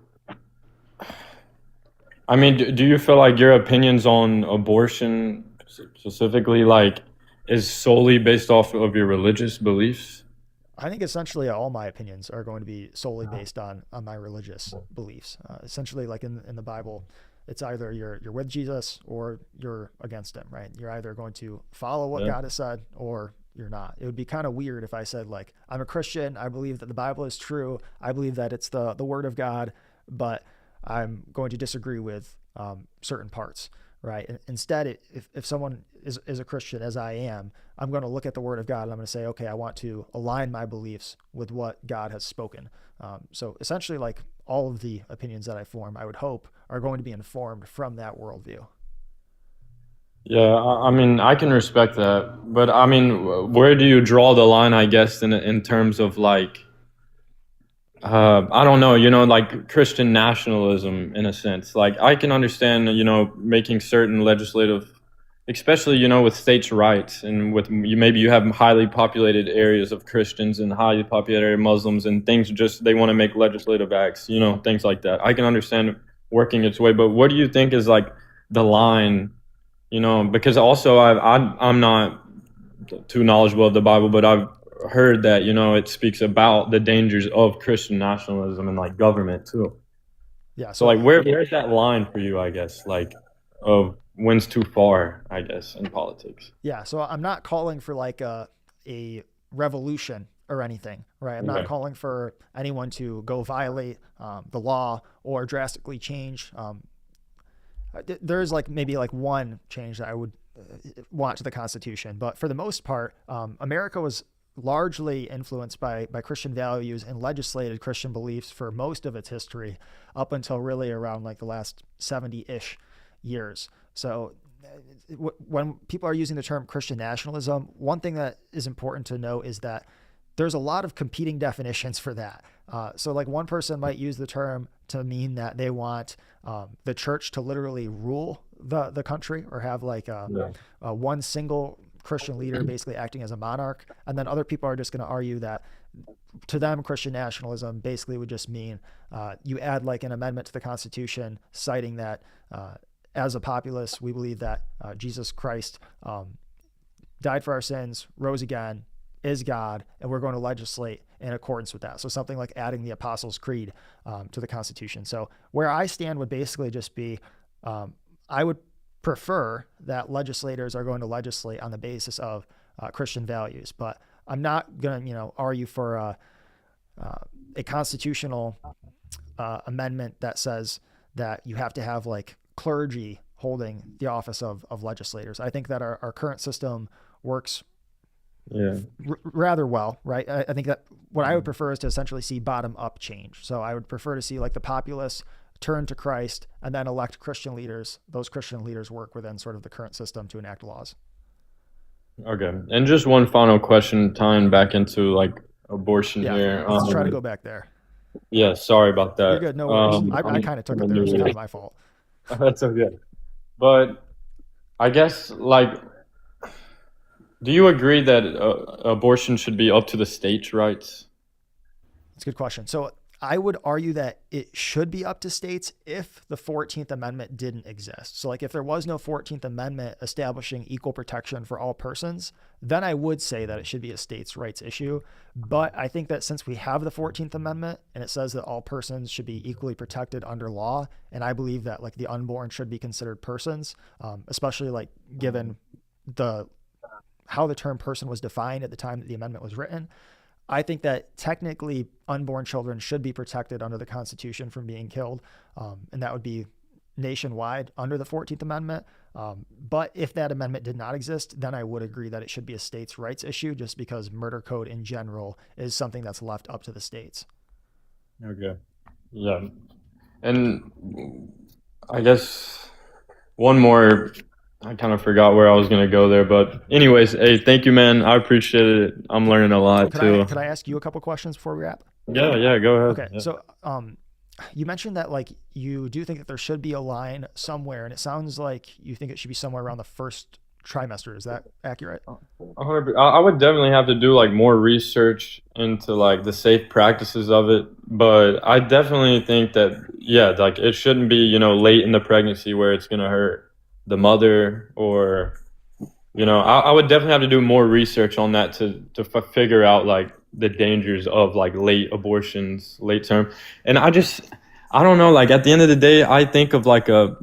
I mean, do you feel like your opinions on abortion specifically, like, is solely based off of your religious beliefs? I think essentially all my opinions are going to be solely based on my religious beliefs. Essentially, like in the Bible, it's either you're with Jesus or you're against him, right? You're either going to follow what God has said or you're not. It would be kind of weird if I said, like, I'm a Christian, I believe that the Bible is true, I believe that it's the word of God, but I'm going to disagree with certain parts, right? Instead, if someone is a Christian, as I am, I'm going to look at the word of God and I'm going to say, okay, I want to align my beliefs with what God has spoken. So essentially, like, all of the opinions that I form, I would hope, are going to be informed from that worldview. Yeah, I mean, I can respect that, but I mean, where do you draw the line, I guess, in terms of like, I don't know, like Christian nationalism in a sense. Like, I can understand, making certain legislative, especially, with states' rights and with maybe you have highly populated areas of Christians and highly populated Muslims and things, just they want to make legislative acts, things like that. I can understand working its way, but what do you think is like the line? Because also I'm not too knowledgeable of the Bible, but I've heard that, it speaks about the dangers of Christian nationalism and like government too. Yeah. So like where's that line for you, I guess, like of when's too far, I guess, in politics? Yeah. So I'm not calling for like a revolution or anything, right? I'm not calling for anyone to go violate the law or drastically change. There's like maybe like one change that I would want to the Constitution, but for the most part, America was largely influenced by Christian values and legislated Christian beliefs for most of its history up until really around like the last 70-ish years. So when people are using the term Christian nationalism, one thing that is important to note is that there's a lot of competing definitions for that. So like one person might use the term to mean that they want the church to literally rule the country or have like one single Christian leader basically acting as a monarch. And then other people are just going to argue that to them, Christian nationalism basically would just mean you add like an amendment to the Constitution citing that as a populace, we believe that Jesus Christ died for our sins, rose again, is God, and we're going to legislate in accordance with that. So something like adding the Apostles' Creed to the Constitution. So where I stand would basically just be, I would prefer that legislators are going to legislate on the basis of Christian values, but I'm not going to, argue for a constitutional amendment that says that you have to have like clergy holding the office of legislators. I think that our current system works rather well, right? I think that what I would prefer is to essentially see bottom up change. So I would prefer to see like the populace turn to Christ and then elect Christian leaders. Those Christian leaders work within sort of the current system to enact laws. Okay. And just one final question tying back into like abortion here. Let's try to go back there. Yeah, sorry about that. You're good. No worries. I kind of took it there. It's kind of my fault. That's okay. But I guess, like, do you agree that abortion should be up to the states' rights? That's a good question. So I would argue that it should be up to states if the 14th Amendment didn't exist. So like if there was no 14th Amendment establishing equal protection for all persons, then I would say that it should be a states' rights issue. But I think that since we have the 14th Amendment and it says that all persons should be equally protected under law, and I believe that like the unborn should be considered persons, especially like given how the term person was defined at the time that the amendment was written, I think that technically unborn children should be protected under the Constitution from being killed. And that would be nationwide under the 14th Amendment. But if that amendment did not exist, then I would agree that it should be a states' rights issue just because murder code in general is something that's left up to the states. Okay. Yeah. And I guess one more, I kind of forgot where I was going to go there, but anyways, hey, thank you, man. I appreciate it. I'm learning a lot too. Could I ask you a couple questions before we wrap? Yeah, go ahead. Okay. Yeah. So, you mentioned that like you do think that there should be a line somewhere, and it sounds like you think it should be somewhere around the first trimester. Is that accurate? 100%. I would definitely have to do like more research into like the safe practices of it, but I definitely think that like it shouldn't be late in the pregnancy where it's gonna hurt the mother, or I would definitely have to do more research on that to figure out like the dangers of like late abortions, late term. And I don't know, like at the end of the day, I think of like a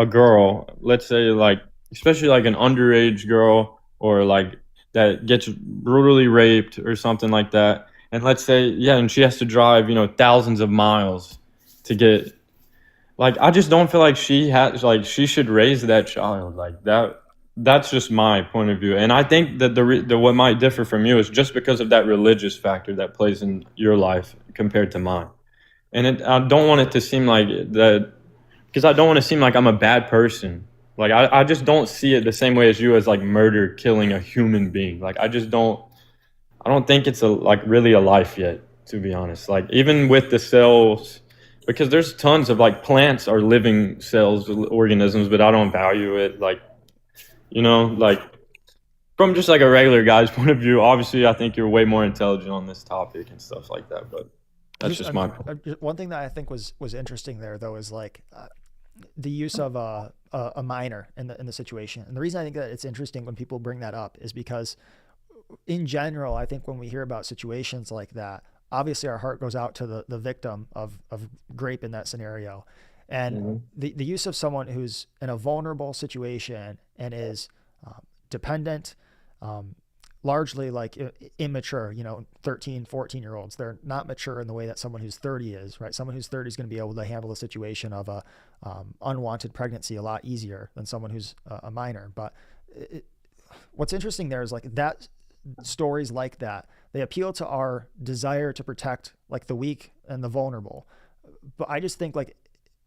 girl, let's say like, especially like an underage girl or like that gets brutally raped or something like that. And let's say, and she has to drive, thousands of miles to get, like, I just don't feel like she should raise that child like that. That's just my point of view. And I think that the what might differ from you is just because of that religious factor that plays in your life compared to mine. And I don't want it to seem like that, because I don't want to seem like I'm a bad person. Like, I just don't see it the same way as you, as like murder, killing a human being. Like, I don't think it's really a life yet, to be honest. Like, even with the cells, because there's tons of like plants are living cells, organisms, but I don't value it. Like, like from just like a regular guy's point of view, obviously I think you're way more intelligent on this topic and stuff like that, but that's just my point. One thing that I think was interesting there though is like the use of a minor in the situation. And the reason I think that it's interesting when people bring that up is because in general, I think when we hear about situations like that, obviously our heart goes out to the victim of rape in that scenario. And the use of someone who's in a vulnerable situation and is dependent, largely like immature, 13, 14-year-olds. They're not mature in the way that someone who's 30 is, right? Someone who's 30 is going to be able to handle the situation of a unwanted pregnancy a lot easier than someone who's a minor. But what's interesting there is like that stories like that, they appeal to our desire to protect like the weak and the vulnerable. But I just think like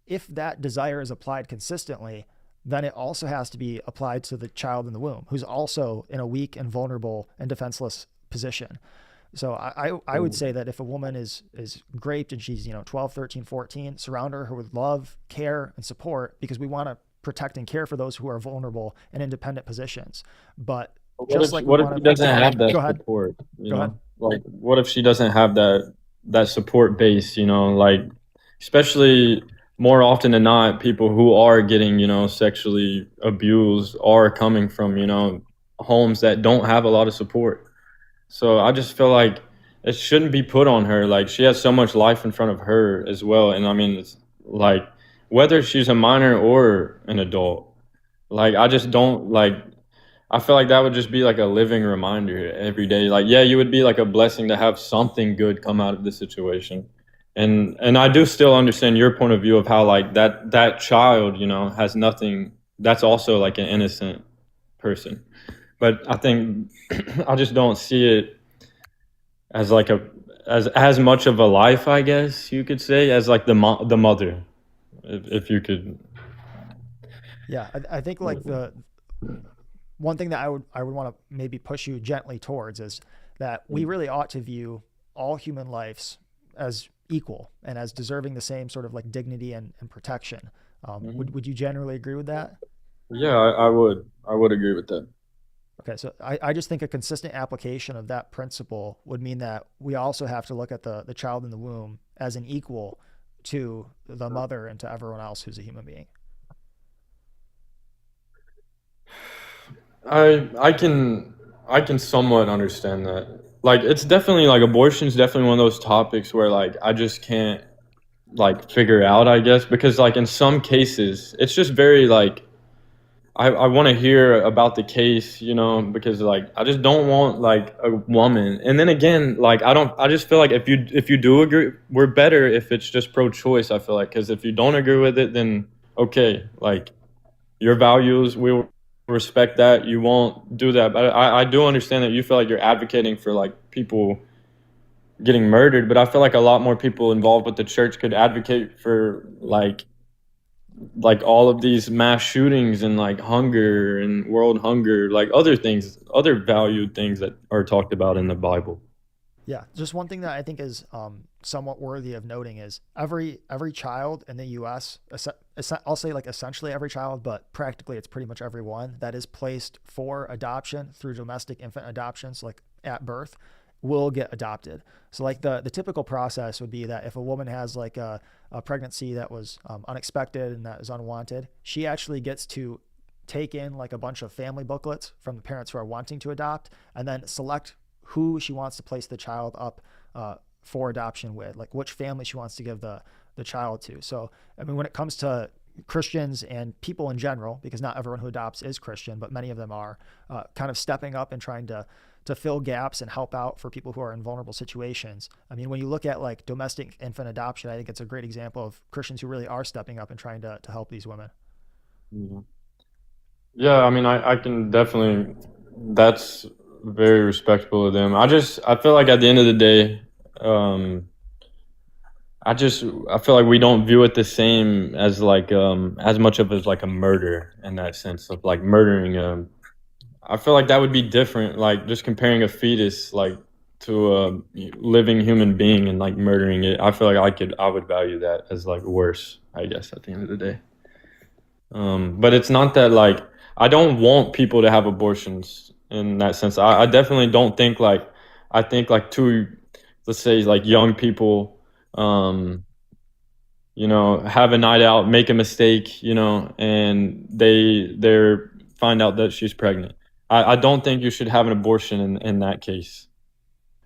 if that desire is applied consistently, then it also has to be applied to the child in the womb, who's also in a weak and vulnerable and defenseless position. So I would say that if a woman is raped and she's, 12, 13, 14, surround her with love, care, and support, because we want to protect and care for those who are vulnerable and independent positions. But what if she doesn't have that support? Go ahead. Like, what if she doesn't have that support base? Like, especially more often than not, people who are getting, sexually abused are coming from, homes that don't have a lot of support. So I just feel like it shouldn't be put on her. Like, she has so much life in front of her as well. And I mean, it's like, whether she's a minor or an adult, like, I just don't like, I feel like that would just be like a living reminder every day. Like, yeah, you would be like a blessing to have something good come out of the situation. And I do still understand your point of view of how like that child, has nothing. That's also like an innocent person. But I think I just don't see it as like as much of a life, I guess you could say, as like the mother, if you could. Yeah, I think like the one thing that I would want to maybe push you gently towards is that we really ought to view all human lives as equal and as deserving the same sort of like dignity and protection. Would you generally agree with that? Yeah, I would agree with that. Okay, so I just think a consistent application of that principle would mean that we also have to look at the child in the womb as an equal to the mother and to everyone else who's a human being. I can somewhat understand that. Like, it's definitely like abortion is definitely one of those topics where like I just can't like figure out, I guess, because like in some cases it's just very like I want to hear about the case, because like I just don't want like a woman. And then again, like I just feel like if you do agree, we're better if it's just pro-choice. I feel like, because if you don't agree with it, then okay, like your values, we respect that. You won't do that. But I do understand that you feel like you're advocating for like people getting murdered, but I feel like a lot more people involved with the church could advocate for like all of these mass shootings and like hunger and world hunger, like other things, other valued things that are talked about in the Bible. Yeah, just one thing that I think is somewhat worthy of noting is every child in the U.S., I'll say like essentially every child, but practically it's pretty much everyone that is placed for adoption through domestic infant adoptions, like at birth, will get adopted. So like the typical process would be that if a woman has like a pregnancy that was unexpected and that is unwanted, she actually gets to take in like a bunch of family booklets from the parents who are wanting to adopt, and then select who she wants to place the child up for adoption with, like which family she wants to give the child to. So, I mean, when it comes to Christians and people in general, because not everyone who adopts is Christian, but many of them are, kind of stepping up and trying to fill gaps and help out for people who are in vulnerable situations. I mean, when you look at like domestic infant adoption, I think it's a great example of Christians who really are stepping up and trying to help these women. Yeah, I mean, I can definitely, that's very respectable of them. I feel like at the end of the day, I feel like we don't view it the same as like as much of as like a murder, in that sense of like murdering I feel like that would be different, like just comparing a fetus like to a living human being and like murdering it. I feel like I would value that as like worse, I guess, at the end of the day. But it's not that like I don't want people to have abortions in that sense. I definitely don't think like, I think like two, let's say like young people, have a night out, make a mistake, and they're find out that she's pregnant. I don't think you should have an abortion in that case.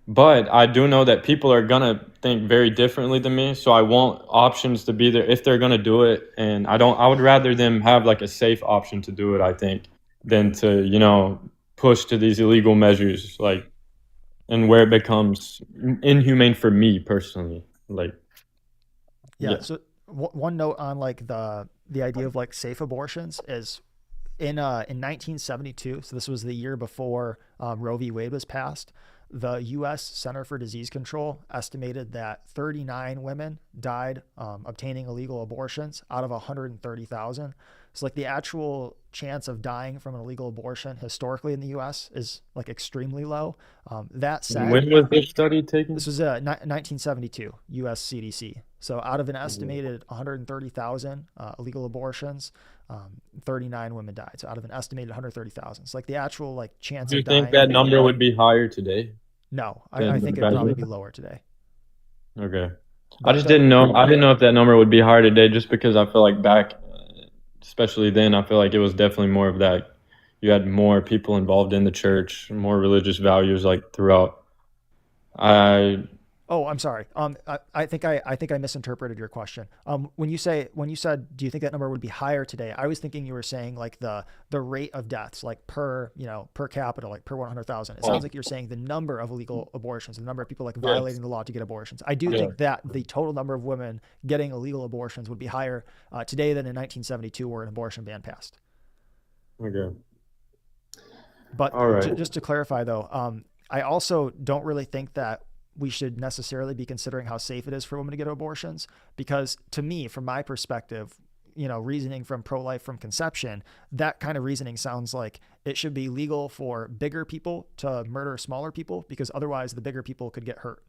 But I do know that people are going to think very differently than me. So I want options to be there if they're going to do it. And I would rather them have like a safe option to do it, I think, than to, push to these illegal measures, like, and where it becomes inhumane for me personally. Like, Yeah. So one note on like the idea of like safe abortions is in 1972. So this was the year before Roe v. Wade was passed. The U.S. Center for Disease Control estimated that 39 women died obtaining illegal abortions out of 130,000. So like the actual chance of dying from an illegal abortion historically in the U.S. is like extremely low. That said, when was this study taken? this was 1972 U.S. CDC. So out of an estimated 130,000 illegal abortions, 39 women died. So out of an estimated 130,000. So like the actual like chance Do you of dying. think that number would be higher today? No, than I think it'd back probably then? be lower today. Okay. But I just didn't know. I didn't know if that number would be higher today, just because I feel like back, especially then, I feel like it was definitely more of that. You had more people involved in the church, more religious values, like throughout. Oh, I'm sorry. I think I misinterpreted your question. When you said, do you think that number would be higher today? I was thinking you were saying like the rate of deaths, like per capita, like per 100,000. It sounds like you're saying the number of illegal abortions, the number of people like violating the law to get abortions. I do think that the total number of women getting illegal abortions would be higher today than in 1972, where an abortion ban passed. Okay. But All right. just to clarify though, I also don't really think that we should necessarily be considering how safe it is for women to get abortions, because to me, from my perspective, reasoning from pro-life from conception, that kind of reasoning sounds like it should be legal for bigger people to murder smaller people, because otherwise the bigger people could get hurt.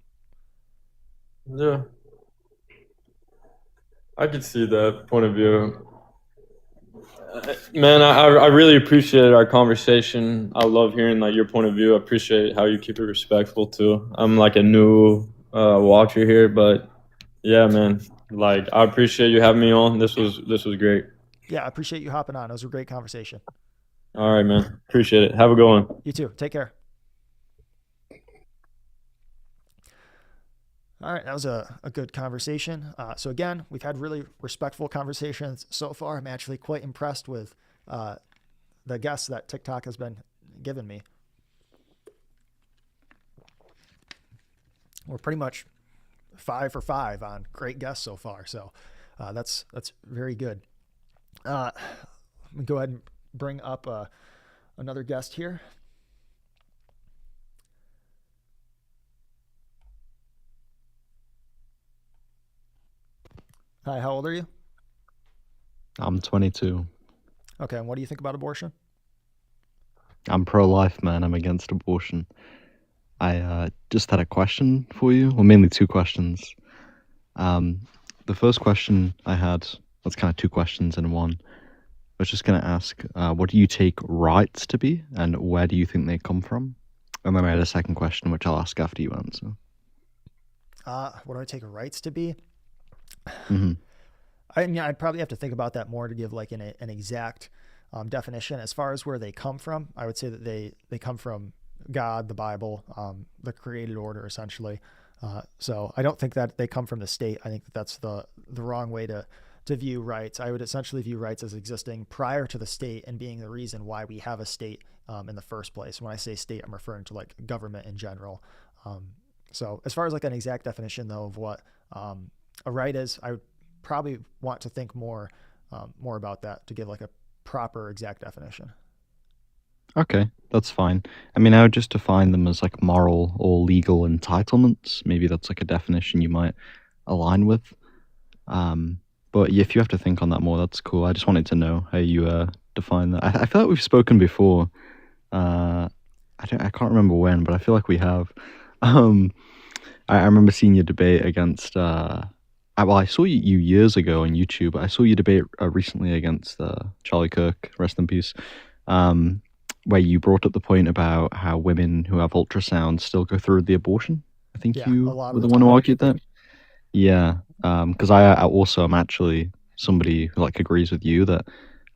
Yeah. I could see that point of view. Man, I really appreciated our conversation. I love hearing like your point of view. I appreciate how you keep it respectful too. I'm like a new watcher here, but yeah, man, like I appreciate you having me on. This was great. Yeah, I appreciate you hopping on. It was a great conversation. All right, man. Appreciate it. Have a good one. You too. Take care. All right, that was a good conversation. So again, we've had really respectful conversations so far. I'm actually quite impressed with the guests that TikTok has been giving me. We're pretty much 5 for 5 on great guests so far. So that's very good. Let me go ahead and bring up another guest here. Hi, how old are you? I'm 22. Okay, and what do you think about abortion? I'm pro-life, man. I'm against abortion. I just had a question for you, or mainly two questions. The first question I had, that's kind of two questions in one. I was just going to ask, what do you take rights to be, and where do you think they come from? And then I had a second question, which I'll ask after you answer. What do I take rights to be? Mm-hmm. I mean, I'd probably have to think about that more to give like an exact definition. As far as where they come from, I would say that they come from God, the Bible, the created order, essentially. So I don't think that they come from the state. I think that that's the wrong way to view rights. I would essentially view rights as existing prior to the state and being the reason why we have a state in the first place. When I say state, I'm referring to like government in general. So as far as like an exact definition though of what a right is, I would probably want to think more about that to give like a proper exact definition. Okay, that's fine. I mean, I would just define them as like moral or legal entitlements. Maybe that's like a definition you might align with. But if you have to think on that more, that's cool. I just wanted to know how you define that. I feel like we've spoken before. I can't remember when, but I feel like we have. I remember seeing your debate against. I saw you years ago on YouTube. I saw you debate recently against Charlie Kirk, rest in peace, where you brought up the point about how women who have ultrasound still go through the abortion. I think you were the one who argued that. Yeah, because I also am actually somebody who like agrees with you that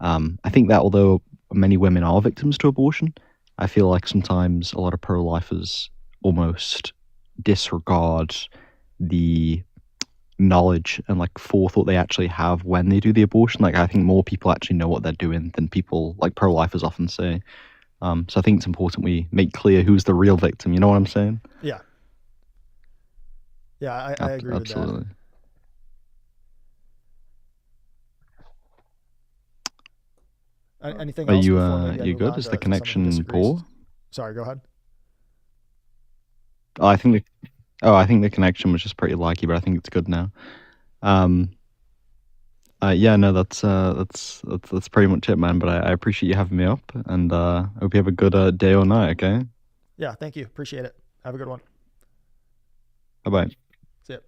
I think that although many women are victims to abortion, I feel like sometimes a lot of pro-lifers almost disregard the knowledge and like forethought they actually have when they do the abortion. Like I think more people actually know what they're doing than people like pro-lifers often say. So I think it's important we make clear who's the real victim. You know what I'm saying? Yeah. Yeah, I agree with that. Absolutely. Anything Are else? you before maybe I you move good? on Is to the someone who connection disagrees? poor? Sorry, go ahead. Oh, I think the connection was just pretty laggy, but I think it's good now. Yeah, no, that's pretty much it, man. But I appreciate you having me up, and hope you have a good day or night. Okay, Yeah, thank you. Appreciate it. Have a good one. bye bye. See ya.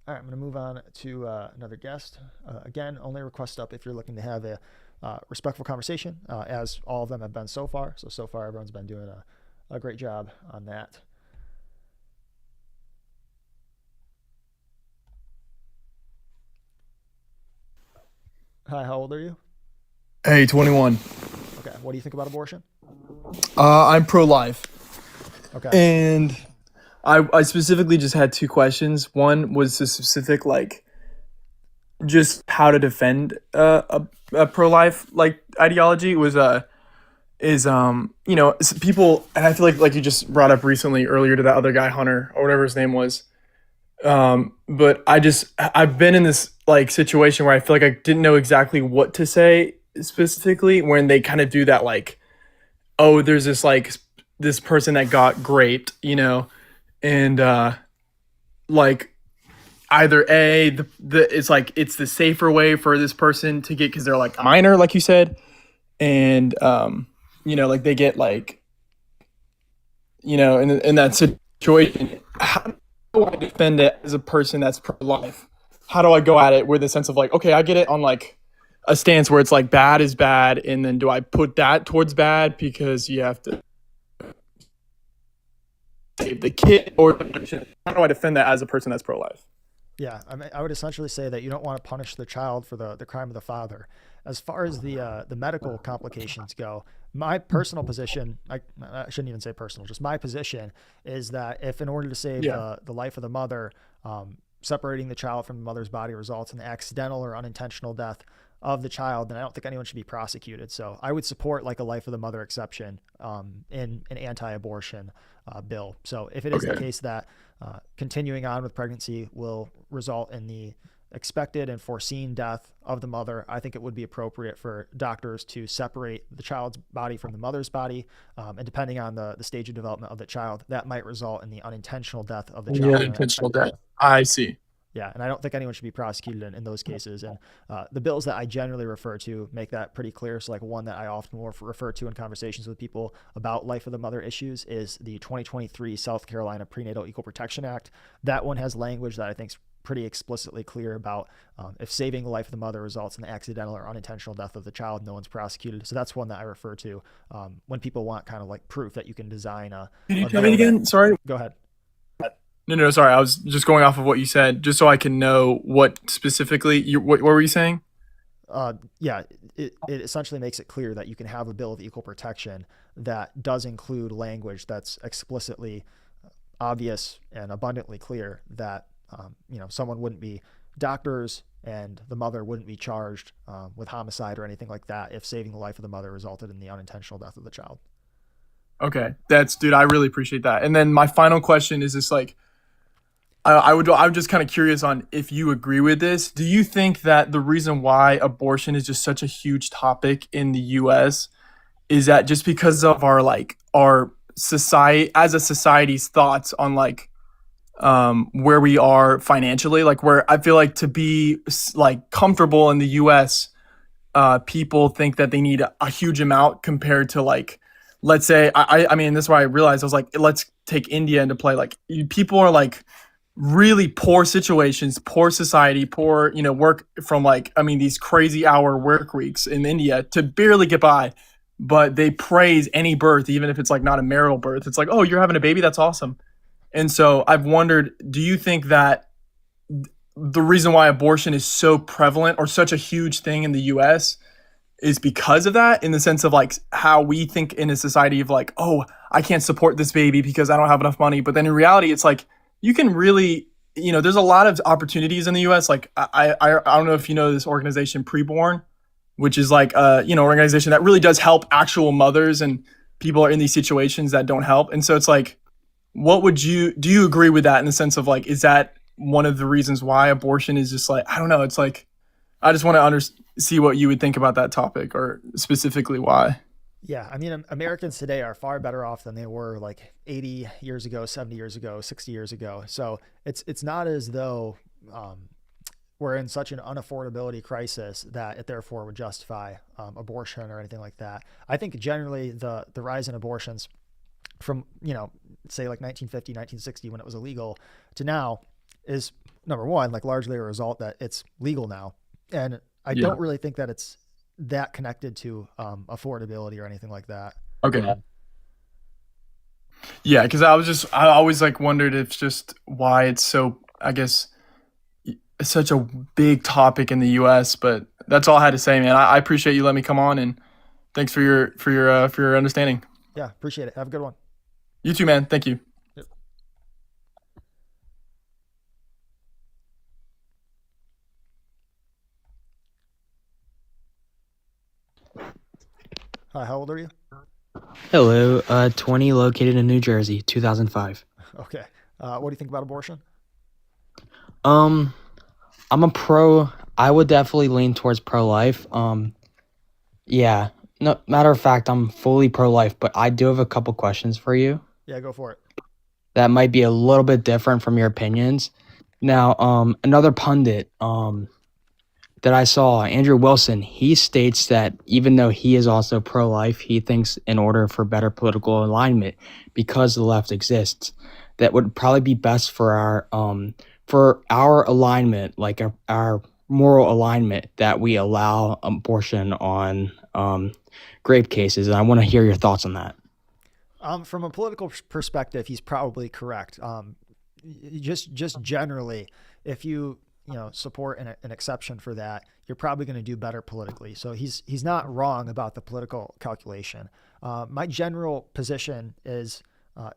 All right, I'm going to move on to another guest. Again, only request up if you're looking to have a respectful conversation, as all of them have been so far. So far, everyone's been doing a great job on that. Hi, how old are you? Hey, 21. Okay, what do you think about abortion? I'm pro-life. Okay. And I specifically just had two questions. One was the specific, like, just how to defend a pro-life like ideology people, and I feel like you just brought up recently earlier to that other guy, Hunter, or whatever his name was. But I've been in this like situation where I feel like I didn't know exactly what to say specifically when they kind of do that, like, oh, there's this person that got raped, and like either it's the safer way for this person to get, because they're like a minor, like you said, and like they get like, in that situation, how do I defend it as a person that's pro-life? How do I go at it with a sense of like, okay, I get it on like a stance where it's like bad is bad, and then do I put that towards bad because you have to save the kid, or how do I defend that as a person that's pro-life? Yeah, I mean, I would essentially say that you don't want to punish the child for the crime of the father. As far as the medical complications go, my personal position, I shouldn't even say personal, just my position is that if in order to save the life of the mother, separating the child from the mother's body results in the accidental or unintentional death of the child, then I don't think anyone should be prosecuted. So I would support like a life of the mother exception in an anti-abortion bill. So if it is the case that continuing on with pregnancy will result in the expected and foreseen death of the mother, I think it would be appropriate for doctors to separate the child's body from the mother's body. And depending on the stage of development of the child, that might result in the unintentional death of the child. Unintentional death. I see. Yeah, and I don't think anyone should be prosecuted in those cases. And the bills that I generally refer to make that pretty clear. So like one that I often will refer to in conversations with people about life of the mother issues is the 2023 South Carolina Prenatal Equal Protection Act. That one has language that I think is pretty explicitly clear about if saving the life of the mother results in the accidental or unintentional death of the child, no one's prosecuted. So that's one that I refer to when people want kind of like proof that you can design a. Can you tell me again? Sorry. Go ahead. No, sorry. I was just going off of what you said, just so I can know what specifically what were you saying? Yeah, it essentially makes it clear that you can have a bill of equal protection that does include language that's explicitly obvious and abundantly clear that someone wouldn't be, doctors and the mother wouldn't be charged with homicide or anything like that if saving the life of the mother resulted in the unintentional death of the child. Okay, dude, I really appreciate that. And then my final question is this, like, I'm just kind of curious on if you agree with this. Do you think that the reason why abortion is just such a huge topic in the U.S. is that just because of our society, as a society's thoughts on like where we are financially, like where I feel like to be like comfortable in the U.S., people think that they need a huge amount compared to like, let's say, I mean, this is why I realized, I was like, let's take India into play. Like people are like really poor situations, poor society, poor, work from like, I mean, these crazy hour work weeks in India to barely get by, but they praise any birth, even if it's like not a marital birth. It's like, oh, you're having a baby. That's awesome. And so I've wondered, do you think that the reason why abortion is so prevalent or such a huge thing in the US is because of that, in the sense of like how we think in a society of like, oh, I can't support this baby because I don't have enough money. But then in reality, it's like, you can really, there's a lot of opportunities in the U.S. Like I don't know if you know this organization Preborn, which is like organization that really does help actual mothers and people are in these situations that don't help. And so it's like, do you agree with that in the sense of like, is that one of the reasons why abortion is just like, I don't know. It's like, I just want to see what you would think about that topic, or specifically why. Yeah, I mean, Americans today are far better off than they were like 80 years ago, 70 years ago, 60 years ago. So it's not as though we're in such an unaffordability crisis that it therefore would justify abortion or anything like that. I think generally the rise in abortions from, say like 1950, 1960, when it was illegal, to now is, number one, like largely a result that it's legal now. And I don't really think that it's that connected to affordability or anything like that. Okay. Yeah, because I always like wondered if just why it's so, I guess, it's such a big topic in the U.S. But that's all I had to say, man. I appreciate you letting me come on, and thanks for your understanding. Yeah, appreciate it. Have a good one. You too, man. Thank you. Yep. Hi, how old are you? Hello, 20, located in New Jersey, 2005. Okay. What do you think about abortion? I'm a pro. I would definitely lean towards pro-life. Yeah. No, matter of fact, I'm fully pro-life, but I do have a couple questions for you Yeah, go for it. that might be a little bit different from your opinions. Now, another pundit, that I saw, Andrew Wilson, he states that even though he is also pro-life, he thinks in order for better political alignment, because the left exists, that would probably be best for our alignment, like our moral alignment, that we allow abortion on grave cases. And I want to hear your thoughts on that. From a political perspective, he's probably correct. Just generally, if you support an exception for that, you're probably going to do better politically. So he's not wrong about the political calculation. My general position is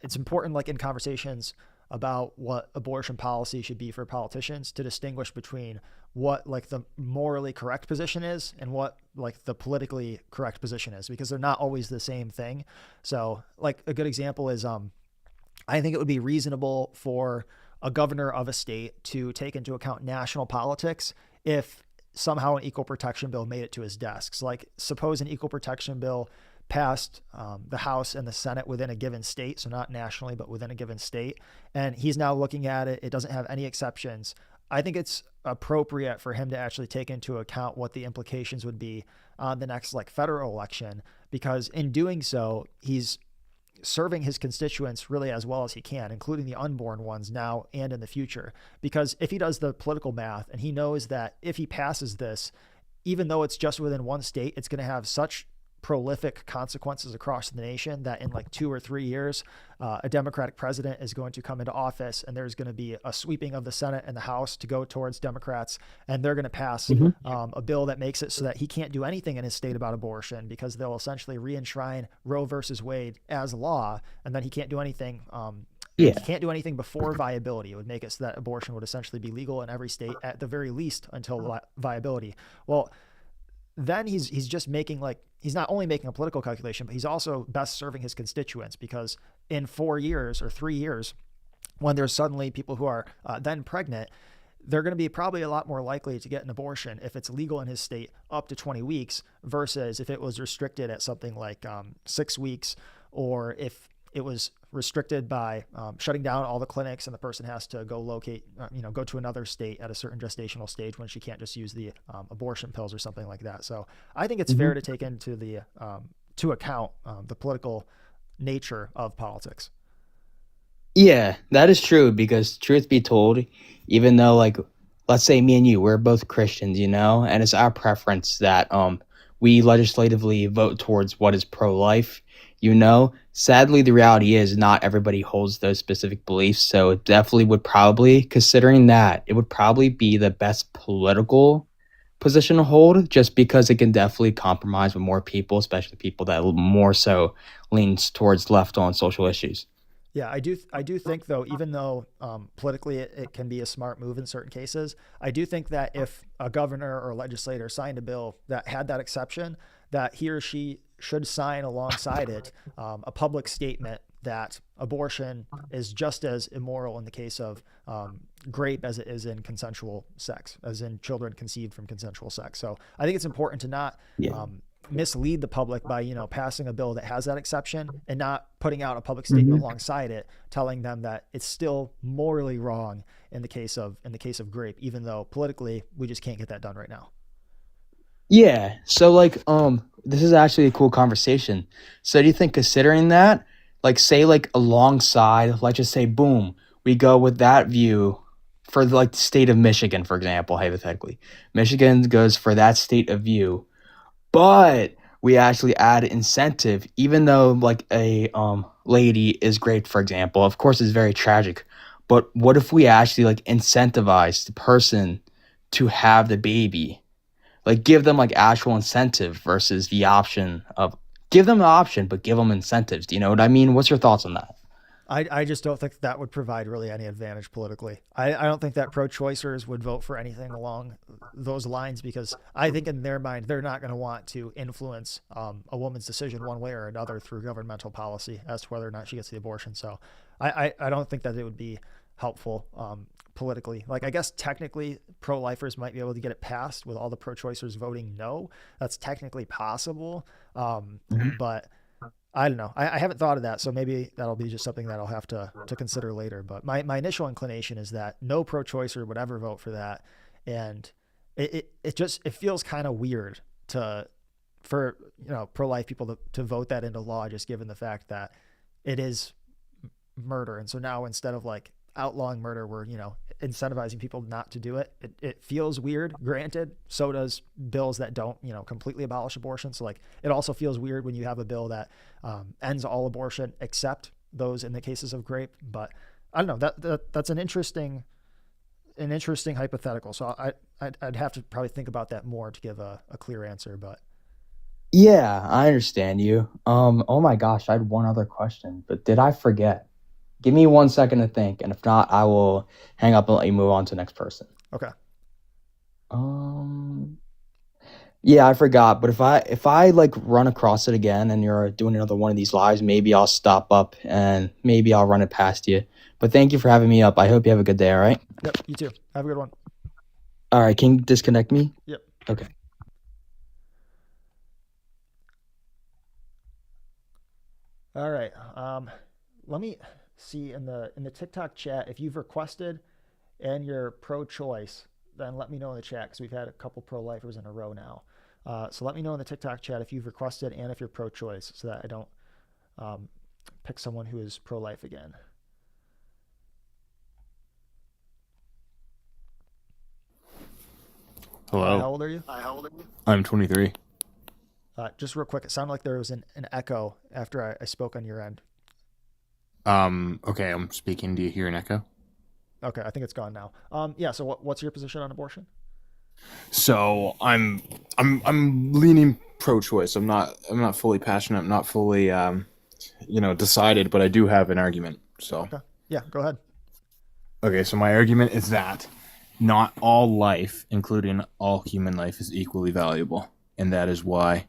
it's important, like in conversations about what abortion policy should be for politicians, to distinguish between what like the morally correct position is and what like the politically correct position is, because they're not always the same thing. So like a good example is I think it would be reasonable for a governor of a state to take into account national politics if somehow an equal protection bill made it to his desk. So like suppose an equal protection bill passed the House and the Senate within a given state, so not nationally, but within a given state, and he's now looking at it, it doesn't have any exceptions. I think it's appropriate for him to actually take into account what the implications would be on the next like federal election, because in doing so, he's serving his constituents really as well as he can, including the unborn ones now and in the future. Because if he does the political math and he knows that if he passes this, even though it's just within one state, it's going to have such prolific consequences across the nation that in like 2 or 3 years, a Democratic president is going to come into office, and there's going to be a sweeping of the Senate and the House to go towards Democrats, and they're going to pass a bill that makes it so that he can't do anything in his state about abortion, because they'll essentially re-enshrine Roe versus Wade as law, and then he can't do anything. He can't do anything before viability. It would make it so that abortion would essentially be legal in every state at the very least until viability. Well, then he's just making he's not only making a political calculation, but he's also best serving his constituents, because in 4 years or 3 years, when there's suddenly people who are then pregnant, they're going to be probably a lot more likely to get an abortion if it's legal in his state up to 20 weeks versus if it was restricted at something like 6 weeks, or if it was restricted by shutting down all the clinics and the person has to go locate, go to another state at a certain gestational stage when she can't just use the abortion pills or something like that. So I think it's fair to take into the to account the political nature of politics. Yeah, that is true, because truth be told, even though like, let's say me and you, we're both Christians, and it's our preference that we legislatively vote towards what is pro-life, sadly the reality is not everybody holds those specific beliefs. So it definitely would probably, considering that, it would probably be the best political position to hold, just because it can definitely compromise with more people, especially people that more so leans towards left on social issues. Yeah, I do think though, even though politically it can be a smart move in certain cases, I do think that if a governor or legislator signed a bill that had that exception, that he or she should sign alongside it a public statement that abortion is just as immoral in the case of rape as it is in consensual sex, as in children conceived from consensual sex. So I think it's important to not mislead the public by, you know, passing a bill that has that exception and not putting out a public statement alongside it, telling them that it's still morally wrong in the case of rape, even though politically we just can't get that done right now. Yeah. So like this is actually a cool conversation. So do you think, considering that, like say like alongside, let's just say boom, we go with that view for like the state of Michigan, for example, hypothetically. Michigan goes for that state of view, but we actually add incentive, even though like a lady is great, for example. Of course it's very tragic. But what if we actually like incentivize the person to have the baby? Like give them like actual incentive versus the option of give them the option, but give them incentives. Do you know what I mean? What's your thoughts on that? I just don't think that would provide really any advantage politically. I don't think that pro-choicers would vote for anything along those lines, because I think in their mind, they're not going to want to influence a woman's decision one way or another through governmental policy as to whether or not she gets the abortion. So I don't think that it would be helpful politically. Like, I guess technically pro-lifers might be able to get it passed with all the pro-choicers voting no. That's technically possible. But I don't know. I haven't thought of that, so maybe that'll be just something that I'll have to consider later. But my initial inclination is that no pro-choicer would ever vote for that, and it feels kind of weird for pro-life people to vote that into law, just given the fact that it is murder. And so now, instead of like outlawing murder, we're incentivizing people not to do it. It feels weird. Granted, so does bills that don't completely abolish abortion. So like it also feels weird when you have a bill that ends all abortion except those in the cases of rape. But I don't know, that's an interesting hypothetical. So I'd have to probably think about that more to give a clear answer. But Yeah, I understand you. Oh my gosh, I had one other question, but did I forget? Give me 1 second to think, and if not, I will hang up and let you move on to the next person. Okay. Yeah, I forgot. But if I like run across it again and you're doing another one of these lives, maybe I'll stop up and maybe I'll run it past you. But thank you for having me up. I hope you have a good day, all right? Yep, you too. Have a good one. All right, can you disconnect me? Yep. Okay. All right. Let me see in the TikTok chat if you've requested and you're pro-choice, then let me know in the chat, because we've had a couple pro-lifers in a row now. So let me know in the TikTok chat if you've requested and if you're pro-choice, so that I don't pick someone who is pro-life again. Hello. How old are you? I'm 23. Just real quick, it sounded like there was an echo after I spoke on your end. Okay, I'm speaking. Do you hear an echo? Okay, I think it's gone now. Yeah. So what's your position on abortion? So I'm leaning pro-choice. I'm not fully passionate. I'm not fully decided, but I do have an argument. So Okay. Yeah, go ahead. okay, so my argument is that not all life, including all human life, is equally valuable, and that is why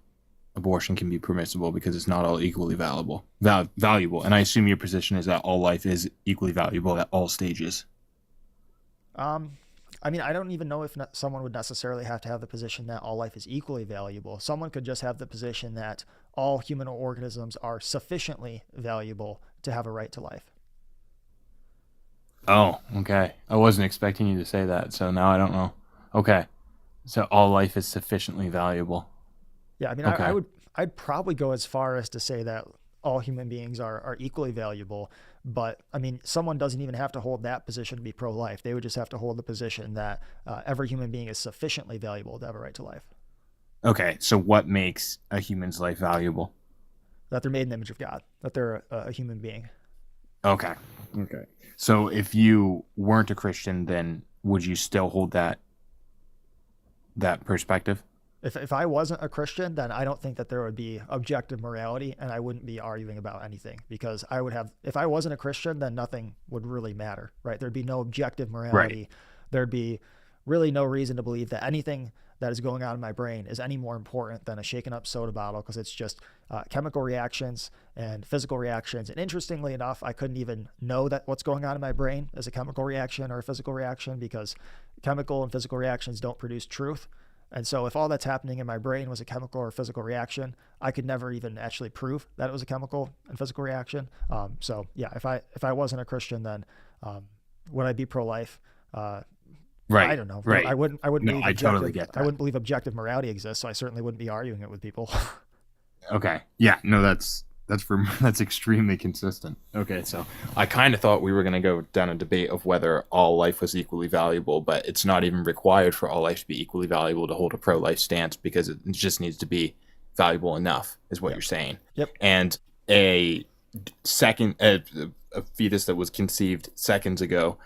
abortion can be permissible, because it's not all equally valuable. And I assume your position is that all life is equally valuable at all stages. I mean, I don't even know if someone would necessarily have to have the position that all life is equally valuable. Someone could just have the position that all human organisms are sufficiently valuable to have a right to life. Oh, okay. I wasn't expecting you to say that, so now I don't know. Okay. So all life is sufficiently valuable. Yeah, I mean, Okay. I'd probably go as far as to say that all human beings are equally valuable. But I mean, someone doesn't even have to hold that position to be pro-life. They would just have to hold the position that every human being is sufficiently valuable to have a right to life. Okay, so what makes a human's life valuable? That they're made in the image of God. That they're a human being. Okay. Okay. So if you weren't a Christian, then would you still hold that perspective? If I wasn't a Christian, then I don't think that there would be objective morality, and I wouldn't be arguing about anything, because I would have, if I wasn't a Christian, then nothing would really matter, right? There'd be no objective morality. There'd be really no reason to believe that anything that is going on in my brain is any more important than a shaken up soda bottle, because it's just chemical reactions and physical reactions. And interestingly enough, I couldn't even know that what's going on in my brain is a chemical reaction or a physical reaction, because chemical and physical reactions don't produce truth. And so if all that's happening in my brain was a chemical or physical reaction, I could never even actually prove that it was a chemical and physical reaction. So yeah, if I wasn't a Christian, then would I be pro-life? I don't know. Right. I wouldn't No, believe I totally get I that. wouldn't believe objective morality exists, so I certainly wouldn't be arguing it with people. Okay. Yeah. No, that's that's extremely consistent. Okay, so I kind of thought we were going to go down a debate of whether all life was equally valuable, but it's not even required for all life to be equally valuable to hold a pro-life stance, because it just needs to be valuable enough, is what you're saying. Yep. And a fetus that was conceived seconds ago,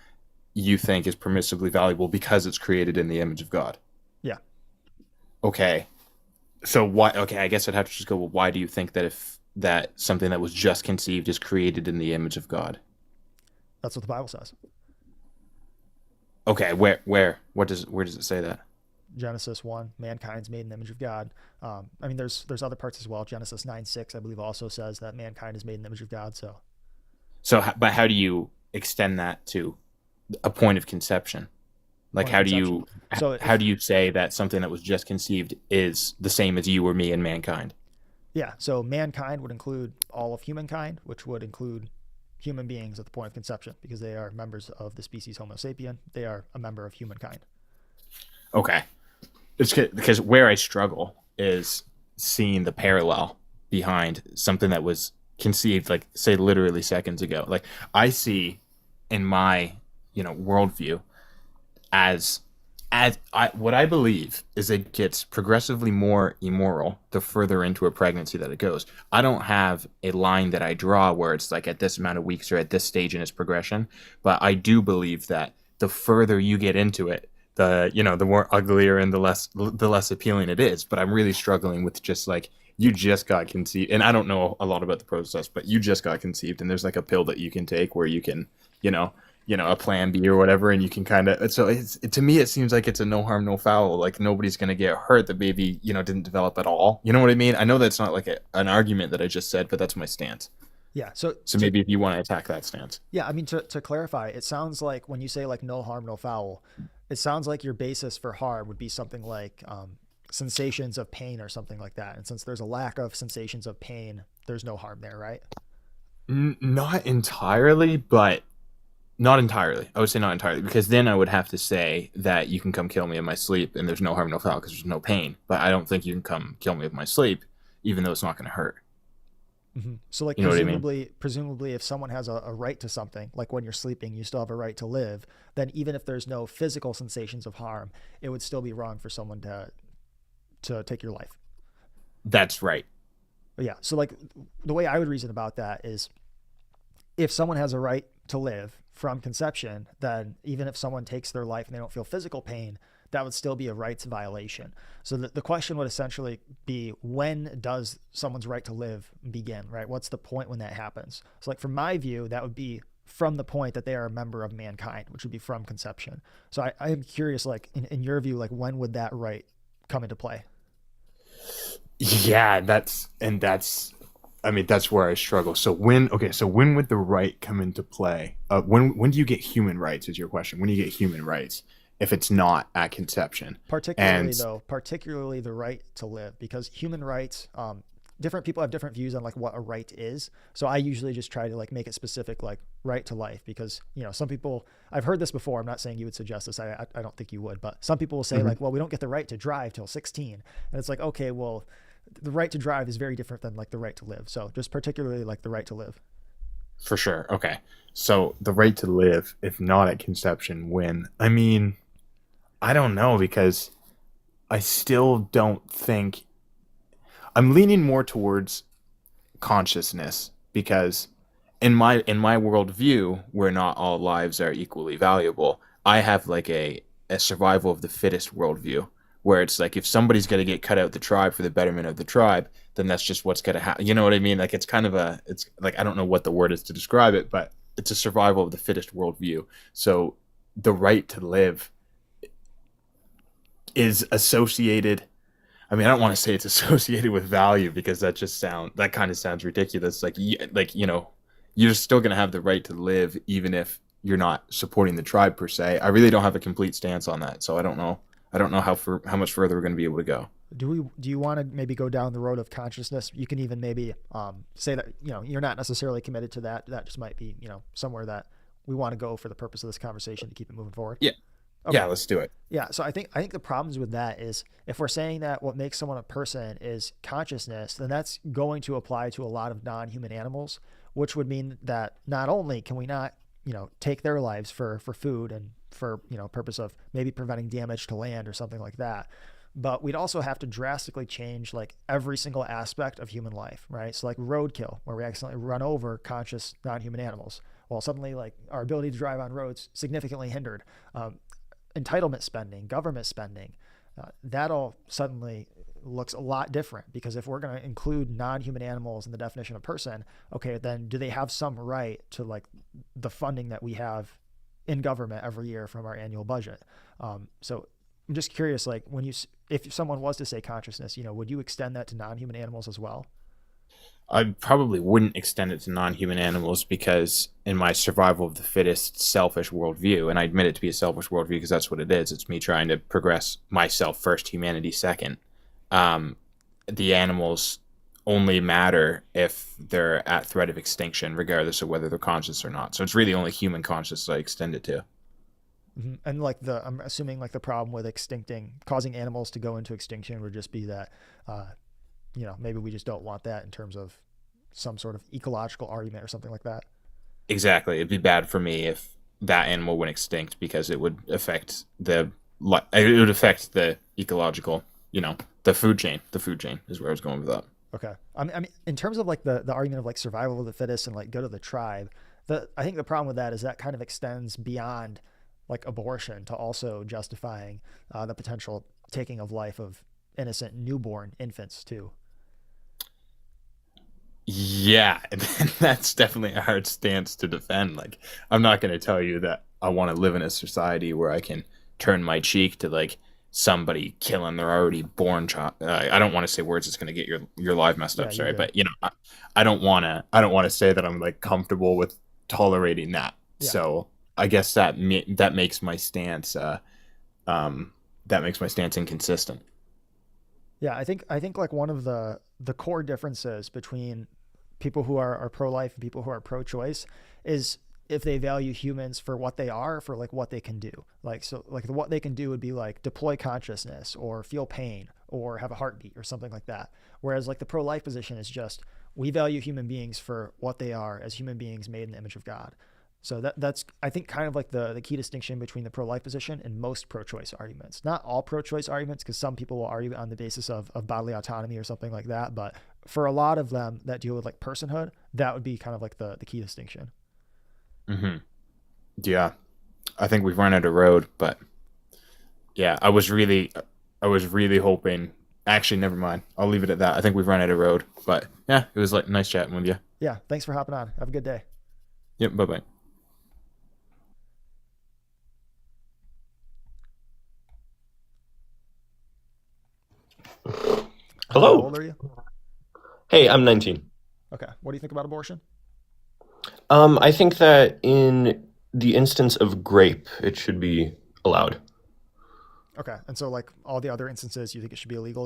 you think is permissibly valuable because it's created in the image of God. Yeah. Okay. So why? Okay, I guess I'd have to just go. Well, why do you think that if that something that was just conceived is created in the image of God? That's what the Bible says. Okay, where does it say that? Genesis 1, mankind's made in the image of God. I mean, there's other parts as well. Genesis 9:6, I believe, also says that mankind is made in the image of God. But how do you extend that to a point of conception? Like, how do you say that something that was just conceived is the same as you or me and mankind? Yeah, so mankind would include all of humankind, which would include human beings at the point of conception, because they are members of the species Homo sapien. They are a member of humankind. Okay. It's because where I struggle is seeing the parallel behind something that was conceived, like, say, literally seconds ago. Like, I see in my, worldview what I believe is it gets progressively more immoral the further into a pregnancy that it goes. I don't have a line that I draw where it's like at this amount of weeks or at this stage in its progression, but I do believe that the further you get into it, the more uglier and the less appealing it is. But I'm really struggling with just like, you just got conceived, and I don't know a lot about the process, but you just got conceived, and there's like a pill that you can take where you can, a plan B or whatever, and you can kind of, so to me it seems like it's a no harm no foul, like nobody's going to get hurt. The baby didn't develop at all. You know what I mean? I know that's not like an argument that I just said, but that's my stance. Yeah, so maybe if you want to attack that stance. Yeah, I mean, to clarify, it sounds like when you say like no harm no foul, it sounds like your basis for harm would be something like sensations of pain or something like that, and since there's a lack of sensations of pain, there's no harm there, right? Not entirely, but not entirely. I would say not entirely, because then I would have to say that you can come kill me in my sleep and there's no harm, no foul, because there's no pain. But I don't think you can come kill me in my sleep, even though it's not going to hurt. Mm-hmm. So like, presumably if someone has a right to something, like when you're sleeping, you still have a right to live, then even if there's no physical sensations of harm, it would still be wrong for someone to take your life. That's right. But yeah. So like the way I would reason about that is, if someone has a right to live from conception, then even if someone takes their life and they don't feel physical pain, that would still be a rights violation. So the question would essentially be, when does someone's right to live begin, right? What's the point when that happens? So like from my view, that would be from the point that they are a member of mankind, which would be from conception. So I am curious, like in your view, like when would that right come into play? Yeah, that's where I struggle. So when would the right come into play? When do you get human rights is your question. When do you get human rights if it's not at conception? Particularly the right to live, because human rights, different people have different views on like what a right is. So I usually just try to like make it specific, like right to life, because some people, I've heard this before, I'm not saying you would suggest this, I don't think you would, but some people will say like, well, we don't get the right to drive till 16. And it's like, okay, well, the right to drive is very different than like the right to live. So just particularly like the right to live. For sure. Okay. So the right to live, if not at conception, when? I mean, I don't know, because I still don't think, I'm leaning more towards consciousness, because in my worldview, where not all lives are equally valuable, I have like a survival of the fittest worldview, where it's like if somebody's going to get cut out the tribe for the betterment of the tribe, then that's just what's going to happen. You know what I mean? Like it's kind of it's like I don't know what the word is to describe it, but it's a survival of the fittest worldview. So the right to live is associated. I mean, I don't want to say it's associated with value because that kind of sounds ridiculous. Like you're still going to have the right to live even if you're not supporting the tribe per se. I really don't have a complete stance on that, so I don't know. I don't know how much further we're going to be able to go. Do you want to maybe go down the road of consciousness? You can even maybe say that you're not necessarily committed to that. That just might be somewhere that we want to go for the purpose of this conversation to keep it moving forward. Yeah. Okay. Yeah, let's do it. Yeah, so I think the problems with that is if we're saying that what makes someone a person is consciousness, then that's going to apply to a lot of non-human animals, which would mean that not only can we not take their lives for food and for purpose of maybe preventing damage to land or something like that, but we'd also have to drastically change like every single aspect of human life, right? So like roadkill, where we accidentally run over conscious non-human animals. Well, suddenly like our ability to drive on roads significantly hindered. Entitlement spending, government spending, that all suddenly looks a lot different, because if we're going to include non-human animals in the definition of person, okay, then do they have some right to like the funding that we have in government every year from our annual budget? So I'm just curious, like if someone was to say consciousness, would you extend that to non-human animals as well? I probably wouldn't extend it to non-human animals because in my survival of the fittest selfish worldview, and I admit it to be a selfish worldview because that's what it is. It's me trying to progress myself first, humanity second. The animals only matter if they're at threat of extinction, regardless of whether they're conscious or not. So it's really only human consciousness I extend it to. Mm-hmm. And like I'm assuming like the problem with causing animals to go into extinction would just be that, maybe we just don't want that in terms of some sort of ecological argument or something like that. Exactly. It'd be bad for me if that animal went extinct because it would affect the ecological, the food chain. The food chain is where I was going with that. Okay. I mean, in terms of like the argument of like survival of the fittest and like go to the tribe, I think the problem with that is that kind of extends beyond like abortion to also justifying the potential taking of life of innocent newborn infants too. Yeah, and that's definitely a hard stance to defend. Like, I'm not going to tell you that I want to live in a society where I can turn my cheek to like somebody killing their already born child. I don't want to say words that's going to get your life messed up. Sorry, but I don't want to say that I'm like comfortable with tolerating that. Yeah. So I guess that makes my stance inconsistent. Yeah, I think like one of the core differences between people who are pro-life and people who are pro-choice is if they value humans for what they are, for like what they can do. Like, so like what they can do would be like deploy consciousness or feel pain or have a heartbeat or something like that. Whereas like the pro-life position is just, we value human beings for what they are as human beings made in the image of God. So that's, I think, kind of like the key distinction between the pro-life position and most pro-choice arguments. Not all pro-choice arguments, because some people will argue on the basis of bodily autonomy or something like that. But for a lot of them that deal with like personhood, that would be kind of like the key distinction. Mm-hmm. Yeah, I think we've run out of road, but yeah, I was really hoping. Actually, never mind. I'll leave it at that. I think we've run out of road, but yeah, it was like nice chatting with you. Yeah, thanks for hopping on. Have a good day. Yep. Bye-bye. Hello. How old are you? Hey, I'm 19. Okay. What do you think about abortion? I think that in the instance of grape, it should be allowed. Okay. And so like all the other instances, you think it should be illegal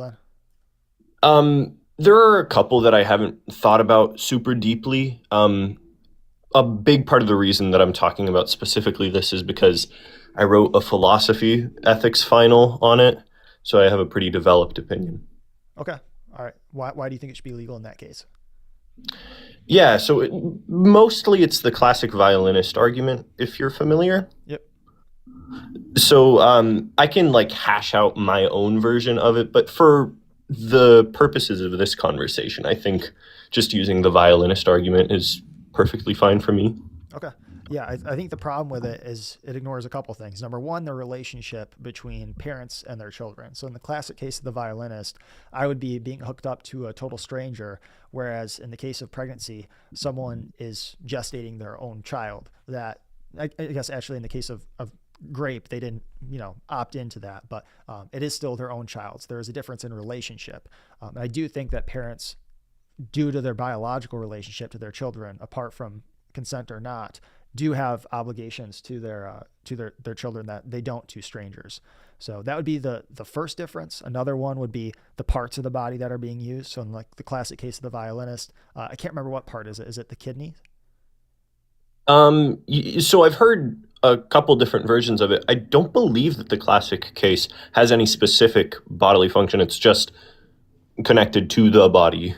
then? There are a couple that I haven't thought about super deeply. A big part of the reason that I'm talking about specifically this is because I wrote a philosophy ethics final on it, so I have a pretty developed opinion. Okay. All right. Why do you think it should be legal in that case? Yeah, so mostly it's the classic violinist argument, if you're familiar. Yep. So I can like hash out my own version of it, but for the purposes of this conversation, I think just using the violinist argument is perfectly fine for me. Okay. Yeah, I think the problem with it is it ignores a couple things. Number one, the relationship between parents and their children. So in the classic case of the violinist, I would be being hooked up to a total stranger, whereas in the case of pregnancy, someone is gestating their own child. That I guess actually in the case of Grape, they didn't opt into that, but it is still their own child. So there is a difference in relationship. And I do think that parents, due to their biological relationship to their children, apart from consent or not, do have obligations to their children that they don't to strangers. So that would be the first difference. Another one would be the parts of the body that are being used. So in like the classic case of the violinist, I can't remember what part is it. Is it the kidney? So I've heard a couple different versions of it. I don't believe that the classic case has any specific bodily function. It's just connected to the body.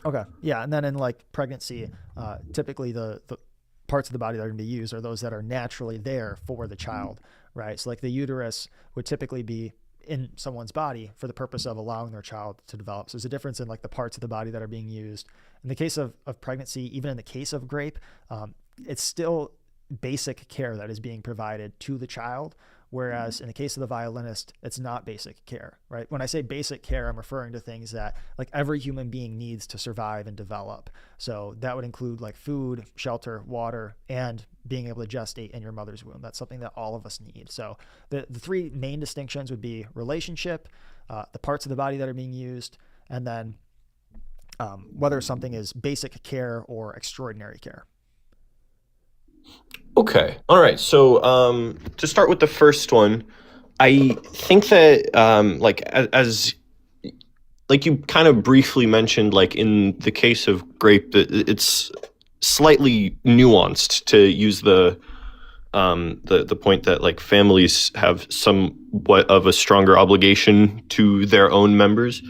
Okay. Yeah. And then in like pregnancy, typically the parts of the body that are going to be used are those that are naturally there for the child, right? So like the uterus would typically be in someone's body for the purpose of allowing their child to develop. So there's a difference in like the parts of the body that are being used. In the case of pregnancy, even in the case of Grape, it's still basic care that is being provided to the child. Whereas in the case of the violinist, it's not basic care, right? When I say basic care, I'm referring to things that like every human being needs to survive and develop. So that would include like food, shelter, water, and being able to gestate in your mother's womb. That's something that all of us need. So the three main distinctions would be relationship, the parts of the body that are being used, and then whether something is basic care or extraordinary care. Okay. All right. So to start with the first one, I think that as you kind of briefly mentioned, like in the case of Grape, it's slightly nuanced to use the point that like families have somewhat of a stronger obligation to their own members.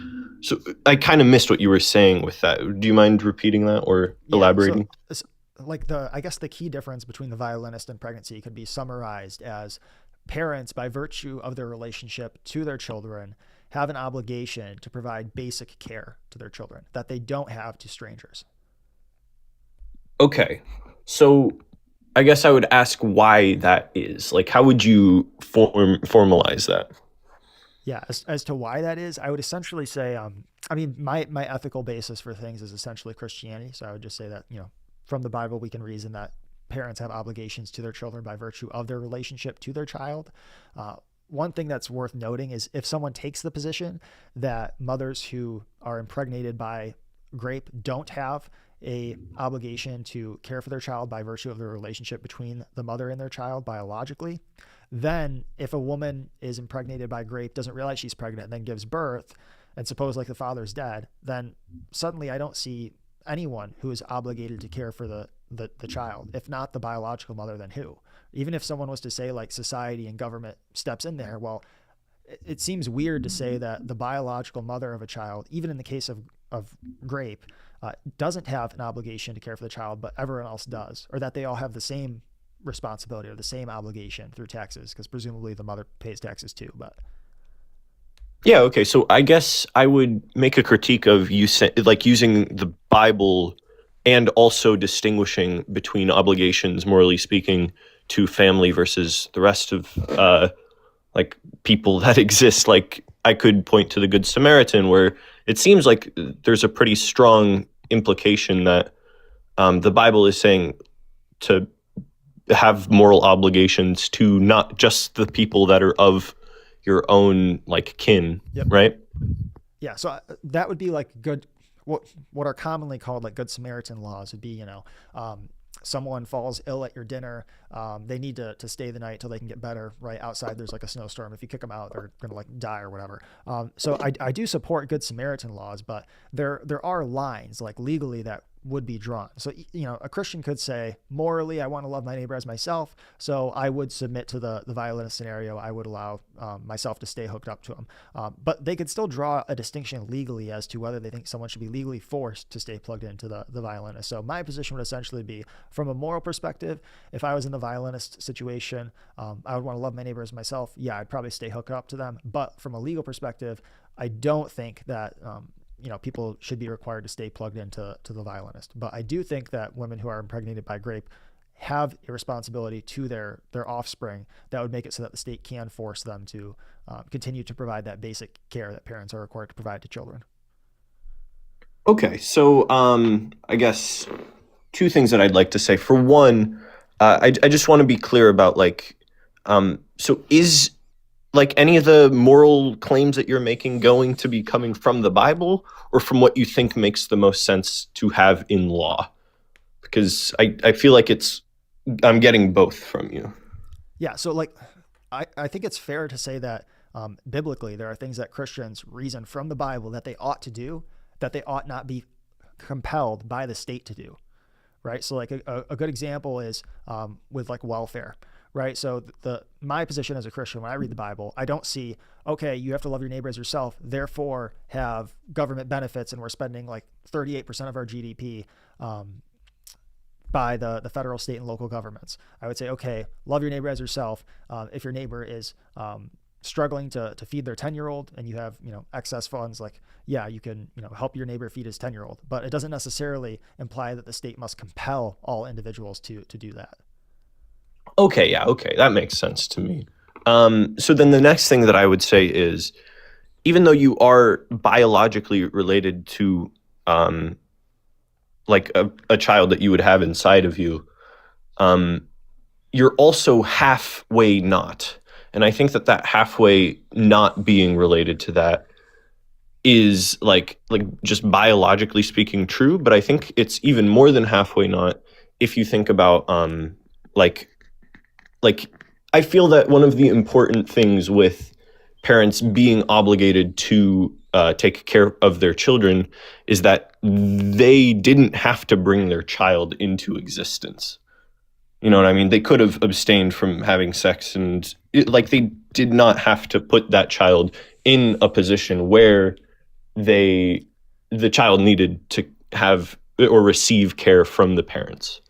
So I kind of missed what you were saying with that. Do you mind repeating that or elaborating? So, like I guess the key difference between the violinist and pregnancy could be summarized as parents, by virtue of their relationship to their children, have an obligation to provide basic care to their children that they don't have to strangers. Okay. So I guess I would ask why that is. Like, how would you formalize that? Yeah, as to why that is, I would essentially say, I mean, my ethical basis for things is essentially Christianity. So I would just say that, from the Bible, we can reason that parents have obligations to their children by virtue of their relationship to their child. One thing that's worth noting is if someone takes the position that mothers who are impregnated by Grape don't have a obligation to care for their child by virtue of the relationship between the mother and their child biologically, then if a woman is impregnated by Grape, doesn't realize she's pregnant, and then gives birth, and suppose like the father's dead, then suddenly I don't see anyone who is obligated to care for the child. If not the biological mother, then who? Even if someone was to say like society and government steps in there, well, it seems weird to say that the biological mother of a child, even in the case of Grape, doesn't have an obligation to care for the child, but everyone else does, or that they all have the same responsibility or the same obligation through taxes, because presumably the mother pays taxes too. But yeah, okay. So I guess I would make a critique of using the Bible and also distinguishing between obligations, morally speaking, to family versus the rest of people that exist. Like I could point to the Good Samaritan, where it seems like there's a pretty strong implication that the Bible is saying to have moral obligations to not just the people that are of your own like kin, Yep. right? Yeah, so that would be like good, what are commonly called like Good Samaritan laws would be, someone falls ill at your dinner, they need to stay the night till they can get better, right? Outside there's like a snowstorm. If you kick them out, they're gonna like die or whatever. So I do support Good Samaritan laws, but there are lines like legally that would be drawn. So, a Christian could say, morally, I want to love my neighbor as myself. So I would submit to the violinist scenario. I would allow myself to stay hooked up to him. But they could still draw a distinction legally as to whether they think someone should be legally forced to stay plugged into the violinist. So my position would essentially be, from a moral perspective, if I was in the violinist situation, I would want to love my neighbor as myself. Yeah, I'd probably stay hooked up to them. But from a legal perspective, I don't think that people should be required to stay plugged into the violinist. But I do think that women who are impregnated by Grape have a responsibility to their offspring that would make it so that the state can force them to continue to provide that basic care that parents are required to provide to children. Okay, so I guess two things that I'd like to say. For one, I just want to be clear about like, so is like any of the moral claims that you're making going to be coming from the Bible or from what you think makes the most sense to have in law? Because I feel like I'm getting both from you. Yeah, so like I think it's fair to say that biblically there are things that Christians reason from the Bible that they ought to do that they ought not be compelled by the state to do, right? So like a good example is with like welfare, right? So my position as a Christian, when I read the Bible, I don't see, okay, you have to love your neighbor as yourself, therefore have government benefits and we're spending like 38% of our GDP by the federal, state, and local governments. I would say, okay, love your neighbor as yourself. If your neighbor is struggling to feed their 10-year-old and you have, excess funds, like, yeah, you can, help your neighbor feed his 10-year-old, but it doesn't necessarily imply that the state must compel all individuals to do that. Okay, yeah, okay, that makes sense to me. So then the next thing that I would say is, even though you are biologically related to like a child that you would have inside of you, you're also halfway not. And I think that halfway not being related to that is like just biologically speaking true, but I think it's even more than halfway not if you think about like I feel that one of the important things with parents being obligated to take care of their children is that they didn't have to bring their child into existence. You know what I mean? They could have abstained from having sex and they did not have to put that child in a position where the child needed to have or receive care from the parents.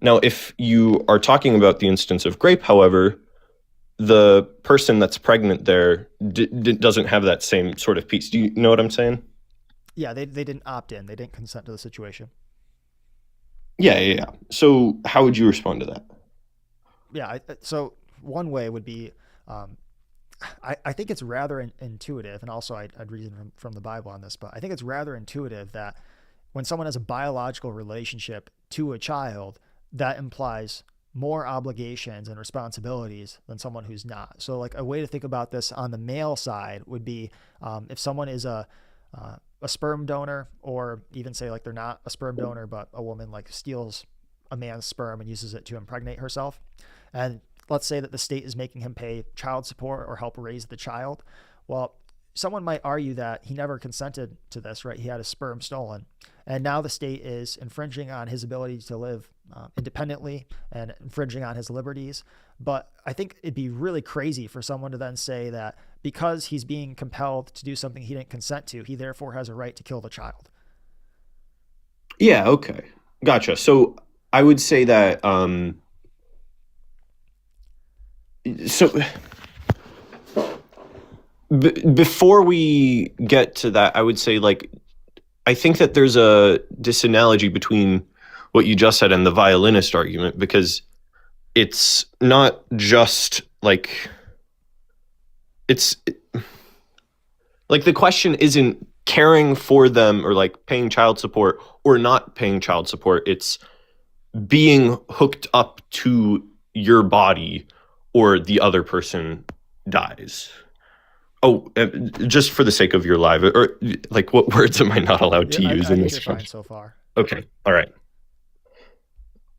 Now, if you are talking about the instance of Grape, however, the person that's pregnant there doesn't have that same sort of piece. Do you know what I'm saying? Yeah, they didn't opt in. They didn't consent to the situation. Yeah. So how would you respond to that? Yeah, so one way would be, I think it's rather intuitive, and also I'd reason from the Bible on this, but I think it's rather intuitive that when someone has a biological relationship to a child, that implies more obligations and responsibilities than someone who's not. So like a way to think about this on the male side would be if someone is a sperm donor, or even say like they're not a sperm donor, but a woman like steals a man's sperm and uses it to impregnate herself. And let's say that the state is making him pay child support or help raise the child. Well, someone might argue that he never consented to this, right? He had his sperm stolen. And now the state is infringing on his ability to live independently and infringing on his liberties. But I think it'd be really crazy for someone to then say that because he's being compelled to do something he didn't consent to, he therefore has a right to kill the child. Yeah, okay. Gotcha. So I would say that, before we get to that, I would say I think that there's a disanalogy between what you just said and the violinist argument, because it's not just it's the question isn't caring for them or paying child support or not paying child support. It's being hooked up to your body or the other person dies. Oh, just for the sake of your live, or what words am I not allowed to use in this? Fine so far. Okay, all right.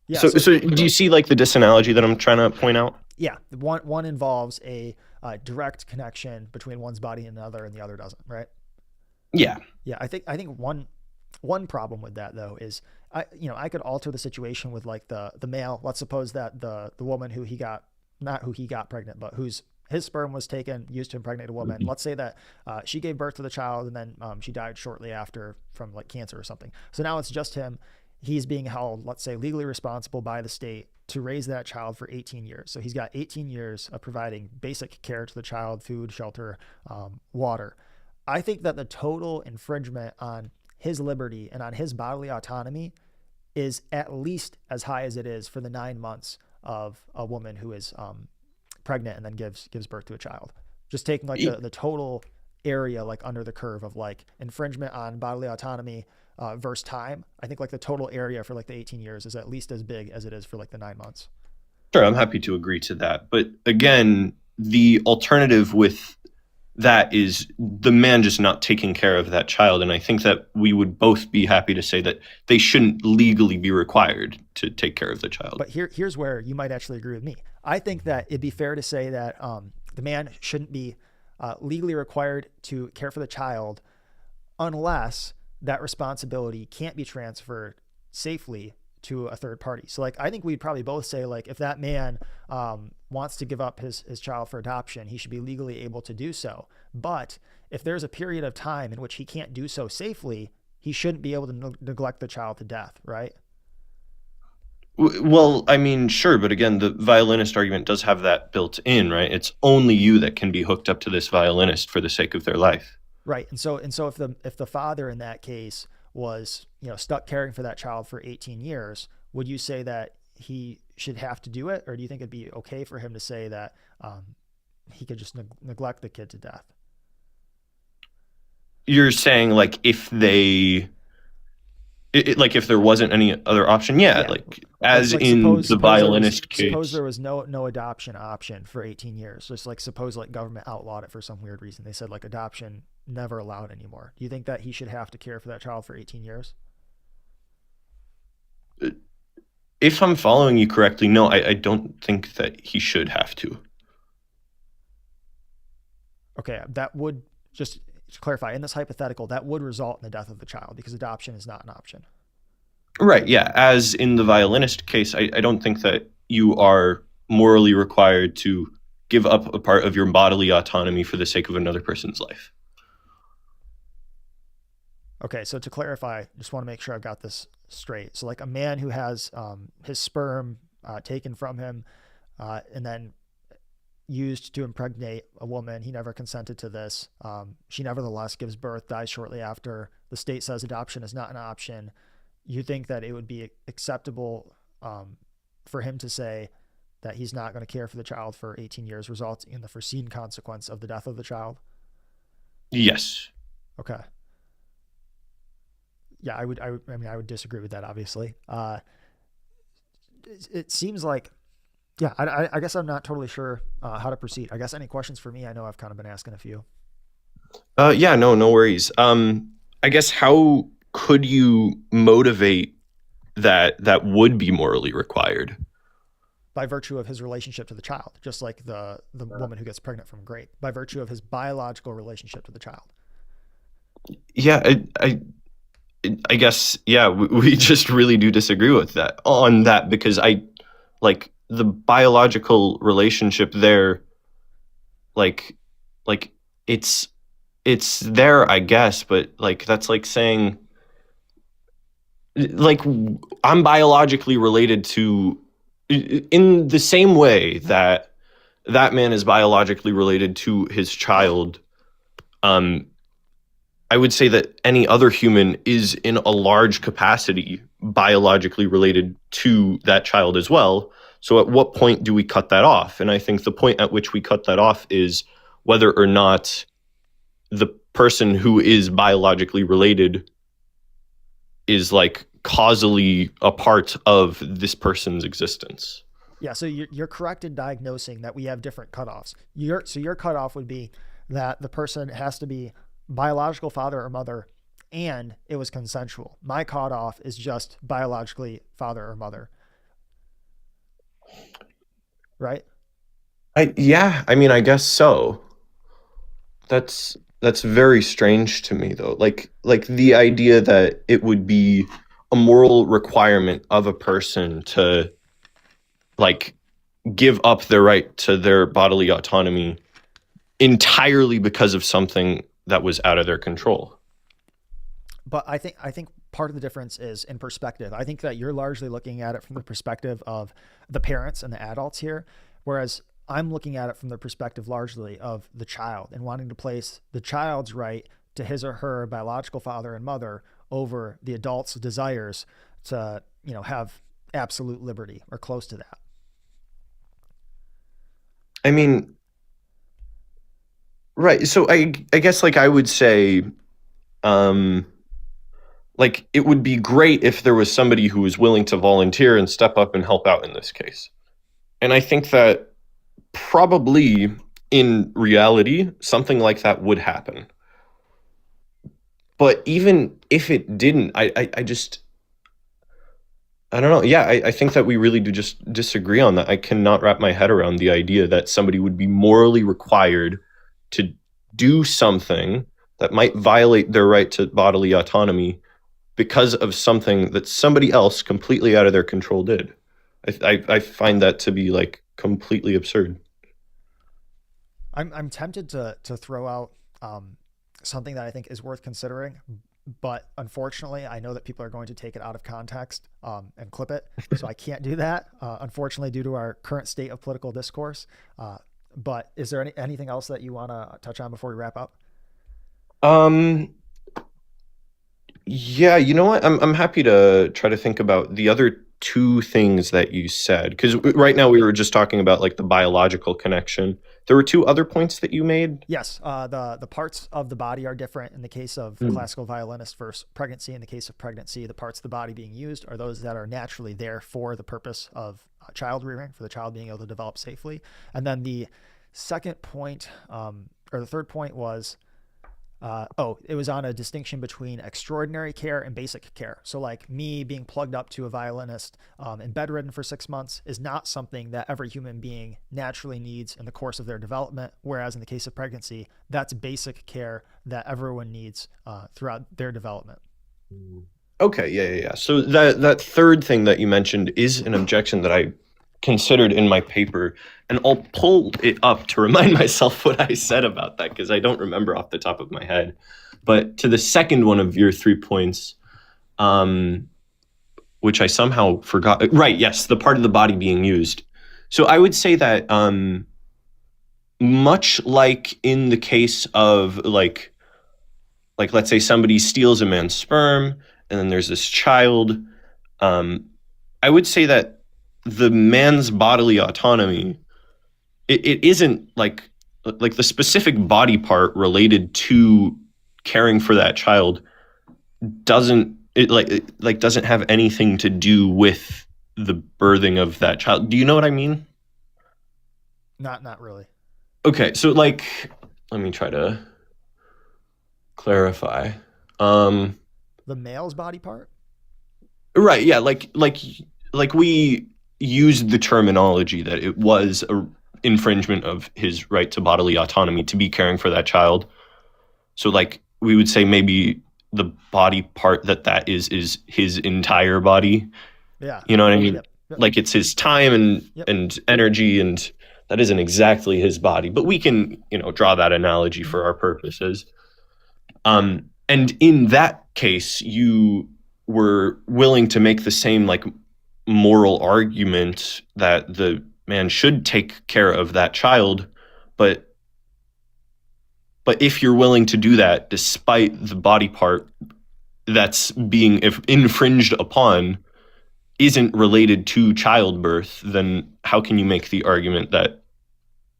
Yeah. So do you see the disanalogy that I'm trying to point out? Yeah, one involves a direct connection between one's body and another, and the other doesn't, right? Yeah. Yeah, I think one problem with that though is I could alter the situation with the male. Let's suppose that the woman who he got pregnant, but his sperm was taken, used to impregnate a woman. Let's say that she gave birth to the child and then she died shortly after from cancer or something. So now it's just him. He's being held, let's say, legally responsible by the state to raise that child for 18 years. So he's got 18 years of providing basic care to the child, food, shelter, water. I think that the total infringement on his liberty and on his bodily autonomy is at least as high as it is for the 9 months of a woman who is pregnant and then gives birth to a child. Just taking like the total area like under the curve of like infringement on bodily autonomy versus time. I think like the total area for like the 18 years is at least as big as it is for like the 9 months. Sure, I'm happy to agree to that. But again, the alternative with that is the man just not taking care of that child. And I think that we would both be happy to say that they shouldn't legally be required to take care of the child. But here's where you might actually agree with me. I think that it'd be fair to say that the man shouldn't be legally required to care for the child unless that responsibility can't be transferred safely to a third party. So like, I think we'd probably both say like, if that man wants to give up his child for adoption, he should be legally able to do so. But if there's a period of time in which he can't do so safely, he shouldn't be able to neglect the child to death, right? Well, I mean, sure, but again, the violinist argument does have that built in, right? It's only you that can be hooked up to this violinist for the sake of their life. Right. And so if the father in that case was, stuck caring for that child for 18 years, would you say that he should have to do it? Or do you think it'd be okay for him to say that he could just neglect the kid to death? You're saying like if they, like if there wasn't any other option, like as like in suppose the violinist case. Suppose there was no adoption option for 18 years. Just like suppose like government outlawed it for some weird reason. They said like adoption never allowed anymore. Do you think that he should have to care for that child for 18 years? If I'm following you correctly, no, I don't think that he should have to. Okay, that would, just to clarify, in this hypothetical, that would result in the death of the child because adoption is not an option. Right, yeah. As in the violinist case, I don't think that you are morally required to give up a part of your bodily autonomy for the sake of another person's life. Okay, so to clarify, just want to make sure I've got this straight. So like a man who has his sperm taken from him and then used to impregnate a woman, he never consented to this. She nevertheless gives birth, dies shortly after. The state says adoption is not an option. You think that it would be acceptable for him to say that he's not going to care for the child for 18 years, resulting in the foreseen consequence of the death of the child? Yes. Okay. Yeah, I would disagree with that, obviously. It seems like, yeah, I guess I'm not totally sure how to proceed. I guess any questions for me? I know I've kind of been asking a few. Yeah, no worries. I guess how could you motivate that would be morally required? By virtue of his relationship to the child, just like the woman who gets pregnant from grape, by virtue of his biological relationship to the child. Yeah, I guess, yeah, we just really do disagree with that on that because like the biological relationship there, like it's there, I guess, but like that's like saying like I'm biologically related to, in the same way that man is biologically related to his child. I would say that any other human is in a large capacity biologically related to that child as well. So at what point do we cut that off? And I think the point at which we cut that off is whether or not the person who is biologically related is like causally a part of this person's existence. Yeah, so you're correct in diagnosing that we have different cutoffs. Your cutoff would be that the person has to be biological father or mother and it was consensual. My cutoff is just biologically father or mother. Right? Yeah, I mean, I guess so. That's very strange to me though. Like the idea that it would be a moral requirement of a person to like give up their right to their bodily autonomy entirely because of something that was out of their control. But I think part of the difference is in perspective. I think that you're largely looking at it from the perspective of the parents and the adults here, whereas I'm looking at it from the perspective largely of the child and wanting to place the child's right to his or her biological father and mother over the adult's desires to have absolute liberty or close to that. I mean, right. So I guess like I would say, like it would be great if there was somebody who was willing to volunteer and step up and help out in this case. And I think that probably in reality, something like that would happen. But even if it didn't, I don't know. Yeah, I think that we really do just disagree on that. I cannot wrap my head around the idea that somebody would be morally required to do something that might violate their right to bodily autonomy because of something that somebody else completely out of their control did. I find that to be like completely absurd. I'm tempted to throw out something that I think is worth considering, but unfortunately, I know that people are going to take it out of context and clip it, so I can't do that, unfortunately, due to our current state of political discourse. But is there anything else that you want to touch on before we wrap up? Yeah, you know what? I'm happy to try to think about the other two things that you said, because right now we were just talking about like the biological connection. There were two other points that you made. Yes, the parts of the body are different in the case of classical violinist versus pregnancy. In the case of pregnancy, the parts of the body being used are those that are naturally there for the purpose of child rearing, for the child being able to develop safely. And then the second point, or the third point was, it was on a distinction between extraordinary care and basic care. So like me being plugged up to a violinist and bedridden for 6 months is not something that every human being naturally needs in the course of their development. Whereas in the case of pregnancy, that's basic care that everyone needs throughout their development. Okay, yeah. So that third thing that you mentioned is an objection that I considered in my paper, and I'll pull it up to remind myself what I said about that because I don't remember off the top of my head. But to the second one of your 3 points, which I somehow forgot. Right, yes, the part of the body being used. So I would say that much like in the case of like let's say somebody steals a man's sperm and then there's this child, I would say that the man's bodily autonomy, it isn't like the specific body part related to caring for that child doesn't have anything to do with the birthing of that child. Do you know what I mean? Not really. Okay, so like let me try to clarify. The male's body part? Right, yeah, like we used the terminology that it was a infringement of his right to bodily autonomy to be caring for that child. So like we would say maybe the body part that is his entire body. Yeah. You know what I mean? Yep. Like it's his time and energy, and that isn't exactly his body, but we can, draw that analogy for our purposes. And in that case, you were willing to make the same like moral argument that the man should take care of that child, but if you're willing to do that despite the body part that's being infringed upon isn't related to childbirth, then how can you make the argument that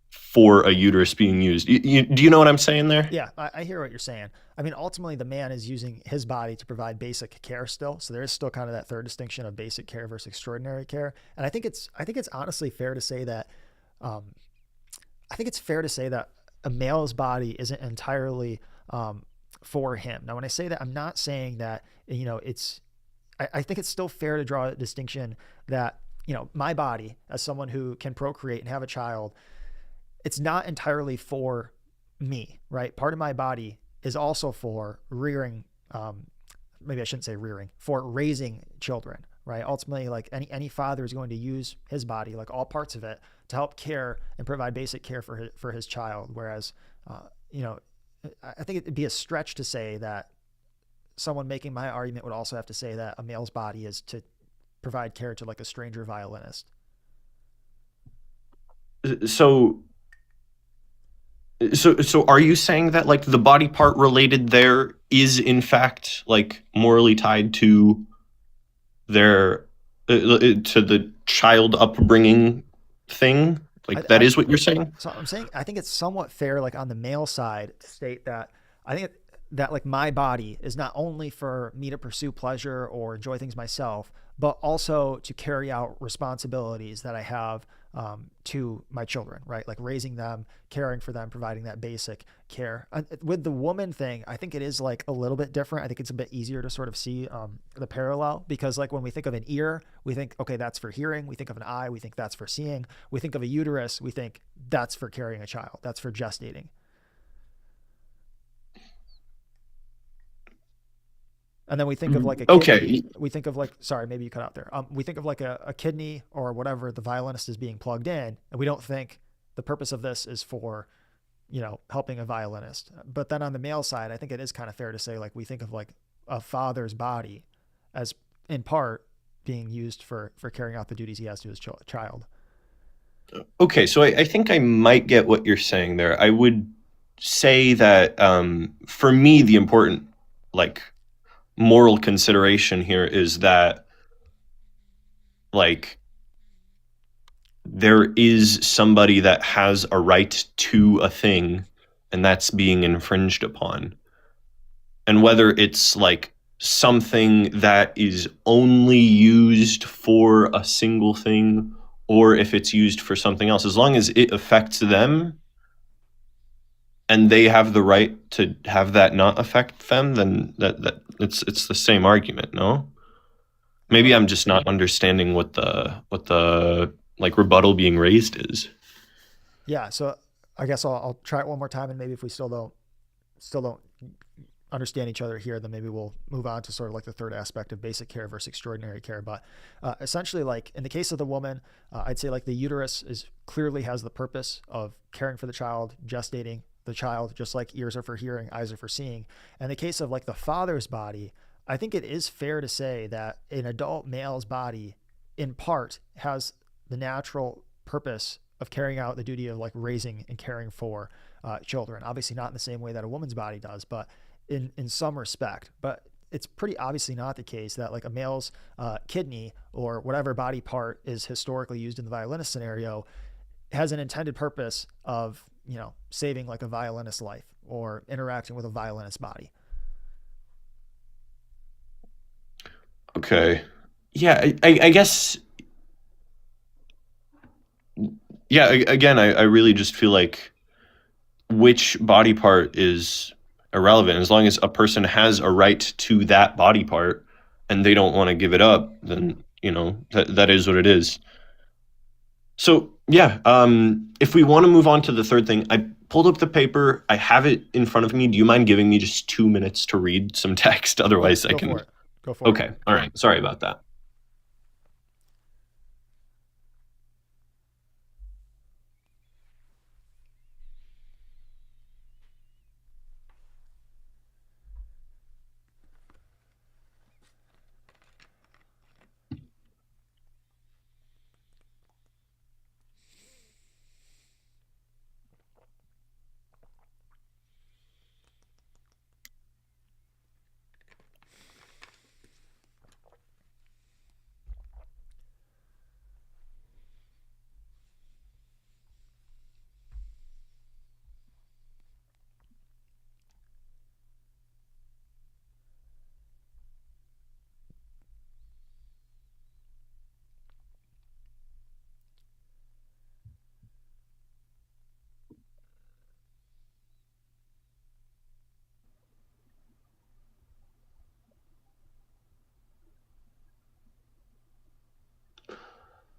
for a uterus being used? Do you know what I'm saying there? Yeah, I hear what you're saying. I mean, ultimately, the man is using his body to provide basic care still. So there is still kind of that third distinction of basic care versus extraordinary care. And I think it's honestly fair to say that, a male's body isn't entirely for him. Now, when I say that, I'm not saying that, I think it's still fair to draw a distinction that, my body as someone who can procreate and have a child, it's not entirely for me, right? Part of my body is also for rearing, maybe I shouldn't say rearing, for raising children, right? Ultimately, like any father is going to use his body, like all parts of it, to help care and provide basic care for his child. Whereas, I think it'd be a stretch to say that someone making my argument would also have to say that a male's body is to provide care to like a stranger violinist. So are you saying that like the body part related there is in fact like morally tied to their to the child upbringing thing? Like that is what you're saying? So I'm saying I think it's somewhat fair, like on the male side, to state that I think that like my body is not only for me to pursue pleasure or enjoy things myself, but also to carry out responsibilities that I have to my children, right? Like raising them, caring for them, providing that basic care. With the woman thing, I think it is like a little bit different. I think it's a bit easier to sort of see the parallel, because like when we think of an ear, we think, okay, that's for hearing. We think of an eye, we think that's for seeing. We think of a uterus, we think that's for carrying a child. That's for gestating. And then we think of like a kidney. We think of like, sorry, maybe you cut out there. We think of like a kidney or whatever the violinist is being plugged in, and we don't think the purpose of this is for, helping a violinist. But then on the male side, I think it is kind of fair to say like we think of like a father's body as in part being used for carrying out the duties he has to his child. Okay, so I think I might get what you're saying there. I would say that for me, the important like moral consideration here is that like there is somebody that has a right to a thing and that's being infringed upon, and whether it's like something that is only used for a single thing or if it's used for something else, as long as it affects them and they have the right to have that not affect them, then that it's the same argument, no? Maybe I'm just not understanding what the like rebuttal being raised is. Yeah, so I guess I'll try it one more time, and maybe if we still don't understand each other here, then maybe we'll move on to sort of like the third aspect of basic care versus extraordinary care. But essentially, like in the case of the woman, I'd say like the uterus clearly has the purpose of caring for the child, gestating the child, just like ears are for hearing, eyes are for seeing. In the case of like the father's body, I think it is fair to say that an adult male's body in part has the natural purpose of carrying out the duty of like raising and caring for children. Obviously not in the same way that a woman's body does, but in some respect. But it's pretty obviously not the case that like a male's kidney or whatever body part is historically used in the violinist scenario has an intended purpose of, saving like a violinist's life or interacting with a violinist's body. Okay. Yeah, I guess. Yeah, again, I really just feel like which body part is irrelevant. As long as a person has a right to that body part and they don't want to give it up, then, that is what it is. So, yeah, if we want to move on to the third thing, I pulled up the paper. I have it in front of me. Do you mind giving me just 2 minutes to read some text? Otherwise, I can. Go for it. Okay. All right. Sorry about that.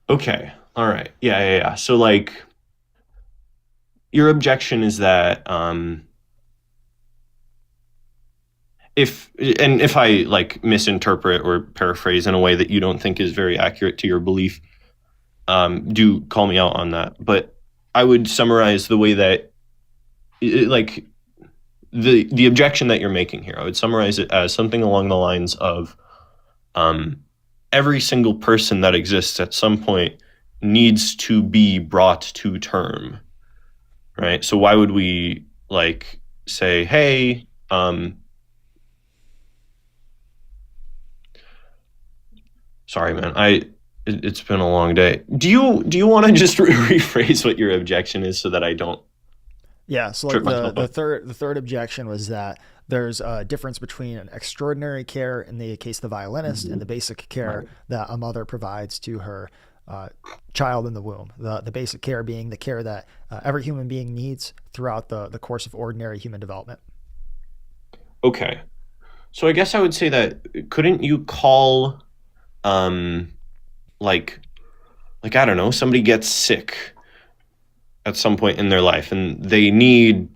Okay. All right. Yeah. So like your objection is that if I like misinterpret or paraphrase in a way that you don't think is very accurate to your belief, do call me out on that. But I would summarize the way that like the objection that you're making here, I would summarize it as something along the lines of every single person that exists at some point needs to be brought to term, right? So why would we like say, hey, sorry, man, It's been a long day. Do you want to just rephrase what your objection is so that I don't Yeah, so trip like myself the up? third objection was that there's a difference between an extraordinary care in the case of the violinist and the basic care that a mother provides to her child in the womb. The basic care being the care that every human being needs throughout the course of ordinary human development. Okay. So I guess I would say that couldn't you call like I don't know, somebody gets sick at some point in their life and they need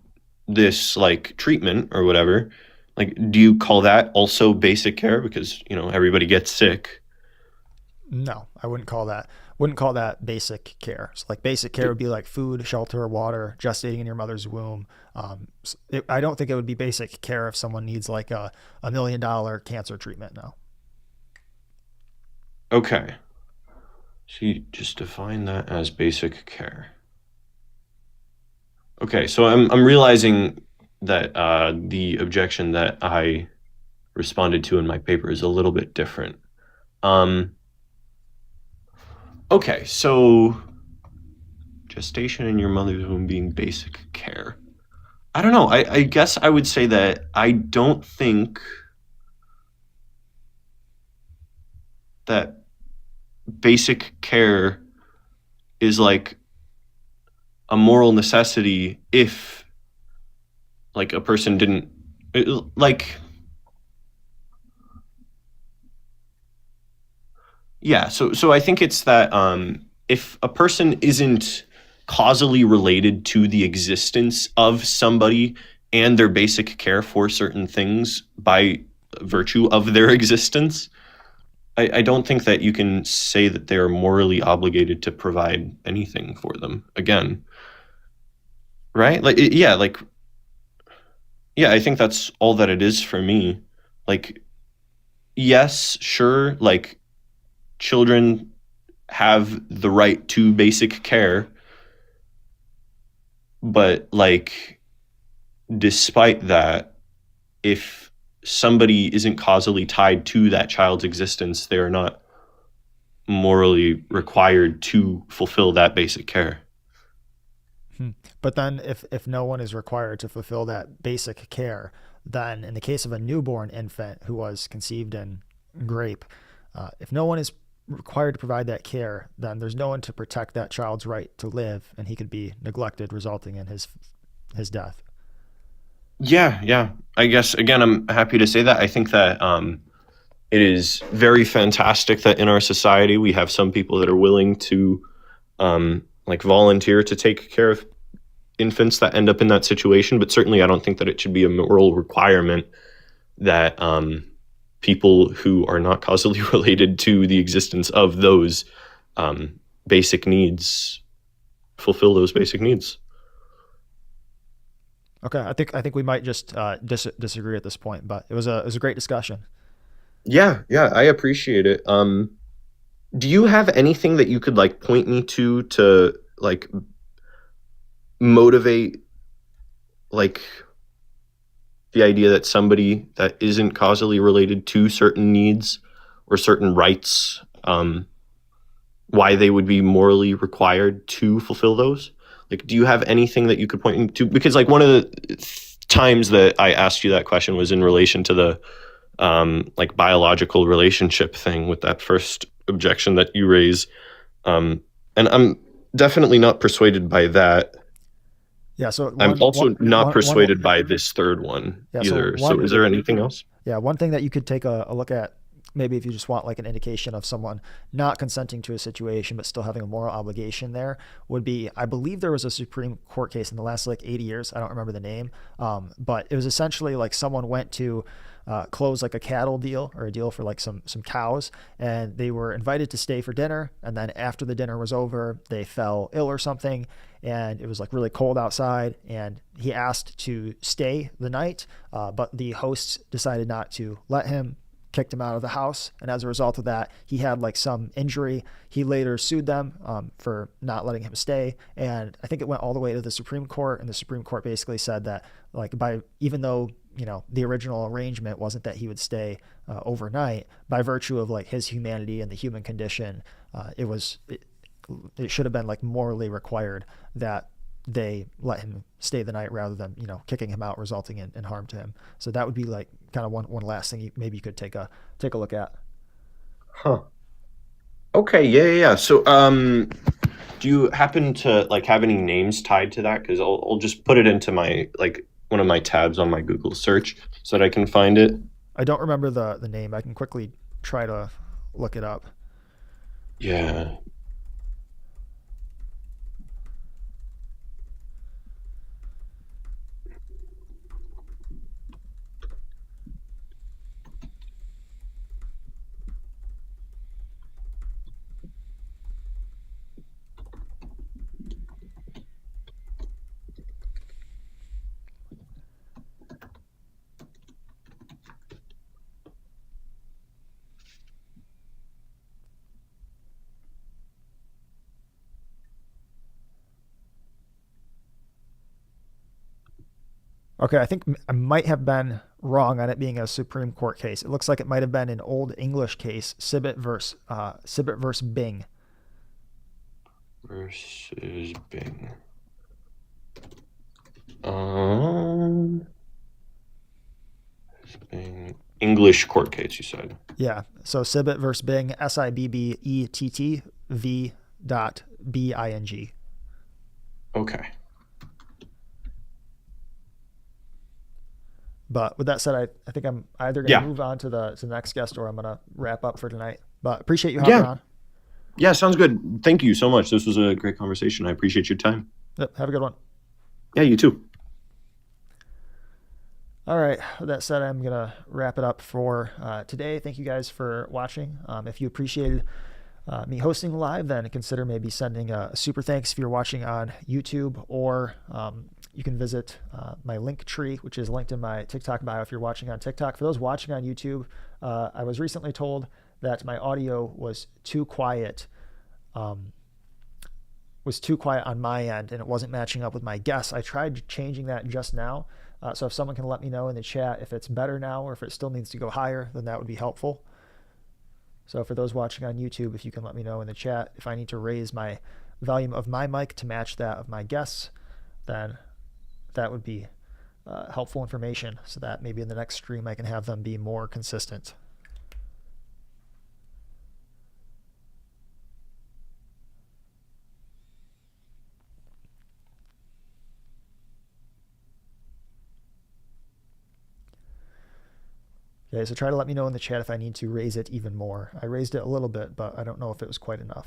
this like treatment or whatever. Like, do you call that also basic care because, everybody gets sick? No, I wouldn't call that basic care. So like basic care would be like food, shelter, water, gestating in your mother's womb. I don't think it would be basic care if someone needs like a $1 million cancer treatment. No. Okay. So you just define that as basic care. Okay, so I'm realizing that the objection that I responded to in my paper is a little bit different. Okay, so gestation in your mother's womb being basic care. I don't know. I guess I would say that I don't think that basic care is like a moral necessity if like a person didn't like yeah, so I think it's that if a person isn't causally related to the existence of somebody and their basic care for certain things by virtue of their existence, I don't think that you can say that they are morally obligated to provide anything for them again. Right? Yeah, I think that's all that it is for me. Like, yes, sure, like children have the right to basic care, but like despite that, if somebody isn't causally tied to that child's existence, they are not morally required to fulfill that basic care. But then if no one is required to fulfill that basic care, then in the case of a newborn infant who was conceived in grape, if no one is required to provide that care, then there's no one to protect that child's right to live, and he could be neglected, resulting in his death. Yeah. I guess again, I'm happy to say that. I think that it is very fantastic that in our society we have some people that are willing to like volunteer to take care of infants that end up in that situation. But certainly, I don't think that it should be a moral requirement that people who are not causally related to the existence of those basic needs fulfill those basic needs. Okay, I think we might just disagree at this point, but it was a great discussion. Yeah, I appreciate it. Do you have anything that you could like point me to like motivate like the idea that somebody that isn't causally related to certain needs or certain rights, why they would be morally required to fulfill those? Like, do you have anything that you could point me to? Because like one of the times that I asked you that question was in relation to the like biological relationship thing with that first objection that you raise. And I'm definitely not persuaded by that. Yeah, so I'm also not persuaded by this third one either. So is there anything else? Yeah, one thing that you could take a look at, maybe if you just want like an indication of someone not consenting to a situation but still having a moral obligation there, would be, I believe there was a Supreme Court case in the last like 80 years. I don't remember the name, but it was essentially like someone went to close like a cattle deal or a deal for like some cows, and they were invited to stay for dinner, and then after the dinner was over, they fell ill or something, and it was like really cold outside, and he asked to stay the night, but the hosts decided not to let him, kicked him out of the house, and as a result of that, he had like some injury. He later sued them for not letting him stay, and I think it went all the way to the Supreme Court, and the Supreme Court basically said that like even though the original arrangement wasn't that he would stay overnight. By virtue of like his humanity and the human condition, it should have been like morally required that they let him stay the night rather than kicking him out, resulting in harm to him. So that would be like kind of one last thing maybe you could take a look at. Huh. Okay. Yeah. So, do you happen to like have any names tied to that? Because I'll just put it into my like one of my tabs on my Google search so that I can find it. I don't remember the name. I can quickly try to look it up. Yeah. Okay, I think I might have been wrong on it being a Supreme Court case. It looks like it might have been an Old English case, Sibbett versus Bing. Versus Bing. Bing. English court case, you said. Yeah. So Sibbett versus Bing, SIBBETT.BING. Okay. But with that said, I think I'm either going to move on to the next guest or I'm going to wrap up for tonight. But appreciate you hopping on. Yeah, sounds good. Thank you so much. This was a great conversation. I appreciate your time. Yep, have a good one. Yeah, you too. All right. With that said, I'm going to wrap it up for today. Thank you guys for watching. If you appreciated me hosting live, then consider maybe sending a super thanks if you're watching on YouTube, or you can visit my link tree, which is linked in my TikTok bio if you're watching on TikTok. For those watching on YouTube, I was recently told that my audio was too quiet on my end and it wasn't matching up with my guests. I tried changing that just now. So if someone can let me know in the chat if it's better now or if it still needs to go higher, then that would be helpful. So for those watching on YouTube, if you can let me know in the chat if I need to raise my volume of my mic to match that of my guests, then that would be helpful information so that maybe in the next stream I can have them be more consistent. Okay, so try to let me know in the chat if I need to raise it even more. I raised it a little bit, but I don't know if it was quite enough.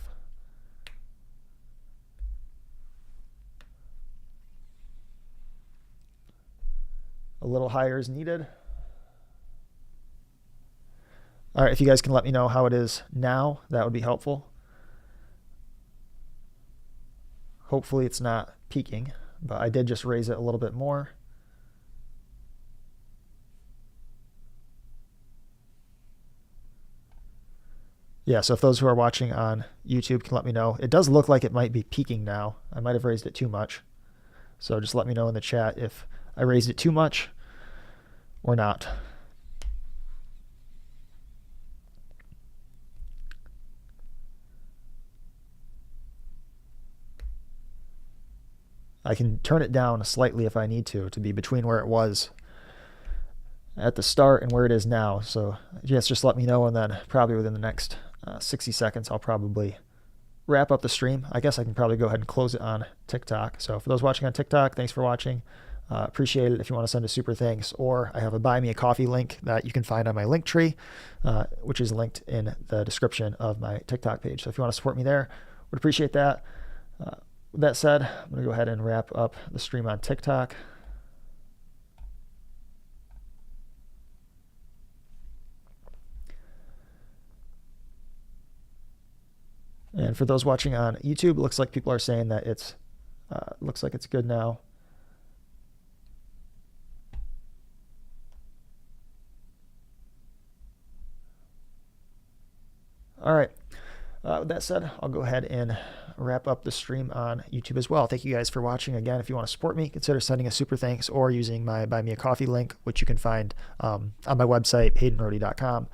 A little higher is needed. All right, if you guys can let me know how it is now, that would be helpful. Hopefully it's not peaking, but I did just raise it a little bit more. Yeah, so if those who are watching on YouTube can let me know. It does look like it might be peaking now. I might have raised it too much. So just let me know in the chat if I raised it too much or not. I can turn it down slightly if I need to be between where it was at the start and where it is now. So yes, just let me know, and then probably within the next 60 seconds, I'll probably wrap up the stream. I guess I can probably go ahead and close it on TikTok. So for those watching on TikTok, thanks for watching. Appreciate it. If you want to send a super thanks, or I have a buy me a coffee link that you can find on my link tree, which is linked in the description of my TikTok page. So if you want to support me there, would appreciate that. With that said, I'm going to go ahead and wrap up the stream on TikTok. And for those watching on YouTube, it looks like people are saying that it's looks like it's good now. All right. With that said, I'll go ahead and wrap up the stream on YouTube as well. Thank you guys for watching. Again, if you want to support me, consider sending a super thanks or using my Buy Me a Coffee link, which you can find on my website, haydenrody.com.